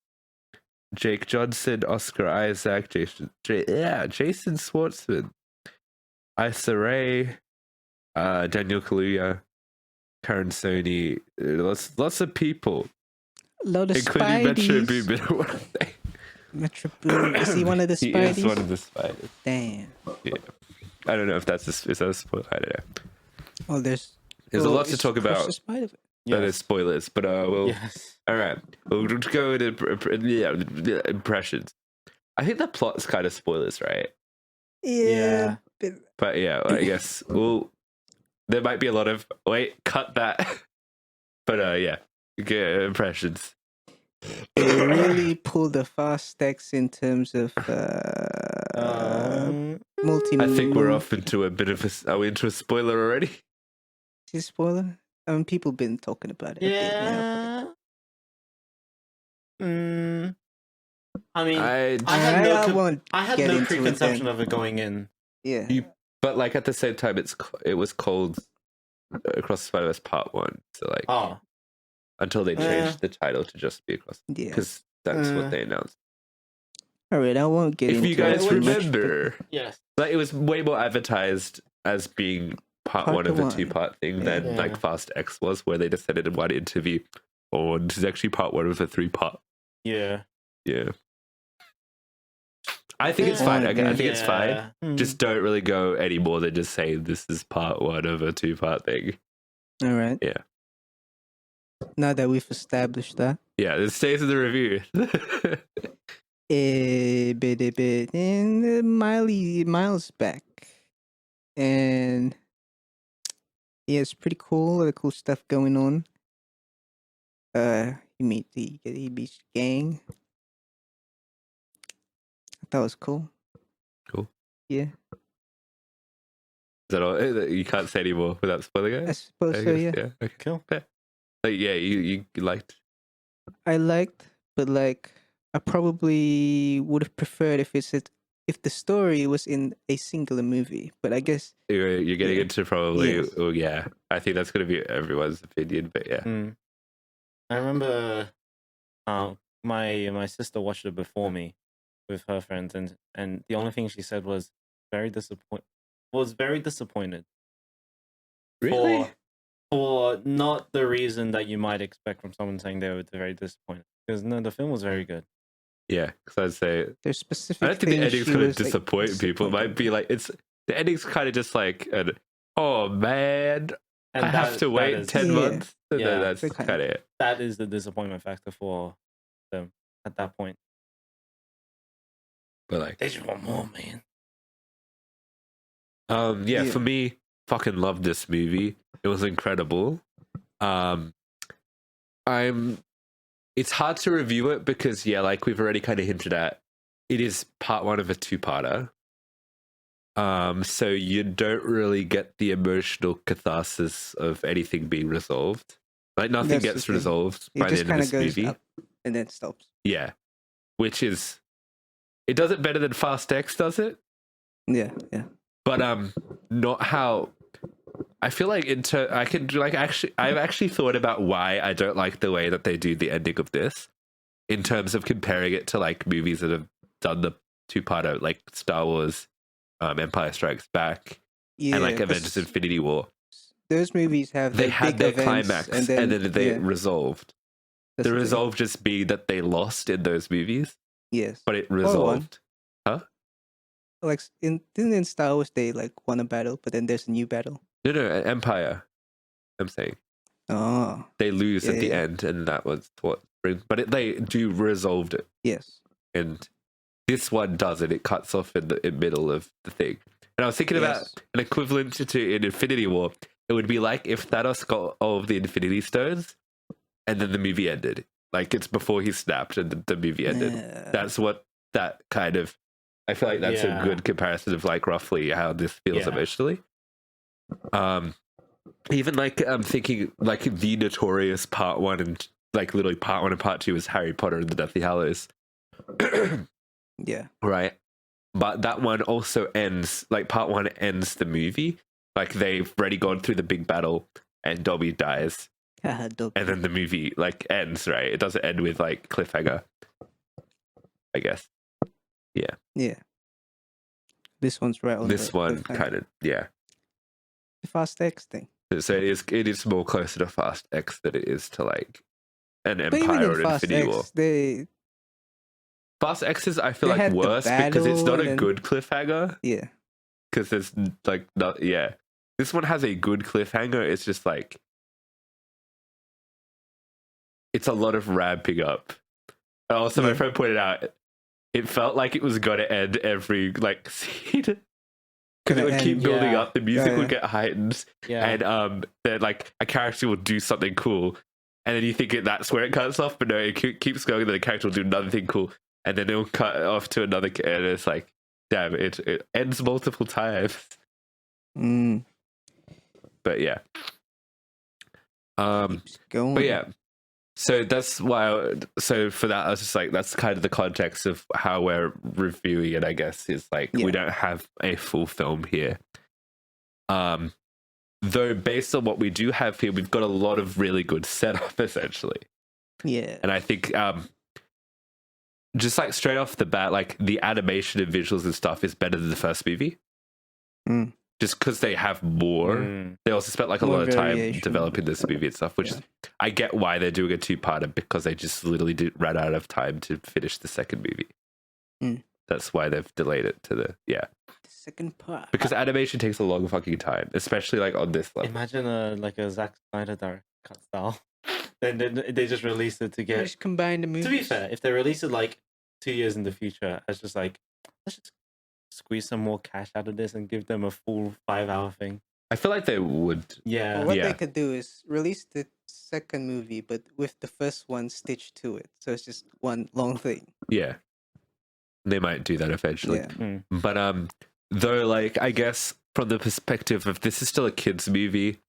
Jake Johnson, Oscar Isaac, Jason Schwartzman, Issa Rae, Daniel Kaluuya, Karen Sony, lots of people, A lot of including Metro Spideys. Boomin. Metro Boomin. Is he one of the He Spideys? is one of the spiders. Damn. Yeah. I don't know if that's is that a spoiler. I don't know. Oh, there's a lot to it's talk Across about. the Spider-Verse. That is spoilers, but we'll. Yes. All right, we'll just go into impressions. I think the plot's kind of spoilers, right? Yeah. But yeah, I guess there might be a lot of cut that. But yeah, good impressions. They really pulled the fast X in terms of multi. I think we're off into a bit of a. Are we into a spoiler already? Is it spoiler? I mean, people been talking about it. Yeah. I mean, I I won't had get no into it preconception then. of it going in. Yeah. But like at the same time, it was called Across the Spider-Verse Part 1. So like until they changed the title to just be Across, Yeah. because that's what they announced. All right, I won't get If into you guys it too much, but remember, Yes. like it was way more advertised as being part Part one of a one. two-part thing than Yeah. like Fast X was, where they just said it in one interview. Oh, this is actually part one of a three-part. Yeah. Yeah. I think it's Yeah. fine. Okay, I think it's fine. Yeah. Mm. Just don't really go any more than just say this is part one of a two-part thing. all right. Yeah. Now that we've established that, Yeah, it stays in the review. and Miles back, and yeah, it's pretty cool. A lot of cool stuff going on. He meets the gang. I thought it was cool. Cool. Yeah, Is that all? You can't say anymore without spoiling it? I suppose so. Yeah, Yeah. Okay. Cool. Fair. Like, yeah, you liked. I liked, but like, I probably would have preferred if if the story was in a singular movie. But I guess You're getting Yeah. into probably. Yes. Oh, yeah. I think that's going to be everyone's opinion, but yeah. Mm. I remember my sister watched it before me with her friends, and the only thing she said was very disappointed. Really? For not the reason that you might expect from someone saying they were very disappointed. Because no, the film was very good. Yeah, because I'd say there's specific. I don't think the things ending's she going to was, like, disappoint people. It might be like the ending's kind of just like oh man, And I have to wait is, 10 Yeah. months. And Yeah. then that's That kind kind of- of it. that is the disappointment factor for them at that point. But like, They just want more, man. yeah, Yeah. for me, fucking loved this movie. It was incredible. It's hard to review it because yeah, like we've already kind of hinted at, it is part one of a two-parter. So you don't really get the emotional catharsis of anything being resolved. Like nothing That's the gets thing. resolved It by the just end of kind this of goes movie. up and then stops. Yeah, which is it does it better than Fast X does it, Yeah, yeah. but not how. I feel like I could like I've actually thought about why I don't like the way that they do the ending of this, in terms of comparing it to like movies that have done the two-parter, like Star Wars, Empire Strikes Back, Yeah, and like 'cause Avengers: Infinity War. those movies have They their had big their events, climax, and then they yeah, resolved. that's The thing. resolve just being that they lost in those movies, Yes, but it resolved. like in Star Wars they like won a battle, but then there's a new battle. No, Empire. I'm saying Oh, they lose Yeah, at the yeah. end, and that was what brings. But they do resolved it, yes. and this one doesn't. It cuts off in the middle of the thing. And I was thinking about Yes. an equivalent to in Infinity War. It would be like if Thanos got all of the Infinity Stones, and then the movie ended. Like it's before he snapped, and the movie ended. Yeah. That's what that kind of. I feel like that's Yeah. a good comparison of like roughly how this feels Yeah. emotionally. Even like I'm thinking like the notorious part one and like literally part one and part two is Harry Potter and the Deathly Hallows, Yeah. right? But that one also ends like part one ends the movie. Like they've already gone through the big battle and Dobby dies, Dope. and then the movie like ends, right? It doesn't end with like cliffhanger, I guess. Yeah. This one's right on This the one cliffhanger. kind of the Fast X thing. So it is more closer to Fast X than it is to like an But even Empire or in an Fast Infinity X, War. they Fast X's I feel They like had the worse because it's battle not a and then- good cliffhanger. yeah. Because there's like not yeah. This one has a good cliffhanger. It's just like it's a lot of ramping up. And also, my Yeah. friend pointed out it felt like it was gonna end every like scene because it Gonna would keep end, building yeah. up. The music Yeah, would get heightened, Yeah. and then like a character will do something cool, and then you think that's where it cuts off, but no, it keeps going. And then the character will do another thing cool, and then it'll cut off to another, and it's like, damn, it ends multiple times. Mm, But yeah, keeps going. but yeah. So that's why. So for that, I was just like, that's kind of the context of how we're reviewing it. I guess is like Yeah. we don't have a full film here. Though based on what we do have here, we've got a lot of really good setup essentially, Yeah. and I think just like straight off the bat, like the animation and visuals and stuff is better than the first movie. Mm. Just because they have more. They also spent like a More lot of time variation. developing this movie and stuff, which is, I get why they're doing a 2-parter, because they just literally ran out of time to finish the second movie. Mm. That's why they've delayed it to the The second part. because animation takes a long fucking time, especially like on this level. Imagine like a Zack Snyder direct cut style. Then they just released it to get. Just combine the movies. To be fair, if they release it like 2 years in the future, it's just like, let's just squeeze some more cash out of this and give them a full 5-hour thing. I feel like they would. Yeah. Or what Yeah. they could do is release the second movie, but with the first one stitched to it, so it's just one long thing. Yeah, they might do that eventually. Yeah. But though, like, I guess from the perspective of this is still a kids movie,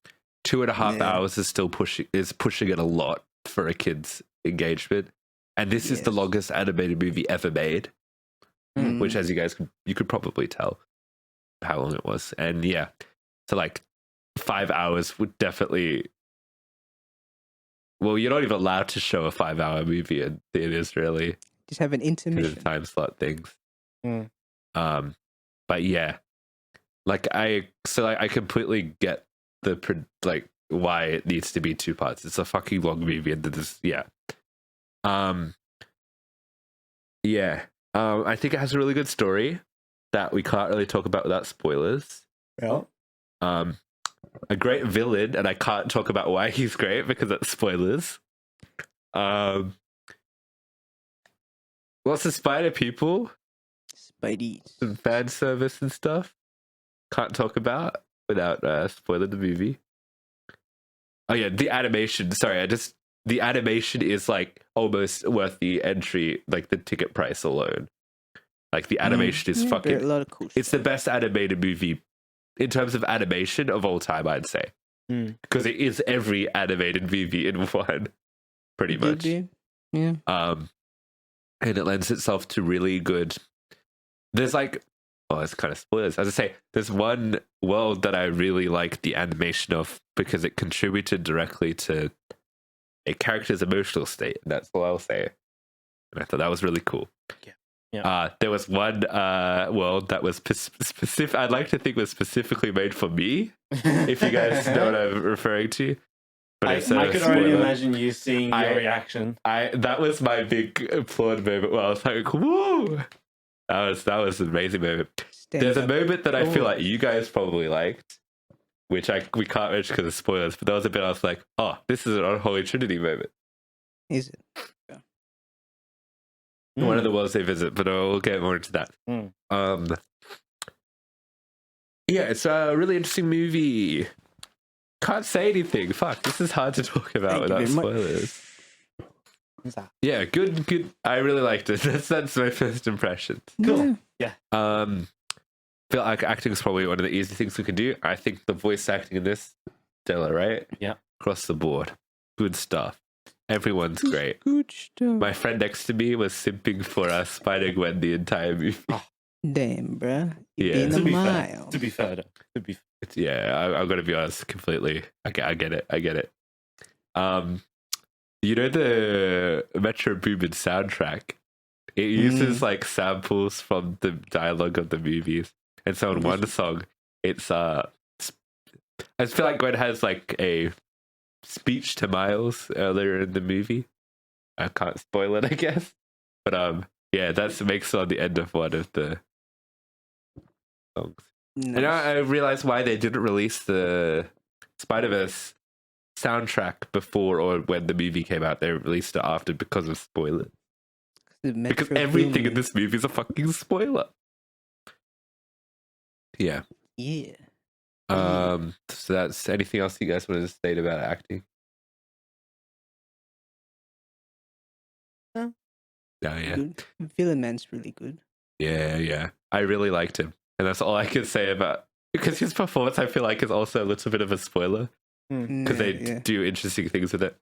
2.5 Yeah. hours is still pushing it a lot for a kids engagement, and this is the Yes. longest animated movie ever made, Mm. which, as you could probably tell how long it was. And yeah, so like 5 hours would definitely. Well, you're not even allowed to show a 5-hour movie in theaters, really, Just have an because intermission. of time slot things. Mm. But yeah, like I completely get like why it needs to be 2 parts. It's a fucking long movie, and this, yeah. I think it has a really good story that we can't really talk about without spoilers. Well, A great villain, and I can't talk about why he's great because that's spoilers. Lots of spider people, Spidey's. some fan service and stuff. Can't talk about without spoiling the movie. Oh yeah, the animation. Sorry, the animation is like almost worth the entry, like the ticket price alone. Like the animation is Yeah, there are fucking. a lot of cool It's the stuff. best animated movie in terms of animation of all time, I'd say, because it is every animated movie in one, pretty Did much. you? Yeah. And it lends itself to really good. There's like, oh, it's kind of spoilers. As I say, there's one world that I really like the animation of because it contributed directly to a character's emotional state. And that's all I'll say. And I thought that was really cool. Yeah. There was one world that was specific. I'd like to think was specifically made for me. If you guys know what I'm referring to. But I it's a could already spoiler. imagine you seeing your reaction. That was my big applaud moment where I was like, whoa! That was an amazing moment. There's a moment that I feel like you guys probably liked, which we can't mention because of spoilers, but there was a bit I was like, oh, this is an Unholy Trinity moment. Is it? One of the worlds they visit, but we'll get more into that. Yeah, it's a really interesting movie. Can't say anything. Fuck, this is hard to talk about Thank you without very much. spoilers. What's that? Yeah, good. I really liked it. That's my first impression. Cool. Yeah. Feel like acting is probably one of the easy things we can do. I think the voice acting in this, stellar, right? Yeah. Across the board, good stuff. Everyone's great. Good stuff. My friend next to me was simping for Spider-Gwen the entire movie. Damn, bruh. You're Yeah. being To a be fair, mile. to be fair, though. To be fair. Yeah, I'm gonna be honest completely. I get it. You know the Metro Boomin soundtrack? It uses like samples from the dialogue of the movies, and so in one song, it's I feel like Gwen has like a speech to Miles earlier in the movie. I can't spoil it, I guess, but yeah, that's makes on the end of one of the songs. Nice. And I realized why they didn't release the Spider-Verse soundtrack before or when the movie came out. They released it after because of spoilers. Because everything in this movie is a fucking spoiler. Yeah. Yeah. So that's anything else you guys wanted to state about acting? No. Oh, yeah. Good. Villain Man's really good. Yeah. I really liked him. And that's all I can say about because his performance I feel like is also a little bit of a spoiler. Because they do interesting things with it.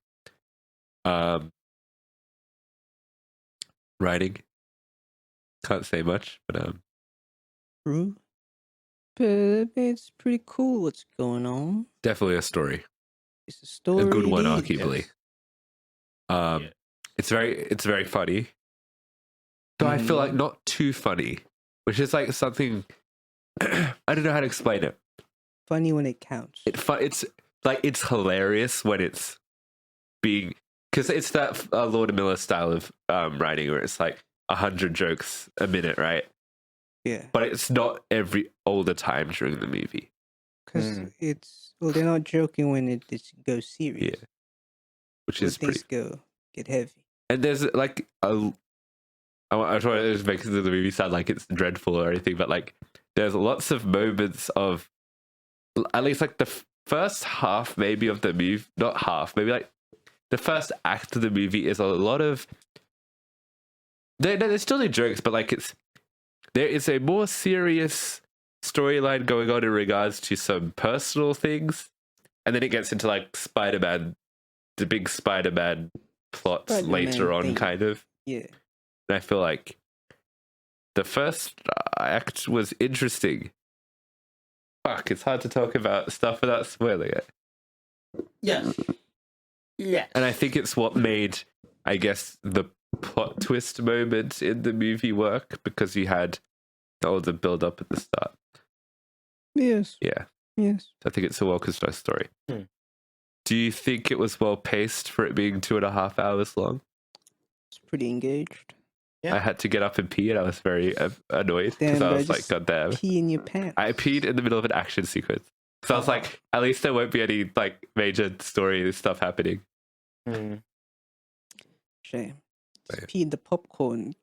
Writing. Can't say much, but True. But it's pretty cool what's going on. definitely a story. It's a story. A good one, it is. arguably. It's very funny. So I feel Mhm. like not too funny, which is like something I don't know how to explain it. Funny when it counts. It's like it's hilarious when it's being, because it's that Lord Miller style of writing where it's like 100 jokes a minute, right? Yeah, But it's not all the time during the movie. because they're not joking when it goes serious. Yeah, which When is pretty. things get heavy. And there's like I'm trying to just make the movie sound like it's dreadful or anything, but like there's lots of moments of, at least like the first half maybe of the movie, not half, maybe like the first act of the movie is a lot of, there's still the jokes, but like there is a more serious storyline going on in regards to some personal things, and then it gets into like Spider-Man, the big Spider-Man plots Spider-Man later on, thing. kind of. Yeah. And I feel like the first act was interesting. Fuck, it's hard to talk about stuff without spoiling it. Yeah. Yeah. And I think it's what made, I guess, the plot twist moment in the movie work, because you had all the build up at the start. Yes. Yeah. Yes. I think it's a well constructed story. Do you think it was well paced for it being 2.5 hours long? It's pretty engaged. Yeah. I had to get up and pee, and I was very annoyed because Damn, I bro, was like, just God damn. pee in your pants. I peed in the middle of an action sequence. So I was like, at least there won't be any like major story stuff happening. Shame. Just Yeah. pee in the popcorn.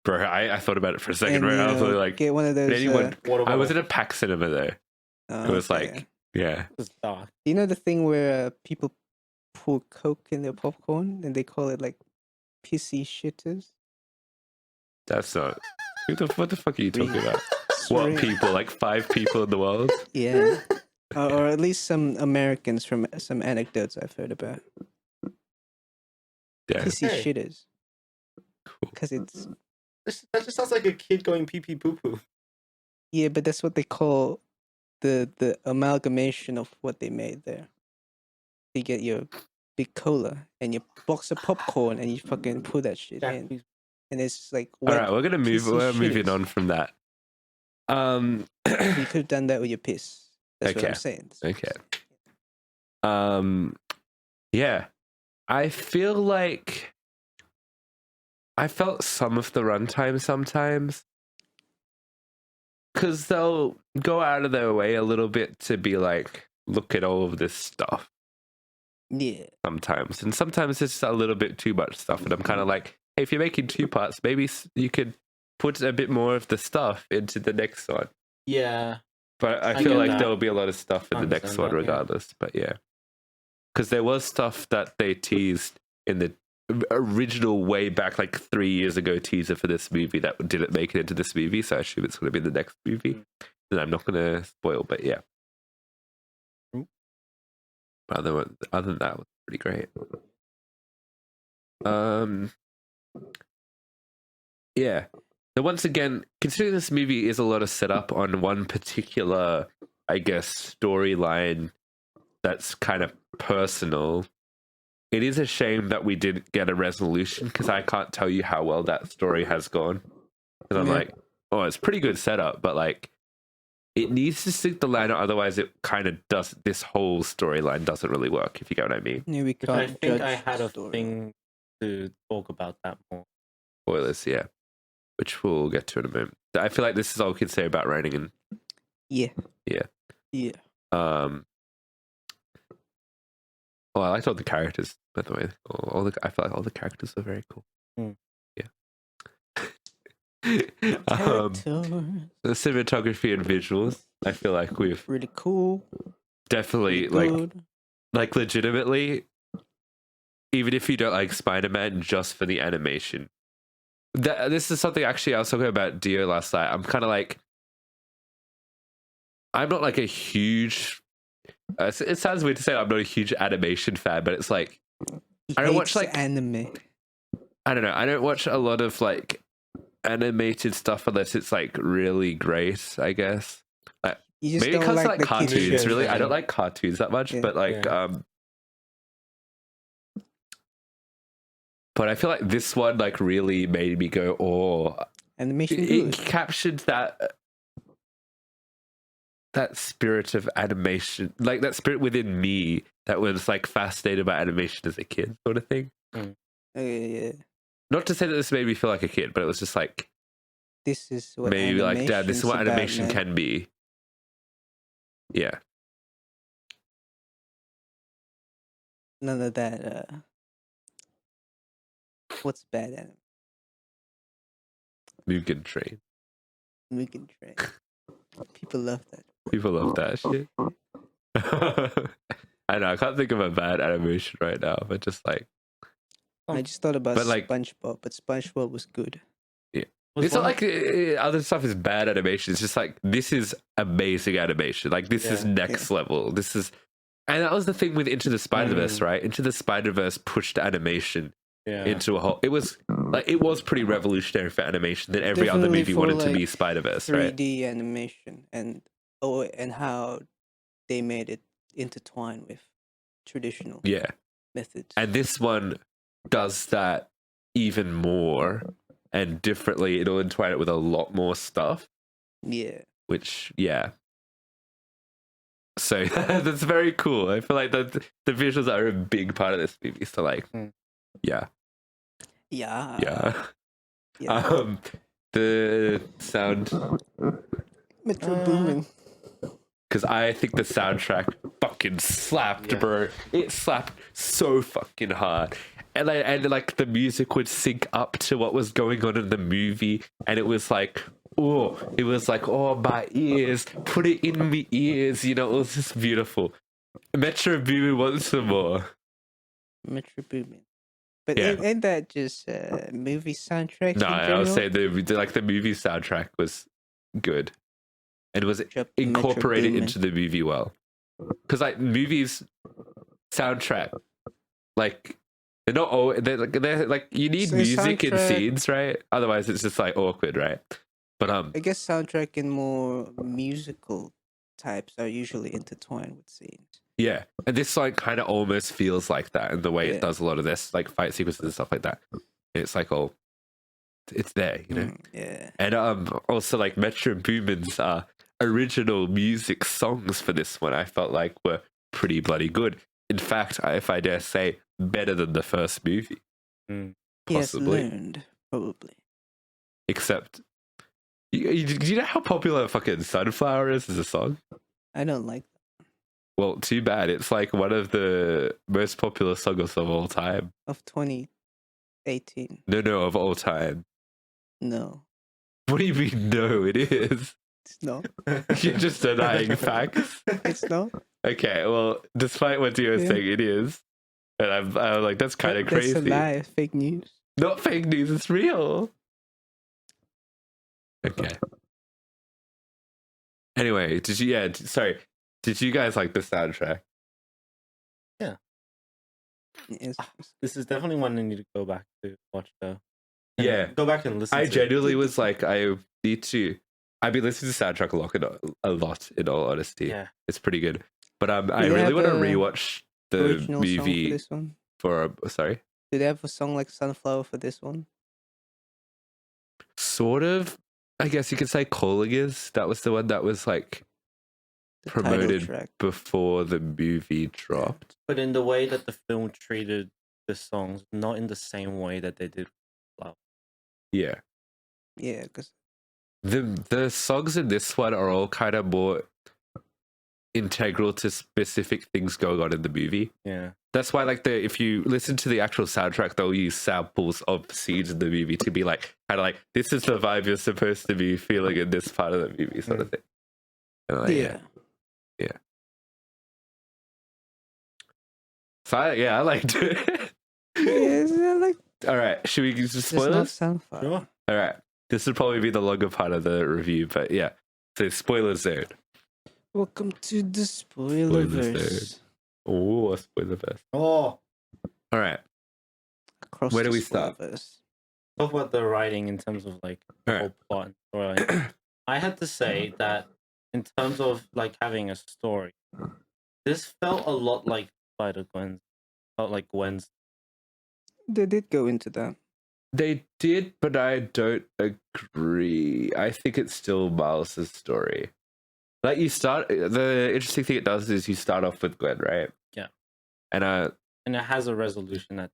Bro, I thought about it for a second, And, bro. I was really like, get one of those. I was in a pack cinema though. It was okay. like, yeah. It was dark. You know the thing where people pour Coke in their popcorn and they call it like pissy shitters? That's not. What the fuck are you talking Really? about? What Swear. people? Like 5 people in the world? Yeah. or at least some Americans from some anecdotes I've heard about. Yeah. Pissy Okay. shitters. Cool. Because it's. That just sounds like a kid going pee pee poo poo. Yeah, but that's what they call the amalgamation of what they made there. You get your big cola and your box of popcorn and you fucking put that shit in. And it's like All right, we're gonna move. pissy We're moving shitters. on from that. You could have done that with your piss. That's what Okay. I'm saying. Okay. Yeah, I feel like I felt some of the runtime sometimes, because they'll go out of their way a little bit to be like, look at all of this stuff. Yeah. Sometimes, and sometimes it's a little bit too much stuff, and I'm kind of like, hey, if you're making 2 parts, maybe you could put a bit more of the stuff into the next one. Yeah. But I I feel get like that. there will be a lot of stuff in the next Understand one that, yeah. regardless. But yeah, because there was stuff that they teased in the original way back like 3 years ago teaser for this movie that didn't make it into this movie, so I assume it's going to be the next movie. And I'm not going to spoil, but yeah. Other than that, it was pretty great. Yeah. Now, once again, considering this movie is a lot of setup on one particular, I guess, storyline that's kind of personal, it is a shame that we didn't get a resolution, because I can't tell you how well that story has gone. Because I'm Yeah. like, oh, it's pretty good setup, but like, it needs to stick the line, otherwise it kind of does. This whole storyline doesn't really work, if you get what I mean. Yeah, we But I can't think judge I had the a story. thing to talk about that more. Spoilers, yeah, which we'll get to in a moment. I feel like this is all we can say about writing, and Yeah. Yeah. Yeah. oh, I liked all the characters, by the way. I feel like all the characters are very cool. Yeah. Characters. The cinematography and visuals, I feel like we've Really cool. definitely Really good. like legitimately, even if you don't like Spider-Man, just for the animation. This is something actually I was talking about Dio last night. I'm kind of like, I'm not like a huge. It sounds weird to say I'm not a huge animation fan, but it's like He I don't watch, hates like- anime. I don't know. I don't watch a lot of like animated stuff unless it's like really great, I guess. You just Maybe don't because like like the cartoons. kids. Really, I Yeah. don't like cartoons that much. Yeah. But like, But I feel like this one like really made me go, oh, Animation it good. captured that spirit of animation, like that spirit within me that was like fascinated by animation as a kid, sort of thing. Oh, yeah. Not to say that this made me feel like a kid, but it was just like This is what maybe like, Dad, this is what animation's about, animation man. can be. Yeah, None of that. What's bad at it? Mugen Train. Mugen Train. People love that. People love that shit. I know I can't think of a bad animation right now, but just like I just thought about but, like- SpongeBob, but SpongeBob was good. it's not like other stuff is bad animation. It's just like this is amazing animation. Like this is Yeah. next level. This is, and that was the thing with Into the Spider-Verse, right? Into the Spider-Verse pushed animation into a whole. It was pretty revolutionary for animation. That every other Definitely movie for, wanted to be like, Spider-Verse, right? 3D animation and how they made it intertwine with traditional Yeah, methods. and this one does that even more and differently. It'll entwine it with a lot more stuff. Yeah. Which, yeah. So that's very cool. I feel like the visuals are a big part of this movie. So like, yeah. Yeah. The sound, Metro Boomin. because I think the soundtrack fucking slapped, bro. It slapped so fucking hard. And like the music would sync up to what was going on in the movie, and it was like, oh, my ears, put it in me ears, you know, it was just beautiful. Metro Boomin wants some more. Metro Boomin. But Yeah. ain't that just movie soundtracks No, in I general? would say the movie soundtrack was good, and was Metro incorporated Boomin. into the movie well. Because like movies soundtrack, like they're not all they're like you need So music in soundtrack- scenes, right? Otherwise, it's just like awkward, right? But I guess soundtrack and more musical types are usually intertwined with scenes. yeah, and this like kind of almost feels like that in the way Yeah. it does a lot of this, like fight sequences and stuff like that. And it's like, oh, it's there, you know. Yeah. And also like Metro Boomin's original music songs for this one, I felt like were pretty bloody good. In fact, if I dare say, better than the first movie. He has Possibly. learned, probably. Except, do you know how popular fucking Sunflower is as a song? I don't like Well, too bad. It's like one of the most popular songs of all time. of 2018. No, of all time. No, What do you mean, no, it is? it's not. You're just denying facts. It's not. Okay, well, despite what you're Yeah. saying, it is. And I'm like, that's kind of crazy. That's a lie. Fake news. Not fake news, it's real. Okay. Anyway, did you guys like the soundtrack? Yes. This is definitely one I need to go back to watch though. Yeah. Go back and listen I to genuinely was like, I need to. I've been listening to the soundtrack a lot, in all honesty. Yeah. It's pretty good. But I they really have want to a rewatch the Original song for movie this one. sorry? Do they have a song like Sunflower for this one? Sort of. I guess you could say Calling Is. That was the one that was like The title promoted track. before the movie dropped. But in the way that the film treated the songs, not in the same way that they did. Yeah. Yeah, because The songs in this one are all kind of more integral to specific things going on in the movie. Yeah. That's why, like, if you listen to the actual soundtrack, they'll use samples of scenes in the movie to be like, kind of like, this is the vibe you're supposed to be feeling in this part of the movie, sort of thing. And I'm like, yeah. So I liked it. Yeah, like All right, should we just it's spoil not this? Sunflower. Sure. All right, this would probably be the longer part of the review, but yeah. So spoiler zone. Welcome to the spoilerverse. Oh, a spoiler verse. Oh, All right. Across Where the do we start? spoilerverse. talk about the writing in terms of like All the right. whole plot and storyline. I had to say that in terms of like having a story, this felt a lot like Spider Gwen's. Felt like Gwen's. They did go into that. They did, but I don't agree. I think it's still Miles's story. Like the interesting thing it does is you start off with Gwen, right? Yeah. And And it has a resolution that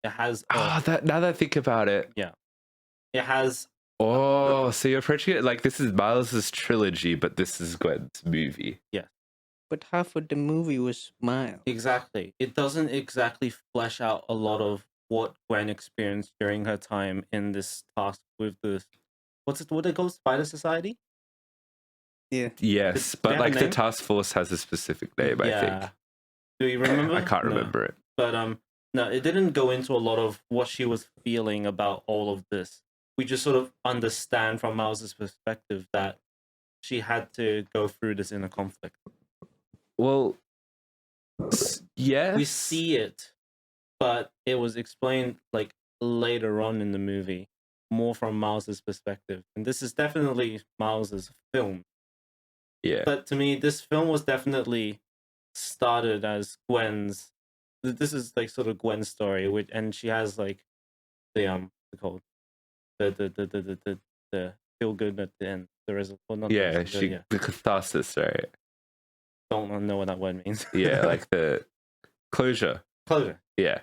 it has. that now that I think about it, It has. oh, so you're approaching it like this is Miles's trilogy, but this is Gwen's movie. But half of the movie was Miles. Exactly. It doesn't exactly flesh out a lot of what Gwen experienced during her time in this task with the what they call Spider Society? Yeah. Yes, They but have a like the name? task force has a specific name, I think. Do you remember? I can't No. remember it. But no, it didn't go into a lot of what she was feeling about all of this. We just sort of understand from Miles's perspective that she had to go through this inner conflict. Well, yes. We see it, but it was explained like later on in the movie, more from Miles's perspective. And this is definitely Miles's film. Yeah. But to me, this film was definitely started as Gwen's. This is like sort of Gwen's story, and she has like the what's it called, the feel good at the end. The The catharsis, right? Don't know what that word means. Yeah, like the closure. Closure. Yeah.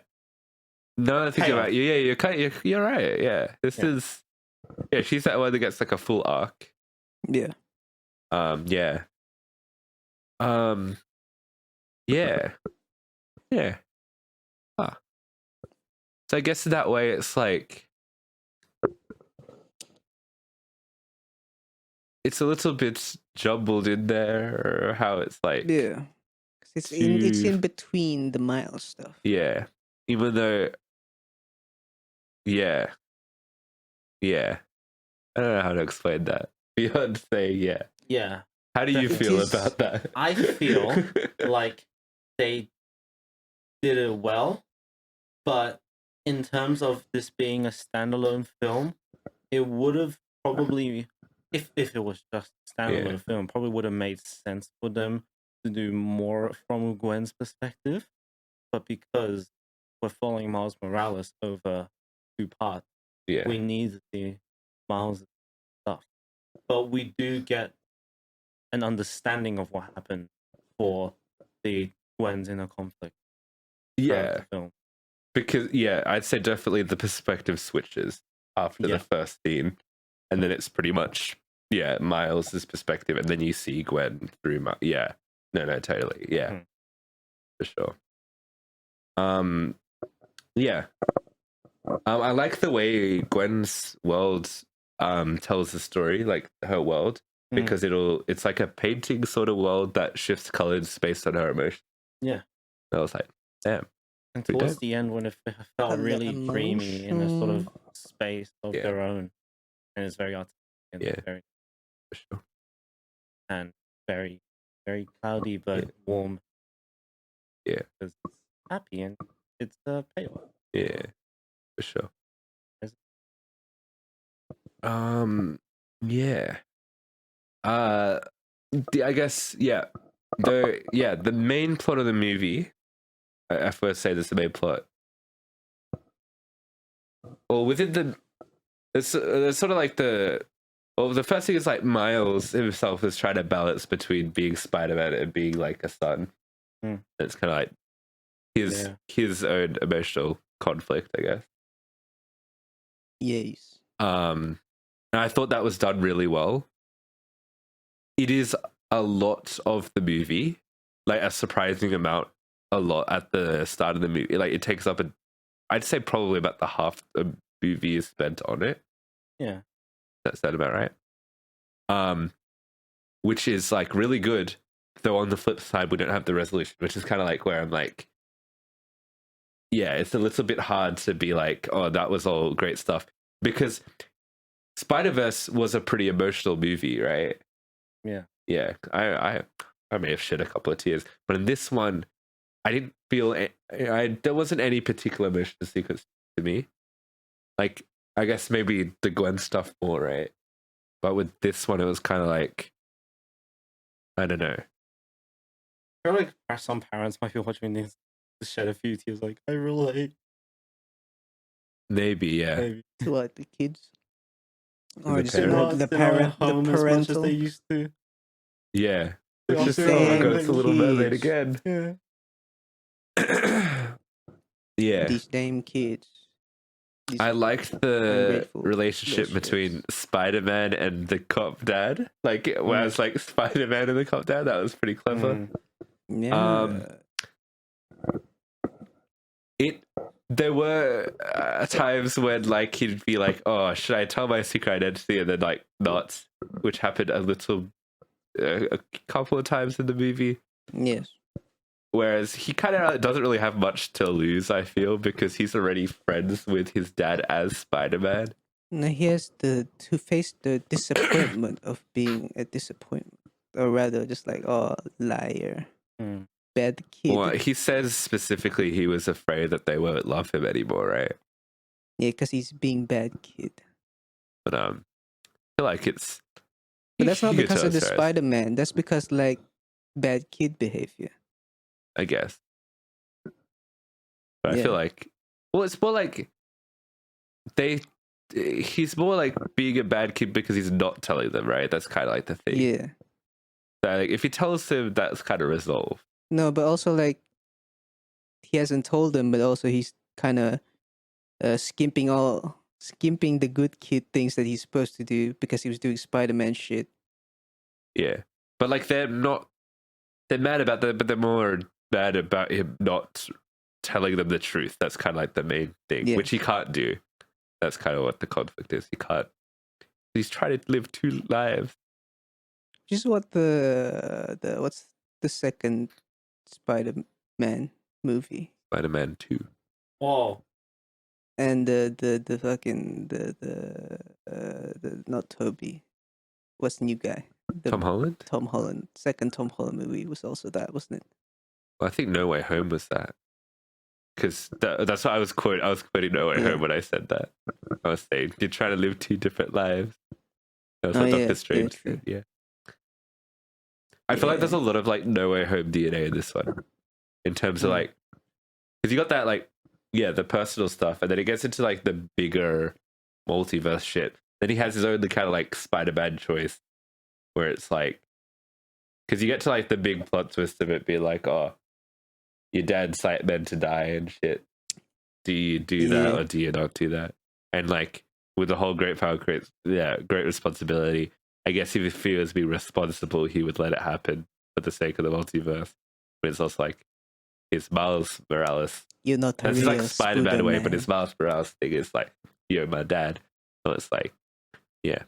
No, I think about you're right. Yeah, this is. Yeah, she's that one that gets like a full arc. Yeah. Yeah. Yeah. Yeah. Huh. So I guess that way it's like it's a little bit jumbled in there, or how it's like. Yeah. 'Cause it's in between the Miles stuff. Yeah. Even though. Yeah. Yeah. I don't know how to explain that. Beyond saying yeah. Yeah. How do you feel about that? I feel like they did it well, but in terms of this being a standalone film, it would have probably, if it was just a standalone film, probably would have made sense for them to do more from Gwen's perspective. But because we're following Miles Morales over 2 parts, we need to see Miles' stuff. But we do get an understanding of what happened for the Gwen's inner conflict. Yeah. The film. Because I'd say definitely the perspective switches after the first scene, and then it's pretty much Miles's perspective, and then you see Gwen through totally for sure. I like the way Gwen's world tells the story, like her world, because it's like a painting sort of world that shifts colors based on her emotion. Yeah. I was like, damn. And towards the end, when it felt really dreamy in a sort of space of their own, and it's very artistic and very, for sure, and very, very cloudy but warm. Yeah, because it's happy and it's a payoff. Yeah, for sure. Yeah. I guess the main plot of the movie. I first say this the main plot. Well, within it's sort of like the first thing is like Miles himself is trying to balance between being Spider-Man and being like a son. It's kind of like his own emotional conflict, I guess. Yes. And I thought that was done really well. It is a lot of the movie, like a surprising amount, a lot at the start of the movie. Like it takes up I'd say probably about the half the movie is spent on it. Yeah. That's that about right? Which is like really good. Though on the flip side, we don't have the resolution, which is kind of like where I'm like, yeah, it's a little bit hard to be like, oh, that was all great stuff. Because Spider-Verse was a pretty emotional movie, right? Yeah. Yeah. I may have shed a couple of tears. But in this one, I didn't feel there wasn't any particular emotional sequence to me. Like, I guess maybe the Gwen stuff more, right? But with this one, it was kind of like, I don't know. I feel like some parents might be watching this to shed a few tears, like, I relate. Maybe, yeah. Maybe. To what, the kids? Or The just parents. the They're not at parent, the home as much as parental. they used to. Yeah. They It's all just, sit oh my around god, and it's a make Little Mermaid kids. again. Yeah. Yeah. These damn kids. These I liked the ungrateful relationship little between shits. Spider-Man and the cop dad. Like, where I was like, Spider-Man and the cop dad, that was pretty clever. Yeah. There were times when, like, he'd be like, oh, should I tell my secret identity? And then, like, not, which happened a couple of times in the movie. Yes. Whereas he kind of doesn't really have much to lose, I feel, because he's already friends with his dad as Spider-Man. Now he has to face the disappointment of being a disappointment, or rather, just like, oh, liar, bad kid. Well, he says specifically he was afraid that they won't love him anymore, right? Yeah, because he's being bad kid. But I feel like it's. But that's not you could because tell of the it's Spider-Man. That's because, like, bad kid behavior. I guess. But I Yeah. feel like, well, it's more like he's more like being a bad kid because he's not telling them, right? That's kind of like the thing. Yeah. So, like, if he tells them, that's kind of resolved. No, but also, like, he hasn't told them, but also he's kind of skimping the good kid things that he's supposed to do because he was doing Spider-Man shit. Yeah. But, like, they're mad about that, but they're more mad about him not telling them the truth. That's kind of like the main thing, Yeah. which he can't do. That's kind of what the conflict is. He can't. He's trying to live two lives. Just what what's the second Spider-Man movie? Spider-Man 2. Oh, And the fucking the not Toby. What's the new guy? Tom Holland? Tom Holland. Second Tom Holland movie was also that, wasn't it? Well, I think No Way Home was that. Because that's what I was quoting. I was quoting No Way Home when I said that. I was saying, you're trying to live two different lives. That was what Doctor Strange said, yeah. I feel like there's a lot of, like, No Way Home DNA in this one. In terms of, like, because you got that, like, yeah, the personal stuff, and then it gets into, like, the bigger multiverse shit. Then he has his own kind of, like, Spider-Man choice, where it's like, because you get to, like, the big plot twist of it being like, oh, your dad's, like, meant to die and shit. Do you do that or do you not do that? And, like, with the whole great power creates, great responsibility. I guess if he feels be responsible, he would let it happen for the sake of the multiverse. But it's also like, it's Miles Morales. You're not That's like Spider-Man way, but it's Miles Morales thing. It's like, you're my dad. So it's like, yeah.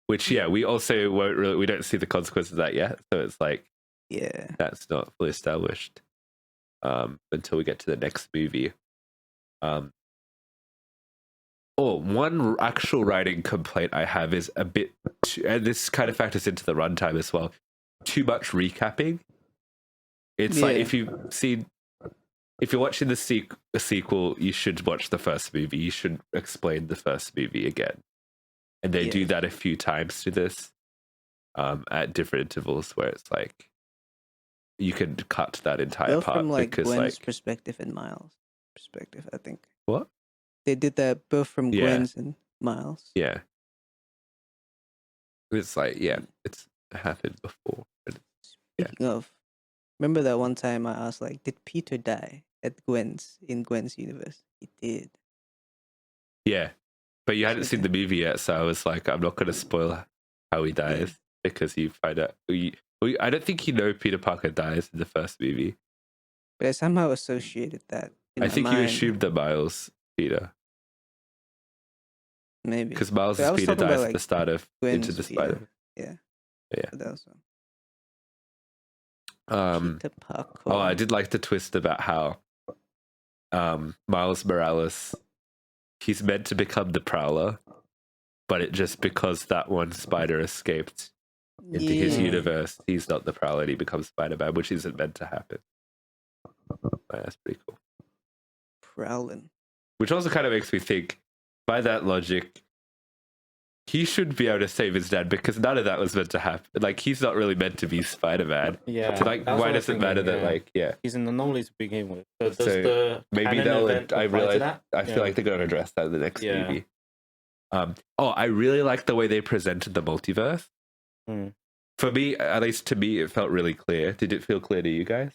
Which, yeah, we also we don't see the consequences of that yet. So it's like, yeah, that's not fully established until we get to the next movie. One actual writing complaint I have is a bit, and this kind of factors into the runtime as well, too much recapping. It's like, if you're watching the sequel, you should watch the first movie. You should explain the first movie again. And they do that a few times to this at different intervals where it's like, you can cut that entire part. From, like, because, Gwen's like, perspective and Miles' perspective, I think. What? They did that both from Gwen's and Miles. Yeah. It's like, it's happened before. Speaking of, remember that one time I asked, like, did Peter die in Gwen's universe? He did. Yeah. But you hadn't seen the movie yet, so I was like, I'm not going to spoil how he dies because you find out. I don't think you know Peter Parker dies in the first movie. But I somehow associated that. I think you assumed that Miles Peter. Maybe. Because Miles' Peter dies at the start of Gwen's Into the Spider. Yeah. Yeah. That was one. Peter Parker. Oh, I did like the twist about how Miles Morales, he's meant to become the Prowler, but it just because that one spider escaped into his universe, he's not the Prowler and he becomes Spider-Man, which isn't meant to happen. That's pretty cool. Prowling. Which also kind of makes me think, by that logic, he should be able to save his dad because none of that was meant to happen. Like, he's not really meant to be Spider-Man. Yeah. So, like, that's why what I does it was matter thinking, that, like, yeah. he's an anomaly to begin with. So does So the maybe canon they'll. event I apply to realize. that? I feel like they're going to address that in the next Yeah. movie. I really like the way they presented the multiverse. Mm. For me, at least to me, it felt really clear. Did it feel clear to you guys?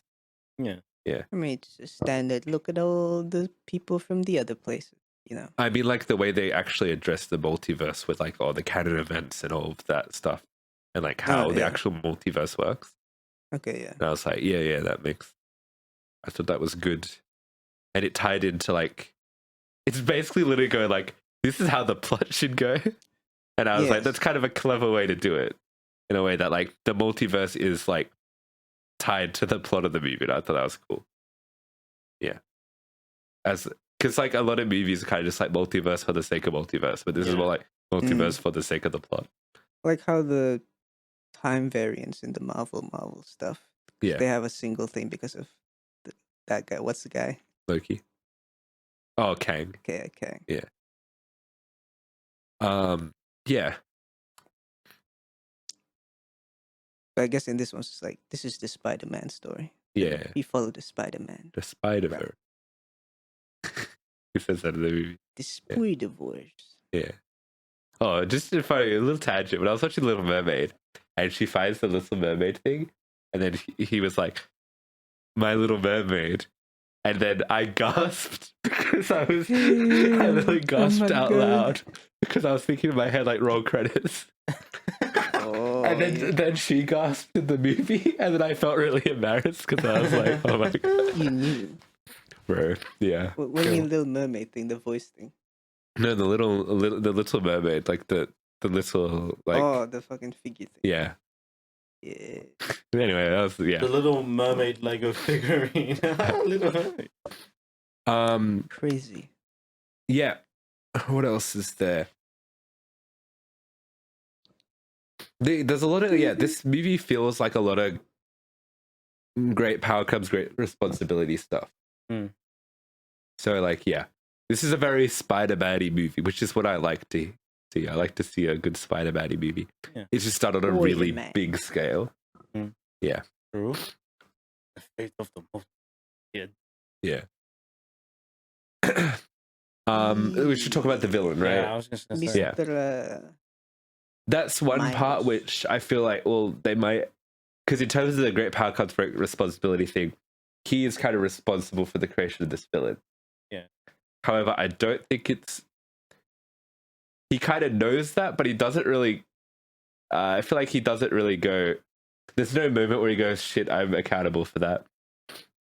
Yeah. I mean, it's just standard. Look at all the people from the other places, you know. I mean, like the way they actually address the multiverse with like all the canon events and all of that stuff, and like how the yeah. actual multiverse works. Okay, yeah. And I was like, yeah, that makes. I thought that was good, and it tied into like, it's basically literally going like, this is how the plot should go, and I was like, Yes. that's kind of a clever way to do it, in a way that like the multiverse is like tied to the plot of the movie. And I thought that was cool. Yeah, because like a lot of movies are kind of just like multiverse for the sake of multiverse, but this is more like multiverse for the sake of the plot. Like how the time variance in the Marvel stuff. Yeah, They have a single thing because of that guy. What's the guy? Loki. Oh, Kang. Okay. Yeah. But I guess in this one, it's like, this is the Spider-Man story. Yeah. We follow the Spider-Man. The Spider-Verse. He says that in the movie. The Spider-Verse. Yeah. Oh, just a funny a little tangent. When I was watching Little Mermaid, and she finds the Little Mermaid thing, and then he was like, "My Little Mermaid," and then I gasped because I literally gasped out loud because I was thinking in my head like roll credits. And then she gasped in the movie, and then I felt really embarrassed because I was like, "Oh my god!" You knew, bro. Yeah. What do you mean, Little Mermaid thing, the voice thing? No, the Little Mermaid, like the little like the fucking figure thing. yeah. Yeah. Anyway, that was The Little Mermaid Lego figurine. Little Mermaid. Crazy. Yeah. What else is there? There's a lot of this movie feels like a lot of great power comes great responsibility stuff. Mm. So like this is a very Spider-Man-y movie, which is what I like to see. I like to see a good Spider-Man-y movie. Yeah. It's just done on a really big scale. Mm. Yeah. True. The fate of the most. Yeah. We should talk about the villain, right? Yeah, I was just gonna say. Mr. That's one part Miles. which I feel like, well, they might, because in terms of the great power comes great responsibility thing, he is kind of responsible for the creation of this villain. Yeah. However, I don't think he kind of knows that, but he doesn't really, I feel like he doesn't really go, there's no moment where he goes, shit, I'm accountable for that.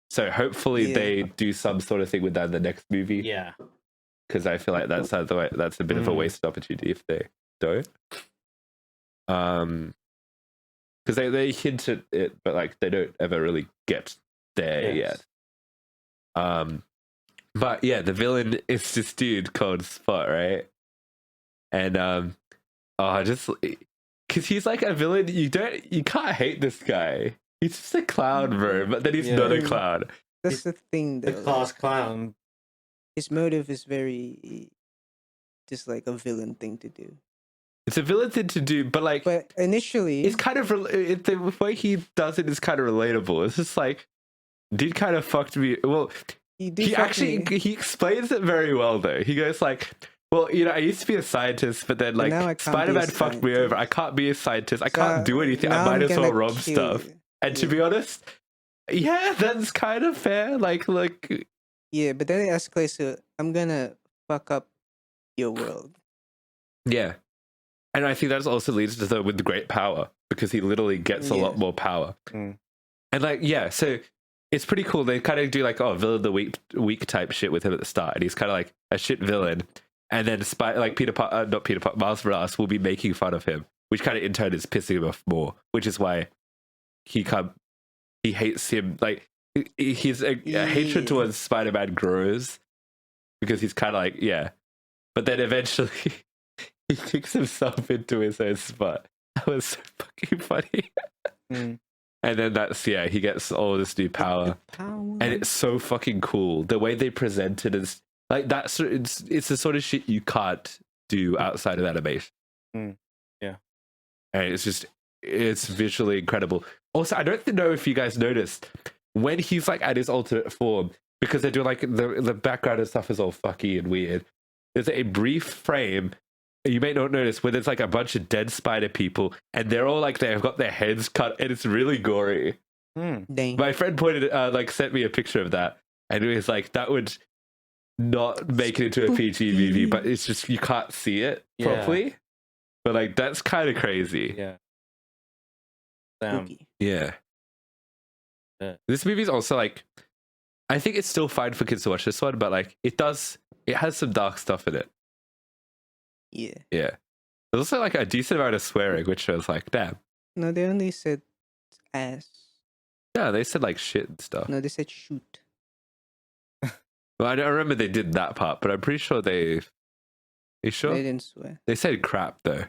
So hopefully they do some sort of thing with that in the next movie. Yeah. Because I feel like that's a bit of a wasted opportunity if they don't. Because they hint at it, but like they don't ever really get there yet. But yeah, the villain is this dude called Spot, right? And just because he's like a villain, you can't hate this guy. He's just a clown, bro. But then he's not a clown. That's the thing, though. The class clown. His motive is very just like a villain thing to do. It's a villain thing to do, but initially, it's kind of the way he does it is kind of relatable. It's just like, dude, kind of fucked me. Well, he explains it very well though. He goes like, well, I used to be a scientist, but then like Spider-Man fucked me over. I can't be a scientist. I can't do anything. I might as well rob stuff. And to be honest, yeah, that's kind of fair. Like. Yeah, but then it escalates to, I'm gonna fuck up your world. Yeah. And I think that also leads to with the great power, because he literally gets a lot more power. Mm. And so it's pretty cool. They kind of do villain of the week type shit with him at the start. And he's kind of like a shit villain. And then Miles Morales will be making fun of him, which kind of in turn is pissing him off more, which is why he hates him. Like, his hatred towards Spider-Man grows because he's kind of like, but then eventually he kicks himself into his own spot. That was so fucking funny. And then he gets all this new power. And it's so fucking cool. The way they present it is like it's the sort of shit you can't do outside of animation. Yeah. And it's visually incredible. Also, I don't know if you guys noticed when he's like at his alternate form, because they're doing like the background and stuff is all fucky and weird. There's a brief frame you may not notice where there's like a bunch of dead spider people, and they're all like they've got their heads cut, and it's really gory. Dang. My friend sent me a picture of that, and it was like that would not make it into a PG movie, but it's just you can't see it properly. But like that's kind of crazy. Yeah. Spooky. Yeah. This movie's also like, I think it's still fine for kids to watch this one, but like it has some dark stuff in it. Yeah. Yeah. There's also like a decent amount of swearing, which I was like, damn. No, they only said ass. No, they said like shit and stuff. No, they said shoot. Well, I don't remember they did that part, but I'm pretty sure they. You sure? They didn't swear. They said crap though.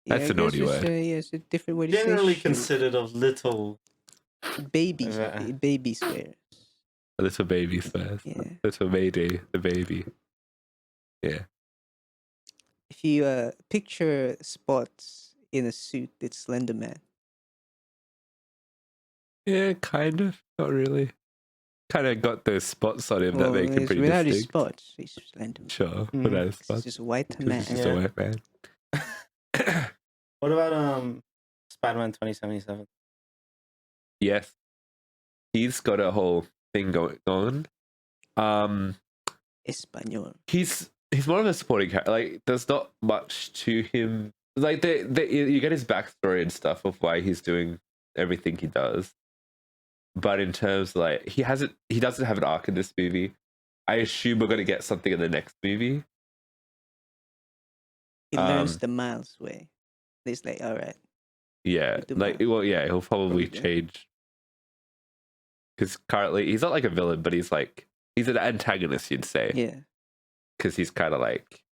That's I a naughty guess word. it's a different way to Generally say shoot. considered of little. Babies. Baby swears. A little baby swears. Yeah. Little Mayday, the baby. Yeah. If you picture Spots in a suit, it's Slender Man. Yeah, kind of. Not really. Kind of got those spots on him that make him it's pretty without his distinct. spots, he's Slender Man. Sure, without his It's spots. just a white He's man. just a white man. What about Spider-Man 2077? Yes. He's got a whole thing going on. Espanol. He's more of a supporting character. Like, there's not much to him. Like, you get his backstory and stuff of why he's doing everything he does. But in terms of, like, he doesn't have an arc in this movie. I assume we're going to get something in the next movie. He learns the Miles way. He's like, all right. Yeah, like, well, yeah, he'll probably change. Because currently, he's not like a villain, but he's an antagonist, you'd say. Yeah. Because he's kind of like,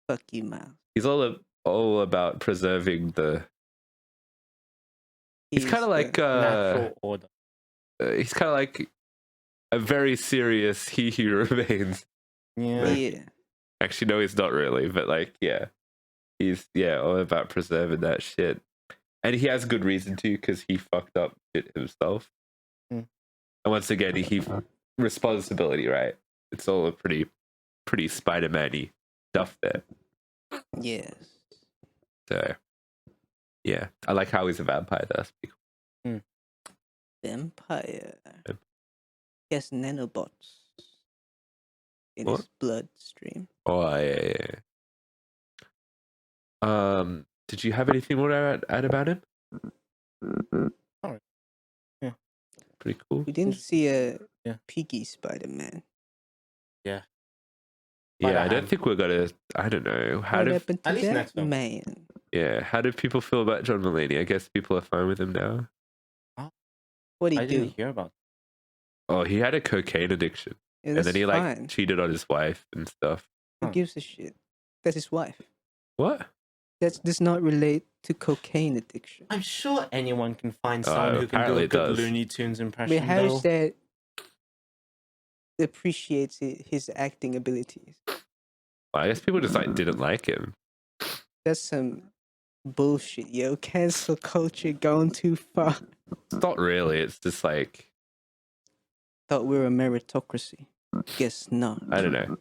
fuck you, Miles. He's all about preserving the. He's kind of like natural order. He's kind of like a very serious He Who Remains. Yeah. Actually, no, he's not really, but like, yeah, he's all about preserving that shit, and he has good reason to because he fucked up shit himself. And once again, he responsibility, right? It's all a pretty Spider-Man-y stuff there. Yes. So, yeah, I like how he's a vampire. That's pretty cool. Vampire. He has nanobots in What? his bloodstream. Oh yeah. Did you have anything more to add about him? Oh, yeah. Pretty cool. We didn't see a Yeah. Piggy Spider-Man. Yeah. Yeah, I don't think we're gonna. I don't know. How What did happened to at least that next film. man? how did people feel about John Mulaney? I guess people are fine with him now. What did I he do? didn't hear about. Oh, he had a cocaine addiction, Yeah, and that's then he fine. cheated on his wife and stuff. Who gives a shit? That's his wife. What? That does not relate to cocaine addiction. I'm sure anyone can find someone who can do apparently a it good does. Looney Tunes impression. But how though. is that appreciates his acting abilities? Well, I guess people just didn't like him. That's some bullshit, yo. Cancel culture going too far. It's not really. It's just like Thought we were a meritocracy. Guess not. I don't know.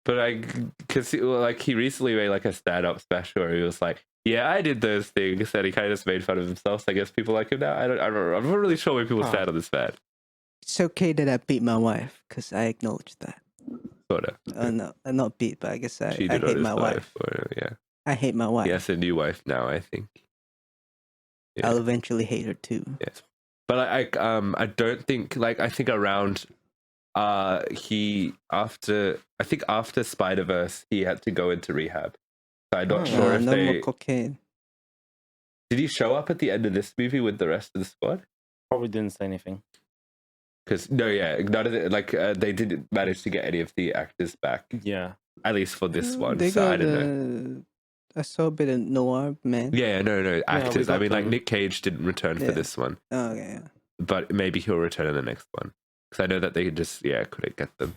But because he recently made like a stand-up special where he was like, "Yeah, I did those things," and he kind of just made fun of himself. So I guess people like him now. I don't know. I'm not really sure where people stand on this man. It's okay that I beat my wife because I acknowledge that. Sort of. No, not beat, but I guess I Cheated on hate his my wife. Or, yeah. I hate my wife. He has a new wife now, I think. Yeah. I'll eventually hate her too. Yes. But I don't think I think around after Spider-Verse he had to go into rehab. So I'm not sure if no they more cocaine. did he show up at the end of this movie with the rest of the squad? Probably didn't say anything. Because none of it, they didn't manage to get any of the actors back, Yeah. at least for this one. They So I got, don't know. I saw a bit of Noir, man. Yeah, no, actors. got I mean, like them. Nick Cage didn't return for Yeah. this one, Oh, okay. Yeah. but maybe he'll return in the next one. Because I know that they just couldn't get them.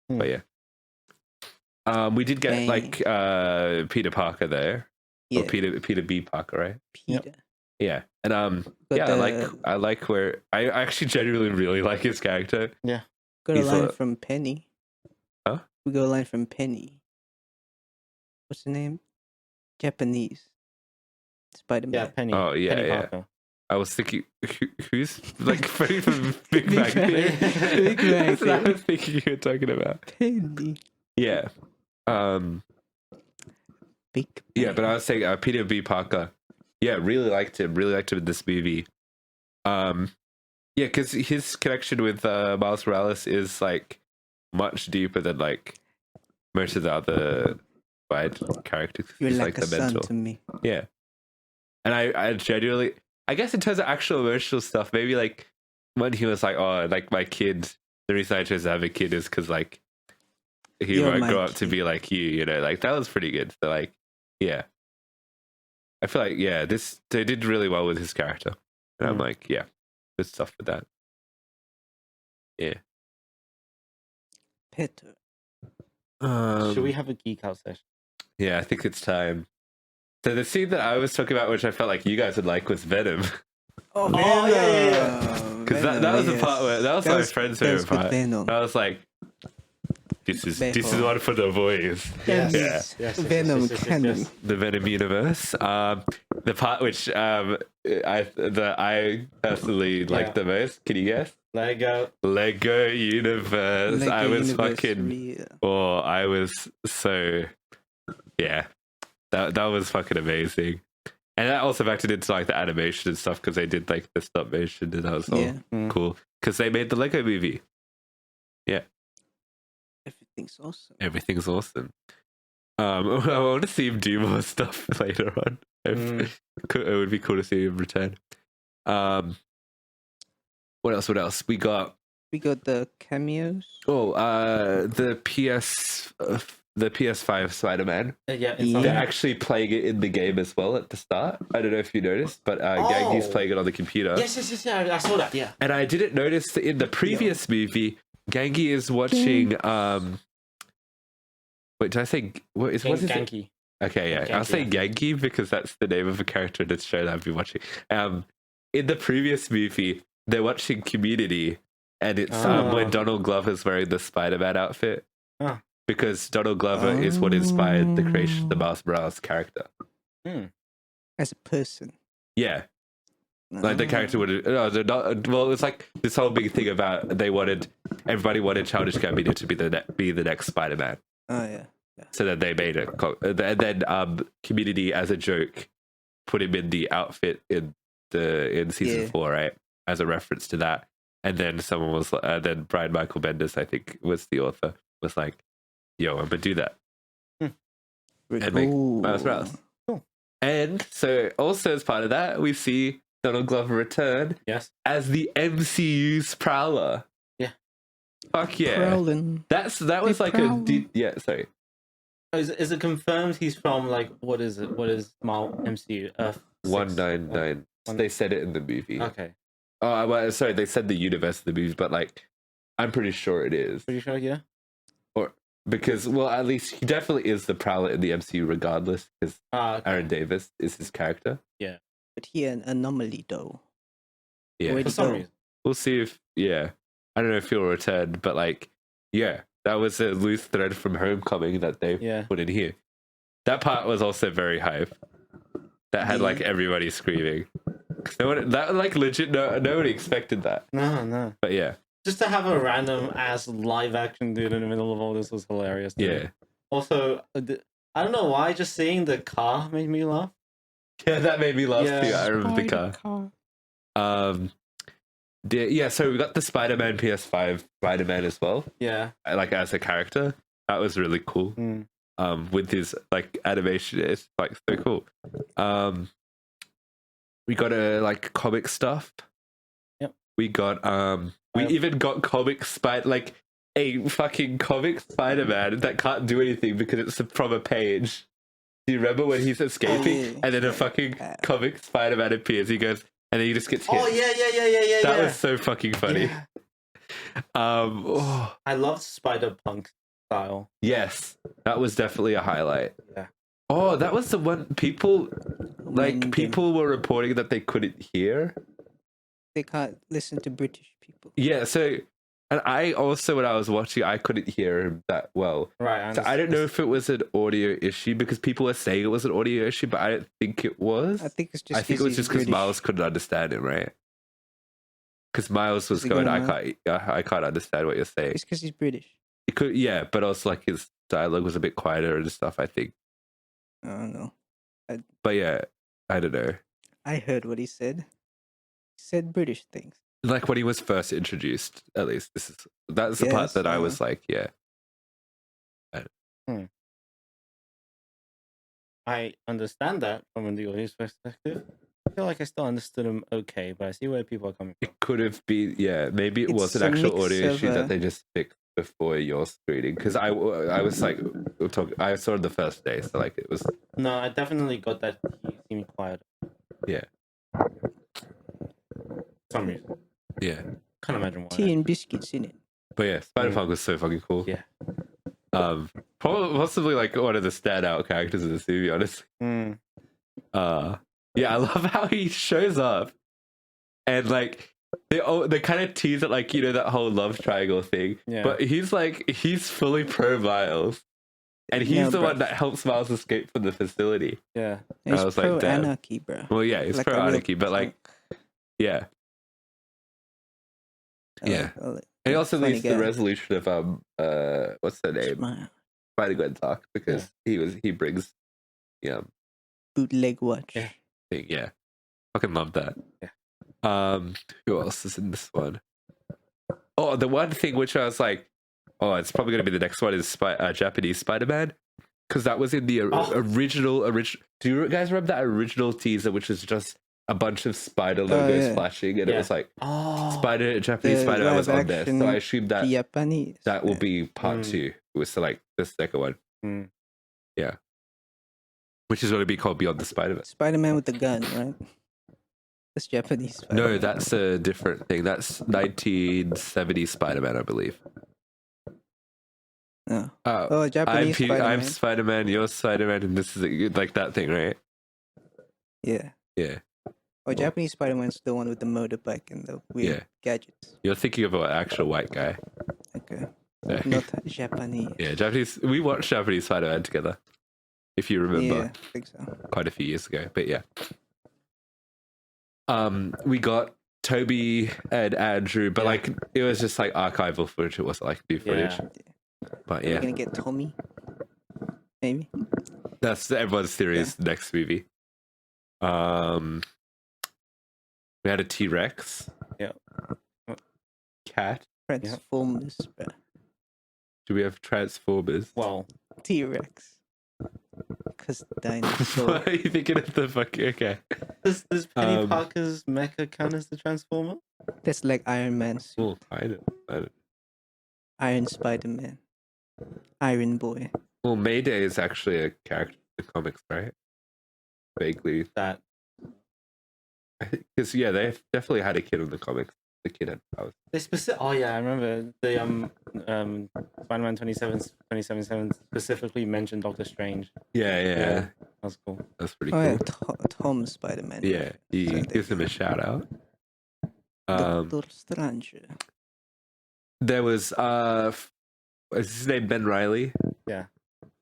But yeah, we did get Dang. Peter Parker there. Yeah, Or Peter B. Parker, right? Peter. Yeah, and But yeah, I like where I actually genuinely really like his character. Yeah. Got a He's line a- from Penny. Huh? We got a line from Penny. What's the name? Japanese. Spider-Man. Yeah, Penny. Oh, yeah, Penny yeah. Parker. I was thinking, who's like Freddy from Big Bang Theory? Big Bang That's what I Theory. was thinking you were talking about. Penny. Yeah, Big yeah, but Bang. I was saying Peter B. Parker. Yeah, really liked him. Really liked him in this movie. Yeah, because his connection with Miles Morales is like much deeper than like most of the other side characters. You're He's like a the son mentor. to me. Yeah, and I genuinely, I guess in terms of actual emotional stuff, maybe like when he was like, oh, like my kid. The reason I chose to have a kid is because like he You're might my grow up to kid. be like you know, like that was pretty good. So like, yeah, I feel like they did really well with his character, and I'm like, yeah, good stuff with that. Yeah. Peter. Should we have a geek out session? Yeah, I think it's time. So the scene that I was talking about, which I felt like you guys would like, was Venom. Oh, yeah. Because that was the part where that was my friend's favorite part. Venom. I was like, this is one for the boys. Yes. Yeah. Venom canon. The Venom universe. The part which I personally liked the most. Can you guess? Lego universe. Lego I was universe fucking. real. Oh, I was so. Yeah, that was fucking amazing. And that also factored into like the animation and stuff because they did like the stop motion and that was all cool because they made the Lego movie. Yeah, Everything's awesome. everything's awesome. I want to see him do more stuff later on. It would be cool to see him return. What else? What else? We got the cameos. the PS5 Spider-Man. Yeah, They're actually playing it in the game as well at the start. I don't know if you noticed, but Gangi's playing it on the computer. Yes, I saw that. Yeah. And I didn't notice that in the previous movie, Gangi is watching. Wait, did I say what is Genki? Okay, yeah, I'll say Gangi because that's the name of a character in this show that I've been watching. In the previous movie, they're watching Community, and it's when Donald Glover's wearing the Spider-Man outfit. Because Donald Glover is what inspired the creation of the Miles Morales character. As a person. Yeah. Like the character would well, it's like this whole big thing about everybody wanted Childish Gambino to be the next Spider-Man. Oh yeah. So that they made it, and then Community as a joke put him in the outfit in season 4, right, as a reference to that. And then someone was, then Brian Michael Bendis, I think was the author, was like, "Yo, I'm gonna do that and make Miles Morales." Cool. And so, also as part of that, we see Donald Glover return as the MCU's Prowler. Fuck yeah! Prowling. That was like sorry. Is it confirmed he's from like what is it? What is MCU? 199. They said it in the movie. Okay. Oh, well, sorry, they said the universe of the movie, but like, I'm pretty sure it is. Pretty sure, yeah. Or because, well, at least he definitely is the Prowler in the MCU, regardless, because Aaron Davis is his character. Yeah. But he an anomaly though. Yeah. For some reason. We'll see if I don't know if he'll return, but like, yeah, that was a loose thread from Homecoming that they put in here. That part was also very hype. That had like everybody screaming. That like legit nobody expected that. No. But yeah. Just to have a random ass live action dude in the middle of all this was hilarious. Yeah. Also, I don't know why, just seeing the car made me laugh. Yeah, that made me laugh too. I remember the car. So we got the Spider-Man PS5 Spider-Man as well. Yeah. Like as a character. That was really cool. With his like animation, it's like so cool. We got like comic stuff. Yep. We got we even got comic like a fucking comic Spider-Man that can't do anything because it's from a page. Do you remember when he's escaping and then a fucking comic Spider-Man appears? He goes and then he just gets hit. Oh yeah. That was so fucking funny. Yeah. I loved Spider-Punk style. Yes, that was definitely a highlight. Yeah. Oh, that was the one people when people were reporting that they couldn't hear. they can't listen to British people. Yeah, so and I also when I was watching, I couldn't hear him that well. Right. So I don't know if it was an audio issue because people were saying it was an audio issue, but I don't think it was. I think it's just. I think it was just because Miles couldn't understand him, right? Because Miles was Is he going, going I can't understand what you're saying. It's because he's British. It could, yeah, but also like his dialogue was a bit quieter and stuff. I think, I don't know. but yeah, I don't know. I heard what he said. He said British things. Like when he was first introduced, at least that's the part Yes, that I was like, yeah. I understand that from the audience perspective. I feel like I still understood him okay, but I see where people are coming from. It could have been, yeah. Maybe it was It's an a actual mix audio of, issue that they just fixed before your screening. Because I was like, I saw it the first day, so like it was. No, I definitely got that he seemed quiet. Yeah. For some reason. Yeah. Can't imagine why. Tea and biscuits in it. But yeah, Spider-Punk was so fucking cool. Yeah. Possibly like one of the standout characters in this movie, honestly. Yeah, I love how he shows up and like they kind of tease it like, you know, that whole love triangle thing. Yeah. But he's fully pro Miles. And he's the one that helps Miles escape from the facility. Yeah. And he's I was like, pro damn. anarchy, bro. Well, yeah, he's Like pro a real anarchy, but like, punk. yeah. Yeah. And he also funny leads the guy. resolution of what's her name? Smile. Spider-Gwen's arc because he brings Bootleg watch. Yeah. thing. Yeah. Fucking love that. Yeah. Who else is in this one? Oh, the one thing which I was like, oh, it's probably going to be the next one is Japanese Spider-Man. Because that was in the original. Do you guys remember that original teaser, which was just a bunch of spider logos flashing, and it was like Japanese Spider-Man was on there. So I assume that Japanese. that will be part 2. It was like the second one. Yeah. Which is going to be called Beyond the Spider-Verse. Spider-Man with the gun, right? That's Japanese Spider-Man. No, that's a different thing. That's 1970 Spider-Man, I believe. No. Japanese Spider-Man. I'm Spider-Man, you're Spider-Man, and this is like that thing, right? Yeah. Yeah. Oh, Japanese Spider-Man's the one with the motorbike and the weird gadgets. You're thinking of an actual white guy. Okay. Yeah. Not Japanese. Yeah, Japanese. We watched Japanese Spider-Man together, if you remember. Yeah, I think so. Quite a few years ago, but yeah. We got Toby and Andrew, but like it was just like archival footage. It wasn't like new footage. Yeah. But We're yeah, gonna get Tommy. Maybe. that's everyone's theory is the next movie. We had a T-Rex. Yeah. Cat. Transformers. Do we have Transformers? Well, T-Rex. Because dinosaur. What are you thinking of the fucking? Okay. does Penny Parker's mecha count as the Transformer? That's like Iron Man suit. Well, I don't. Iron Spider-Man. Iron Boy. Well, Mayday is actually a character in the comics, right? Vaguely. That. Because they definitely had a kid in the comics. The kid had powers. They Oh yeah, I remember the Spider-Man 2077 specifically mentioned Doctor Strange. Yeah. That's cool. That's pretty Oh cool. yeah, Tom Spider-Man. Yeah, he gives him a shout out. Doctor Strange. There was what's his name? Ben Reilly. Yeah.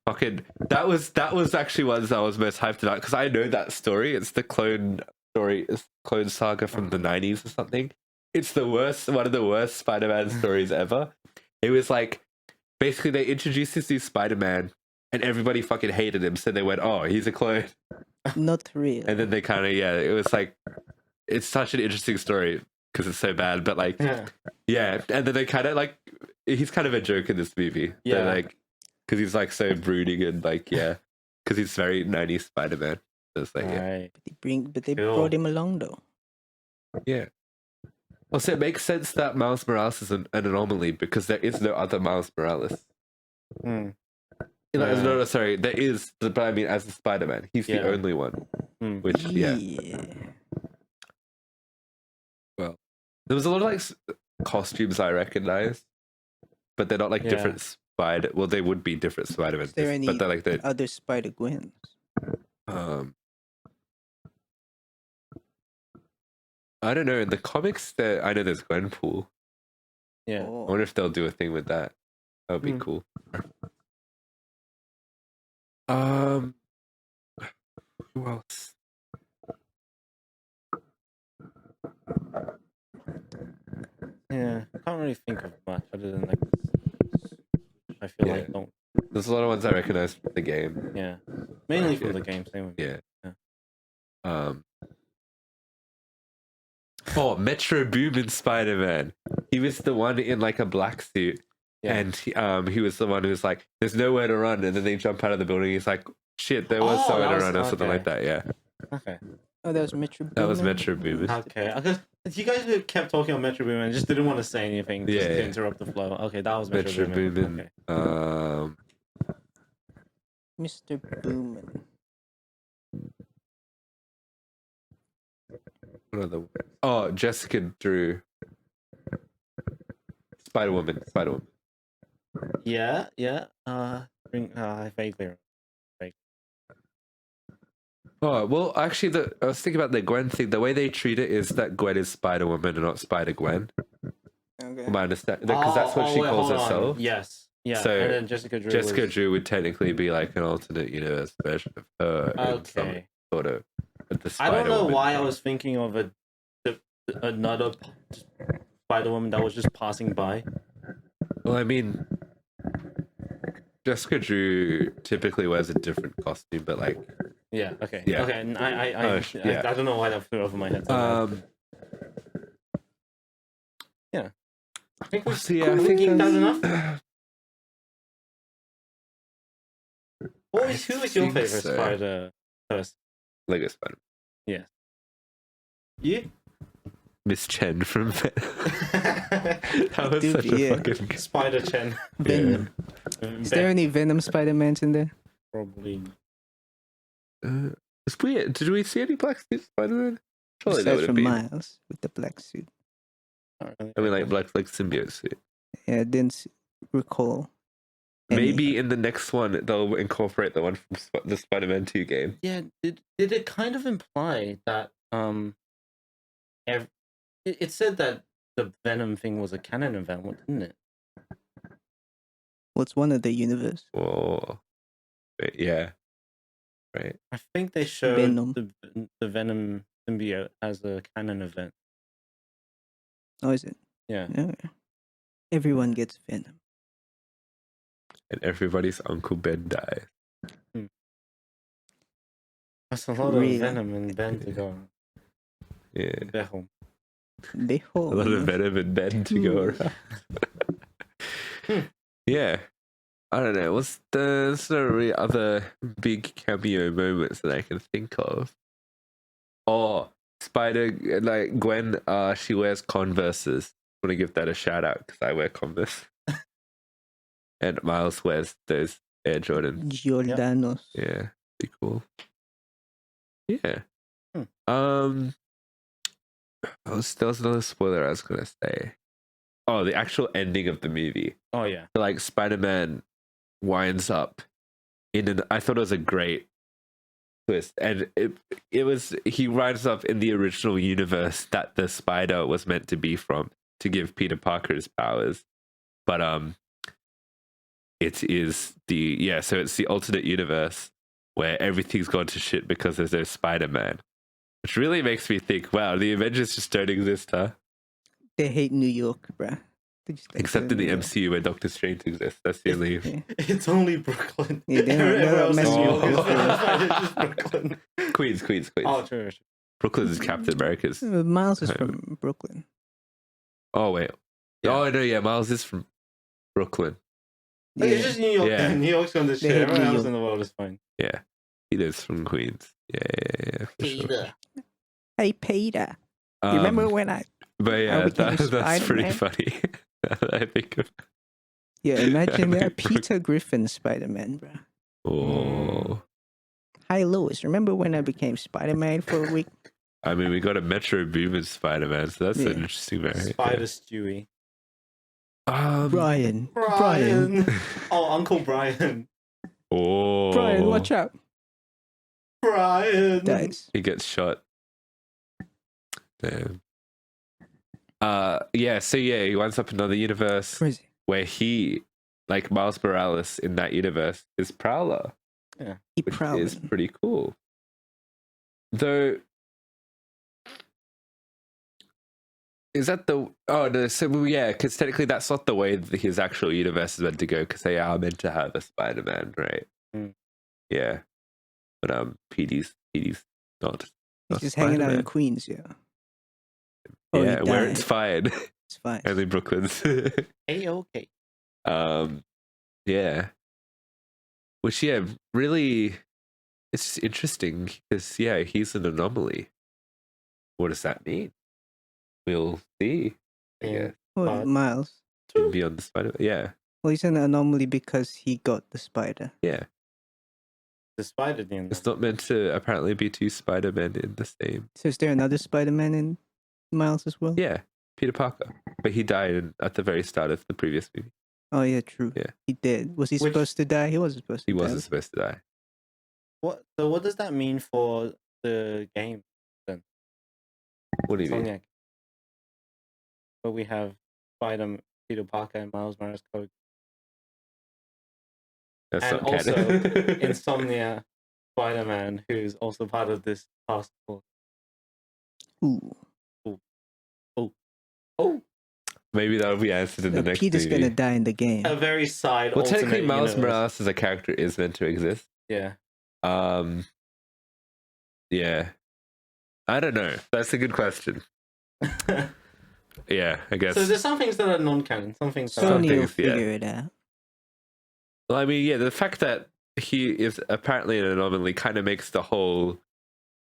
Fucking that was actually one that I was most hyped about because I know that story. It's the clone story. It's the clone saga from the 90s or something. It's one of the worst Spider-Man stories ever. It was like basically they introduced this new Spider-Man and everybody fucking hated him, so they went, "Oh, he's a clone." Not real. And then they kind of it was like it's such an interesting story because it's so bad, but like and then they kind of like he's kind of a joke in this movie. Yeah, like because he's like so brooding and like because he's very 90s Spider-Man. So it's like right. But they brought him along though. Yeah. Also, it makes sense that Miles Morales is an anomaly because there is no other Miles Morales. Sorry, there is, but I mean, as a Spider-Man, he's the only one. Which, well, there was a lot of like costumes I recognized, but they're not like different Spider. Well, they would be different Spider-Man, Is there any but they're like the other Spider-Gwens? I don't know. In the comics, I know there's Gwenpool. Yeah. I Oh. wonder if they'll do a thing with that. That would be cool. Who else? Yeah, I can't really think of much other than like I feel like don't. There's a lot of ones I recognize from the game. Yeah, mainly from the game. Same with me. Yeah. Metro Boomin Spider-Man. He was the one in like a black suit. Yeah. And he was the one who was like, "There's nowhere to run," and then they jump out of the building. He's like, "Shit, there was somewhere to run," or something like that. Yeah. Okay. Oh, that was Metro Boomin. That was Metro Boomin. Okay. You guys kept talking on Metro Boomin and just didn't want to say anything just to interrupt the flow. Okay, that was Metro Boomin. Okay. Mr. Boomin. Oh, Jessica Drew. Spider-Woman. Yeah. I vaguely. Oh, well, actually, I was thinking about the Gwen thing. The way they treat it is that Gwen is Spider-Woman and not Spider-Gwen. Okay. From my understanding. Because that's what she calls herself. Yes. Yeah. So, and then Jessica Drew would technically be like an alternate universe version of her. Okay. Sort of. The I don't know Spider-Woman why I thing. was thinking of another Spider-Woman that was just passing by. Well, I mean, Jessica Drew typically wears a different costume, but like... Yeah, okay. Yeah. Okay, and I don't know why that flew over my head. Yeah. I think we geeked out enough. Who was your favorite Spider person? Lego Spider. Yeah. You? Miss Chen from that was such a fucking Spider Chen. Venom. Is there any Venom Spider-Mans in there? Probably. It's weird. Did we see any black suit Spider-Man? Surely Aside that would have from been. Miles with the black suit. I mean, like black symbiote suit. Yeah, I didn't recall. Maybe in the next one they'll incorporate the one from the Spider-Man 2 game. Yeah. Did it kind of imply that it said that the Venom thing was a canon event, didn't it? What's one of the universe? Oh, yeah, right. I think they showed Venom. the Venom symbiote as a canon event. Oh, is it? Yeah. Everyone gets Venom. And everybody's Uncle Ben dies. That's a lot of Venom and Ben to go. Yeah. Behom. A lot of Venom and Ben to go around. Yeah. I don't know. There's no really other big cameo moments that I can think of. Oh, Gwen, she wears Converses. I want to give that a shout out because I wear Converse. And Miles wears those Air Jordans. Giordanos. Yeah, be cool. Yeah. There was another spoiler I was gonna say. Oh, the actual ending of the movie. Oh yeah. So, like Spider-Man winds up I thought it was a great twist, and he winds up in the original universe that the spider was meant to be from to give Peter Parker his powers, but it is so it's the alternate universe where everything's gone to shit because there's no Spider-Man, which really makes me think, wow, the Avengers just don't exist, huh? They hate New York, bruh. Except in the MCU where Doctor Strange exists. That's the only... It's only Brooklyn. Yeah, they're just Brooklyn. Queens. Oh, true. Brooklyn is Captain America's. Miles is from Brooklyn. Oh, wait. Yeah. Oh, no, yeah, Miles is from Brooklyn. Yeah. It's just New York. Yeah. New York's on this shit. Everyone else in the world is fine. Yeah. Peter's from Queens. Yeah. Peter. Sure. Hey, Peter. You remember when I... But yeah, that's pretty Spider-Man? funny. I think of... Yeah, imagine Peter Griffin Spider-Man, bro. Oh. Hi, Lois. Remember when I became Spider-Man for a week? I mean, we got a Metro Boomin Spider-Man, so that's an interesting variant. Spider Stewie. Brian. Oh, Uncle Brian. Oh. Brian, watch out. Brian dies. He gets shot. Damn. Yeah, so yeah, he winds up in another universe Crazy. where he, like Miles Morales in that universe, is Prowler, He which prowling. is pretty cool. Though, is that the... Oh, no, so yeah, because technically that's not the way that his actual universe is meant to go, because they are meant to have a Spider-Man, right? Mm. Yeah. But PD's not. He's not just hanging out in Spider-Man. Queens, yeah. Oh, Yeah, he where died. it's fine. It's fine. Only Brooklyn's. A-okay. Yeah. Which, yeah, really, it's just interesting because, yeah, he's an anomaly. What does that mean? We'll see, I Yeah. guess. Well, Miles. In Beyond the Spider. Yeah. Well, he's an anomaly because he got the spider. Yeah. The spider thing. It's not meant to apparently be two Spider-Men in the same. So is there another Spider-Man in Miles as well? Yeah. Peter Parker. But he died at the very start of the previous movie. Oh, yeah, true. Yeah. He did. Was he Which- supposed to die? He wasn't supposed to He die. wasn't supposed to die. What does that mean for the game? What do you mean? Insomniac. But we have Peter Parker and Miles Morales code. That's And not also canon. Insomnia Spider-Man, who's also part of this task force. Ooh. Oh, Maybe that'll be answered in the next Peter's movie. gonna die in the game. a very side. Well, technically, alternate Miles universe. Morales as a character is meant to exist. Yeah. Yeah. I don't know. That's a good question. Yeah, I guess. So there's some things that are non-canon. Some things that Some Sony are. will things, yeah. figure it out. Well, I mean, yeah, the fact that he is apparently an anomaly kind of makes the whole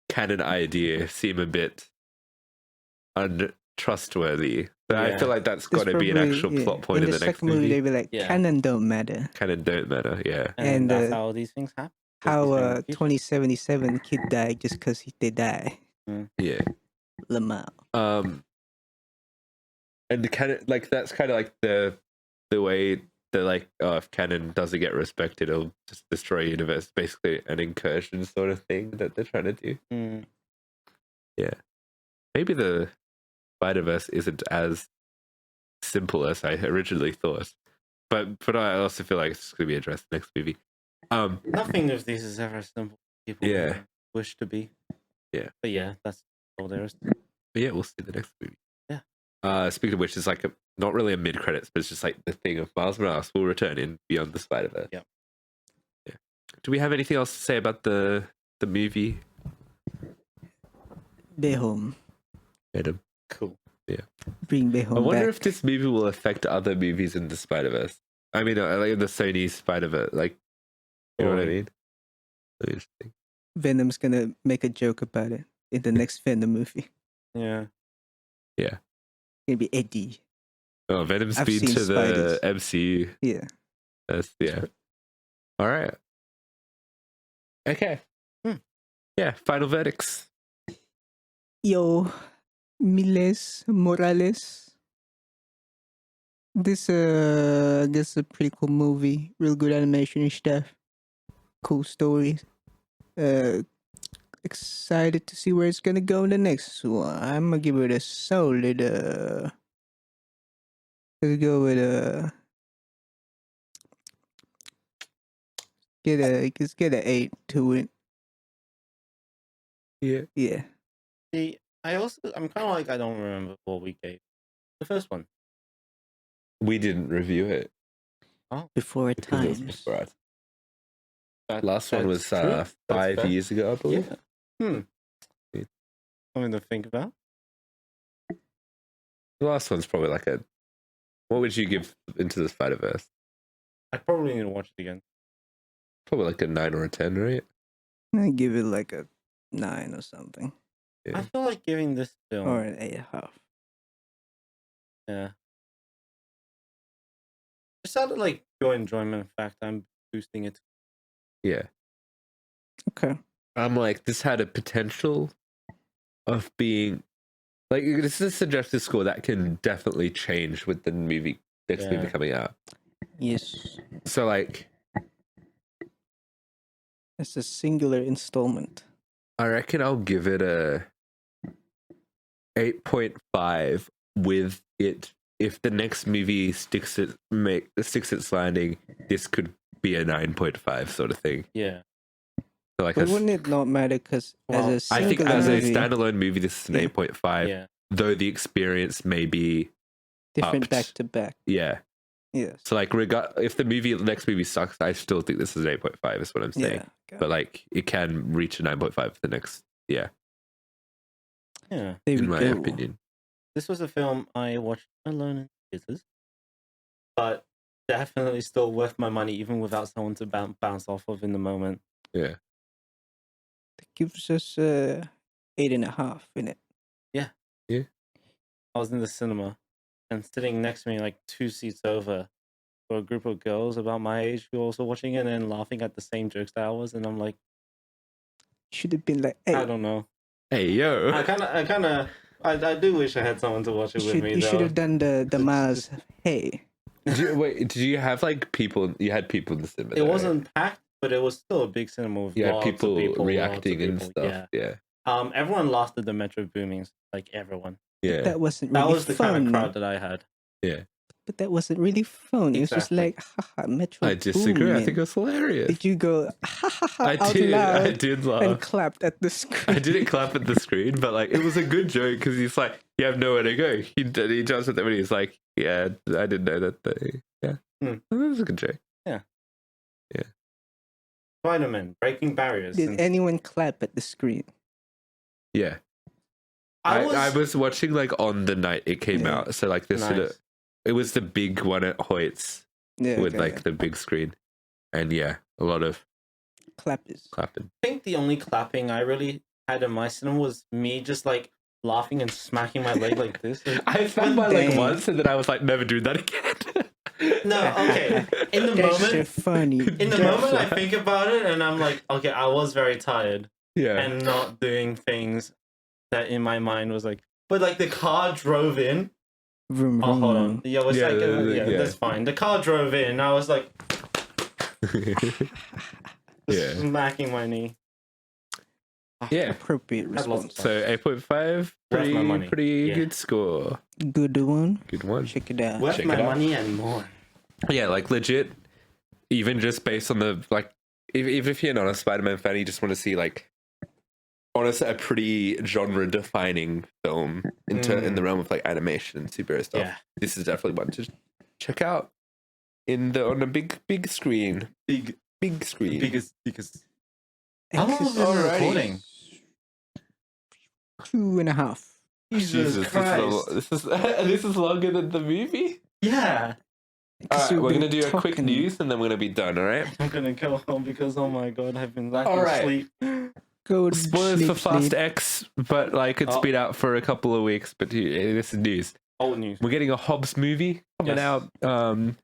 canon idea seem a bit untrustworthy. But I Yeah. feel like that's There's got to be an probably- actual yeah. plot point in in the the next second movie. movie. They'll be like, Yeah. canon don't matter. Canon don't matter, yeah. And, And, that's how these things happen. How These things- 2077 kid died just because they die. Yeah. Lamau. And the canon, like, that's kind of like the way that, like, if canon doesn't get respected, it'll just destroy the universe. Basically, an incursion sort of thing that they're trying to do. Mm. Maybe the Spider-Verse isn't as simple as I originally thought, but I also feel like it's going to be addressed in the next movie. Nothing of this is ever as simple as people Yeah. wish to be. Yeah. But yeah, that's all there is. But yeah, we'll see the next movie. Yeah. Speaking of which, it's like not really a mid-credits, but it's just like the thing of Miles Morales will return in Beyond the Spider-Verse. Yep. Yeah. Do we have anything else to say about the movie? They're home. Venom. Cool. Bring Bay I home wonder back. if this movie will affect other movies in the Spider-Verse. I mean, like in the Sony Spider-Verse, like, you know what I mean? Interesting. Venom's gonna make a joke about it in the next Venom movie. Yeah. It'll be Eddie. Oh, Venom's I've been seen to spiders. the MCU. Yeah. Yeah. All right. Okay. Yeah. Final verdicts. Yo, Miles Morales. This I guess a pretty cool movie. Real good animation and stuff. Cool story. Excited to see where it's gonna go in the next one. I'm gonna give it a solid let's go with let's get an 8 to it. Yeah. Yeah. See, I'm kind of like, I don't remember what we gave. The first one. We didn't review it Before because it was times. before us. Last one was That's true. That's 5 fair. years ago, I believe. Yeah. Yeah. Something to think about. The last one's probably like a... What would you give Into the Spider-Verse? I probably need to watch it again. Probably like a 9 or a 10, right? I give it like a 9 or something. Yeah. I feel like giving this film. Or an 8.5. Yeah. Just out of like pure enjoyment fact, I'm boosting it. Yeah. Okay. I'm like, this had a potential of being... Like, this is a suggested score that can definitely change with the movie, next movie Yeah. coming out. Yes. So, like, It's a singular installment. I reckon I'll give it a 8.5 with it. If the next movie sticks its landing, this could be a 9.5 sort of thing. Yeah. So like But wouldn't it not matter? Because Well, as a I think singular as movie, a standalone movie, this is an Yeah. 8.5. Yeah. Though the experience may be different upped. back to back. Yeah. Yes. So like, if the next movie sucks, I still think this is an 8.5. Is what I'm saying. Yeah. But like, it can reach a 9.5 for the next. Yeah. Yeah. There In we my go. opinion. This was a film I watched alone in theaters, but definitely still worth my money, even without someone to bounce off of in the moment. Yeah. That gives us 8.5 in it. I was in the cinema, and sitting next to me, like 2 seats over, were a group of girls about my age who were also watching it and laughing at the same jokes that I was, and I'm like, Should have been like, I hey, don't know. Hey yo. I do wish I had someone to watch it with me. you should though. have done the Mars. Hey, Did you have like people? You had people in the cinema. It wasn't packed, but it was still a big cinema with You had lots people, of people reacting lots of and people, stuff. Yeah. Everyone laughed at the Metro Boomings, like everyone. Yeah. that wasn't really That was the fun. kind of crowd that I had. Yeah. But that wasn't really fun. It was just Exactly. like, haha, Metro I disagree. I Boomin. think it was hilarious. Did you go, ha ha ha, I out did. loud I did laugh. and clapped at the screen? I didn't clap at the screen, but like it was a good joke because he's like, you have nowhere to go. He jumps at them and he's like, yeah, I didn't know that thing. Yeah, Hmm. That was a good joke. Spider-Man, breaking barriers. Did and anyone clap at the screen? Yeah, I I was watching like on the night it came Yeah. out, so like this Nice. it was the big one at Hoyt's Yeah, with okay, like the big screen, and yeah, a lot of clappers. clapping. I think the only clapping I really had in my cinema was me just like laughing and smacking my leg like this. Like, I found my leg Dang. once, and then I was like, never do that again. no, okay. In the That's so moment, funny. in the moment, I think about it and I'm like, okay, I was very tired Yeah. and not doing things that in my mind was like, but like the car drove in. Vroom, Oh, hold on. vroom. Yeah, was Yeah, yeah, yeah. that's fine. The car drove in. I was like Yeah. smacking my knee. Yeah. Appropriate Had lots of response. So 8.5, Worth my money. pretty Yeah. good score. Good one. Good one. Check it out. Worth Check my it out. money and more. Yeah, like legit. Even just based on the like, if you're not a Spider-Man fan, you just want to see like, honestly, a pretty genre-defining film in the realm of like animation and superhero stuff. Yeah. This is definitely one to check out on a big screen. Big Screen. because how long Excellent. have we been Alrighty. recording? 2.5. Jesus Christ. This is this is longer than the movie. Yeah. All 'Cause right, you've we're been gonna do a quick talking. news and then we're gonna be done. All right. I'm gonna go home because oh my god, I've been lacking All right. sleep. Go to Spoilers sleep, for Fast sleep. X, but like it's Oh. been out for a couple of weeks. But this is news. Old news. We're getting a Hobbs movie coming Yes. out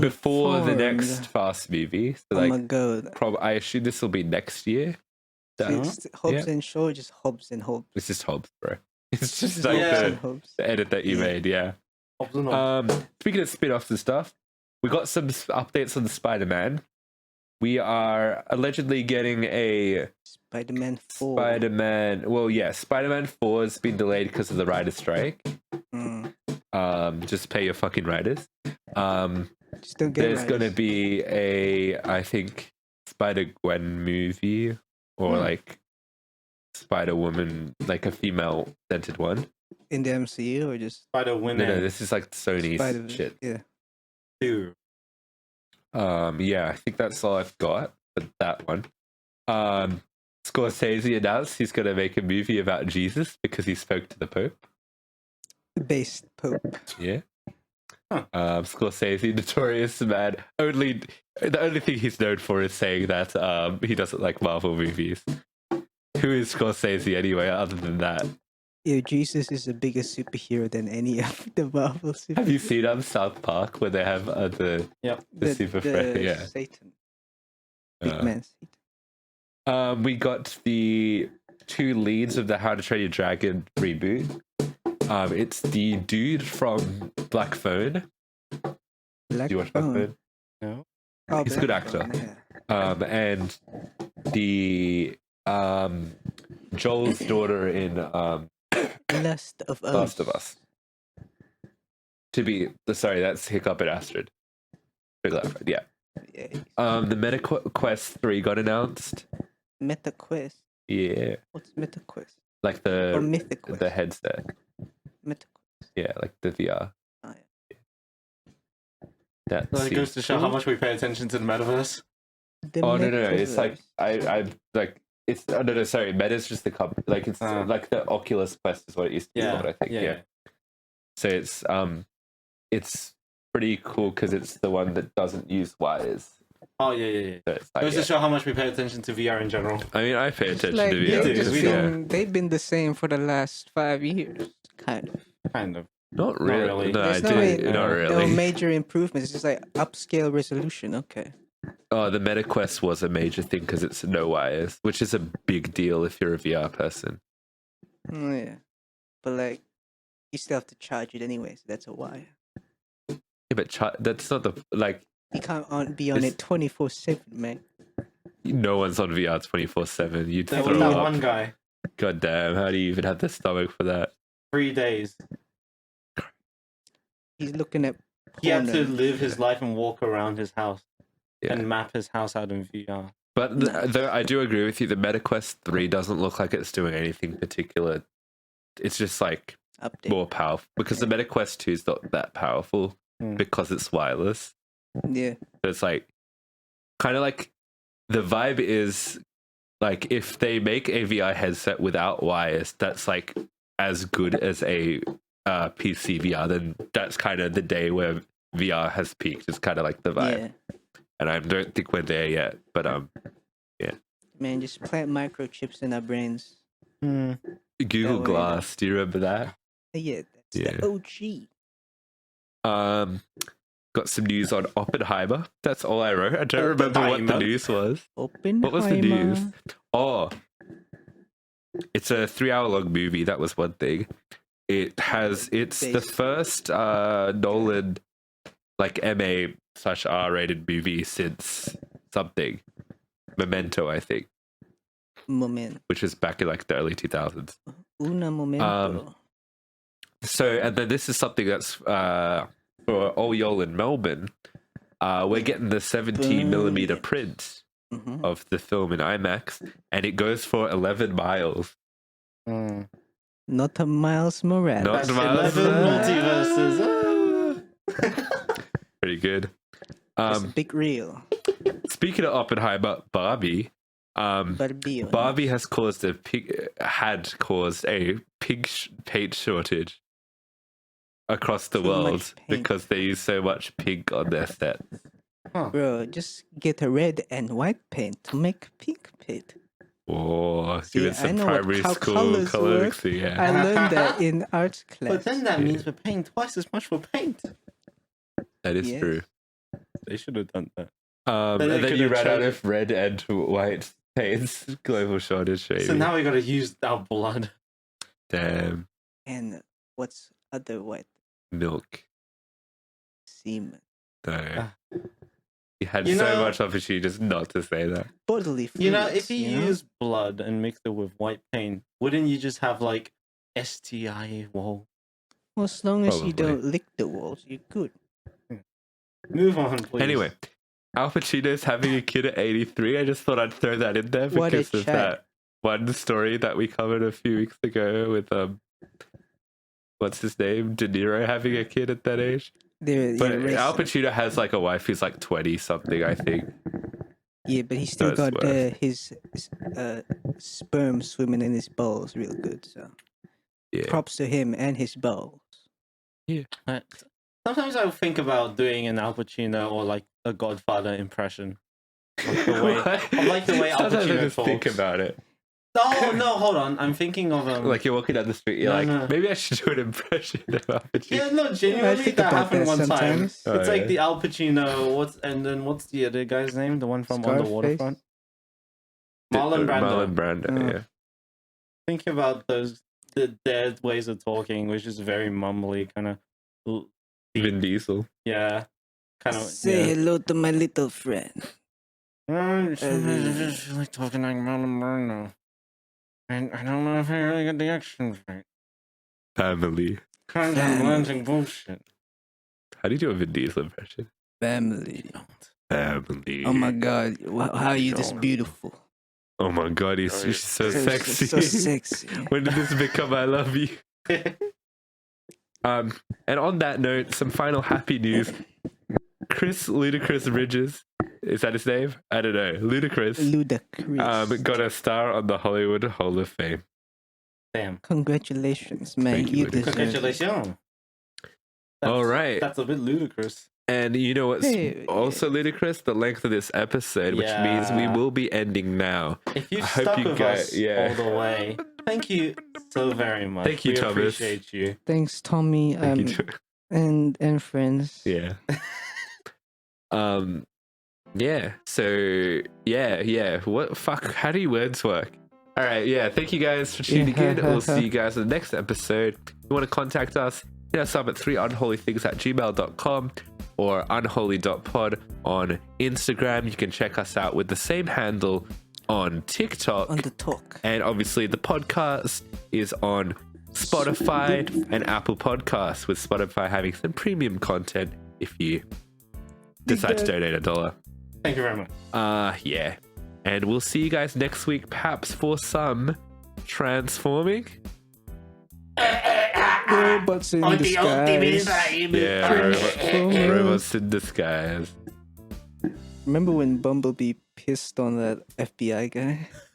before the Confirmed. next Fast movie. So Oh like, my god. I assume this will be next year. It's Hobbs and Shaw, just Hobbs and Hobbs. It's just Hobbs, bro. It's just Just like Yeah. Hobbs the, and Hobbs. the edit that you Yeah. made. Yeah. Hobbs and Hobbs. Speaking of spin-offs and stuff, we got some updates on the Spider-Man. We are allegedly getting a Spider-Man 4. Spider-Man 4 has been delayed because of the writer's strike. Mm. Just pay your fucking writers. Just don't get There's right. going to be I think, Spider-Gwen movie or like Spider-Woman, like a female-centered one. in the MCU or just Spider-Woman No, this is like Sony's Spider shit. Yeah. 2. Yeah, I think that's all I've got for that one. Scorsese announced he's going to make a movie about Jesus because he spoke to the Pope. The base Pope. Yeah. Huh. Scorsese, notorious man. The only thing he's known for is saying that he doesn't like Marvel movies. Who is Scorsese anyway? Other than that, Yeah, Jesus is a bigger superhero than any of the Marvel superheroes. have you seen South Park where they have the super friend? Yeah. Satan. Big Uh, man Satan. We got the 2 leads of the How to Train Your Dragon reboot. It's the dude from Black Phone. Black Do you watch Black Phone. Phone? No. Oh, He's a Black good actor. Phone, yeah. And the Joel's daughter in Lust of Us. Last of Us. To be sorry, that's Hiccup and Astrid. Yeah. Yeah. The MetaQuest 3 got announced. MetaQuest. Yeah. What's MetaQuest? Like Or MythiQuest? the headset. MetaQuest. Yeah, like the VR. Oh, yeah. That Well, it goes to show how much we pay attention to the metaverse. The no. It's like metaverse. I like it's no. Sorry, Meta's just the company. Like it's like the Oculus Quest is what it used to be called, I think. Yeah. So it's pretty cool because it's the one that doesn't use wires. Oh yeah. So it's like, Goes to show how much we pay attention to VR in general. I mean, I pay attention Like, to they've VR. just we they've been the same for the last 5 years, kind of. Kind of. Not really. really. No, There's not no really. major improvements. It's just like upscale resolution. Okay. Oh, the MetaQuest was a major thing because it's no wires, which is a big deal if you're a VR person. Oh, yeah. But like, you still have to charge it anyway, so that's a wire. Yeah, but that's not the like. You can't be on it 24/7, man. No one's on VR 24/7. You'd There throw was that up. one guy. God damn! How do you even have the stomach for that? 3 days. He's looking at. He had porno. to live his life and walk around his house Yeah. and map his house out in VR. But though I do agree with you, the MetaQuest 3 doesn't look like it's doing anything particular. It's just like Update. more powerful because the MetaQuest 2 is not that powerful because it's wireless. Yeah. So it's like kind of like the vibe is like if they make a VR headset without wires, that's like as good as a PC VR. Then that's kind of the day where VR has peaked. It's kind of like the vibe. Yeah. And I don't think we're there yet, but yeah. Man, just plant microchips in our brains. Google That way, Glass, do you remember that? Yeah, that's Yeah. the OG. Got some news on Oppenheimer. That's all I wrote. I don't remember what the Oppenheimer? news was. Oppenheimer. What was the news? Oh, it's a 3-hour long movie. That was one thing. It's the first Nolan like MA/R rated movie since something. Memento, I think. Moment. Which was back in like the early 2000s. Una momento. So, and then this is something that's for all y'all in Melbourne. We're getting the 17mm print of the film in IMAX, and it goes for 11 miles. Not a Miles Morales. Not That's Miles 11 multiverses. Pretty good. It's a big reel. Speaking of Oppenheimer, Barbie. Barbie has caused a pig paint shortage across the Too much world paint. because they use so much pink on their sets. Bro, just get a red and white paint to make pink paint. Oh, See, doing I some know primary how school colours color work. yeah. I learned that in art class. But then that means we're paying twice as much for paint. That is Yes. true. They should have done that. And they then could you have ran out tried- of red and white paints. Global shortage, baby. So now we gotta use our blood. Damn. And what's other white? Milk. Semen. No. You had You so know- much opportunity just not to say that. Bodily fluids. You know, if you you know? use blood and mix it with white paint, wouldn't you just have like STI wall? Well, as long as you Probably. don't lick the walls, you're good. Move on, please. Anyway, Al Pacino's having a kid at 83. I just thought I'd throw that in there What a because of chat. that one story that we covered a few weeks ago with what's his name? De Niro having a kid at that age. But Al Pacino has like a wife who's like 20 something, I think. Yeah, but he still That's got his sperm swimming in his balls real good. So Yeah. props to him and his balls. Sometimes I think about doing an Al Pacino or like a Godfather impression. Like the way, I like the way Al Sometimes I Pacino just talks. think about it. No, hold on. I'm thinking of Like you're walking down the street, you're No, like, no. maybe I should do an impression of Al Pacino. Yeah, no, I genuinely think that about happened that one time. sometimes. Oh, It's like yeah. the Al Pacino. What's the other guy's name? The one from On the Scarface? Waterfront. Marlon Brando. Marlon Brando, yeah. Thinking about the dead ways of talking, which is very mumbly, kind of. Vin Diesel. Yeah, kind of. Say hello to my little friend. Just like talking like Marilyn Monroe. And I don't know if I really get the accent right. Family. Transatlantic bullshit. How do you do a Vin Diesel impression? Family. Family. Oh my God, how are you this beautiful? Oh my God, she's so sexy. So sexy. When did this become I love you? And on that note, some final happy news. Chris Ludacris Bridges, is that his name? I don't know. Ludacris. Got a star on the Hollywood Hall of Fame. Damn. Congratulations, man. Thank you, You deserve it. Congratulations. All right. That's a bit ludicrous. And you know what's also ludicrous? The length of this episode, which means we will be ending now. If you've stuck with us all the way, thank you so very much. Thank you, we Thomas. appreciate you. Thanks, Tommy. And friends. Yeah. Yeah. So yeah. What fuck? How do words work? All right. Yeah. Thank you guys for tuning in. We'll see you guys in the next episode. If you want to contact us, hit us up at 3unholythings@gmail.com or unholy.pod on Instagram. You can check us out with the same handle on TikTok. On the talk. And obviously the podcast is on Spotify and Apple Podcasts, with Spotify having some premium content if you decide to donate $1. Thank you very much. Yeah. And we'll see you guys next week, perhaps for some transforming. Robots in disguise. Yeah, robots in disguise. Remember when Bumblebee pissed on that FBI guy?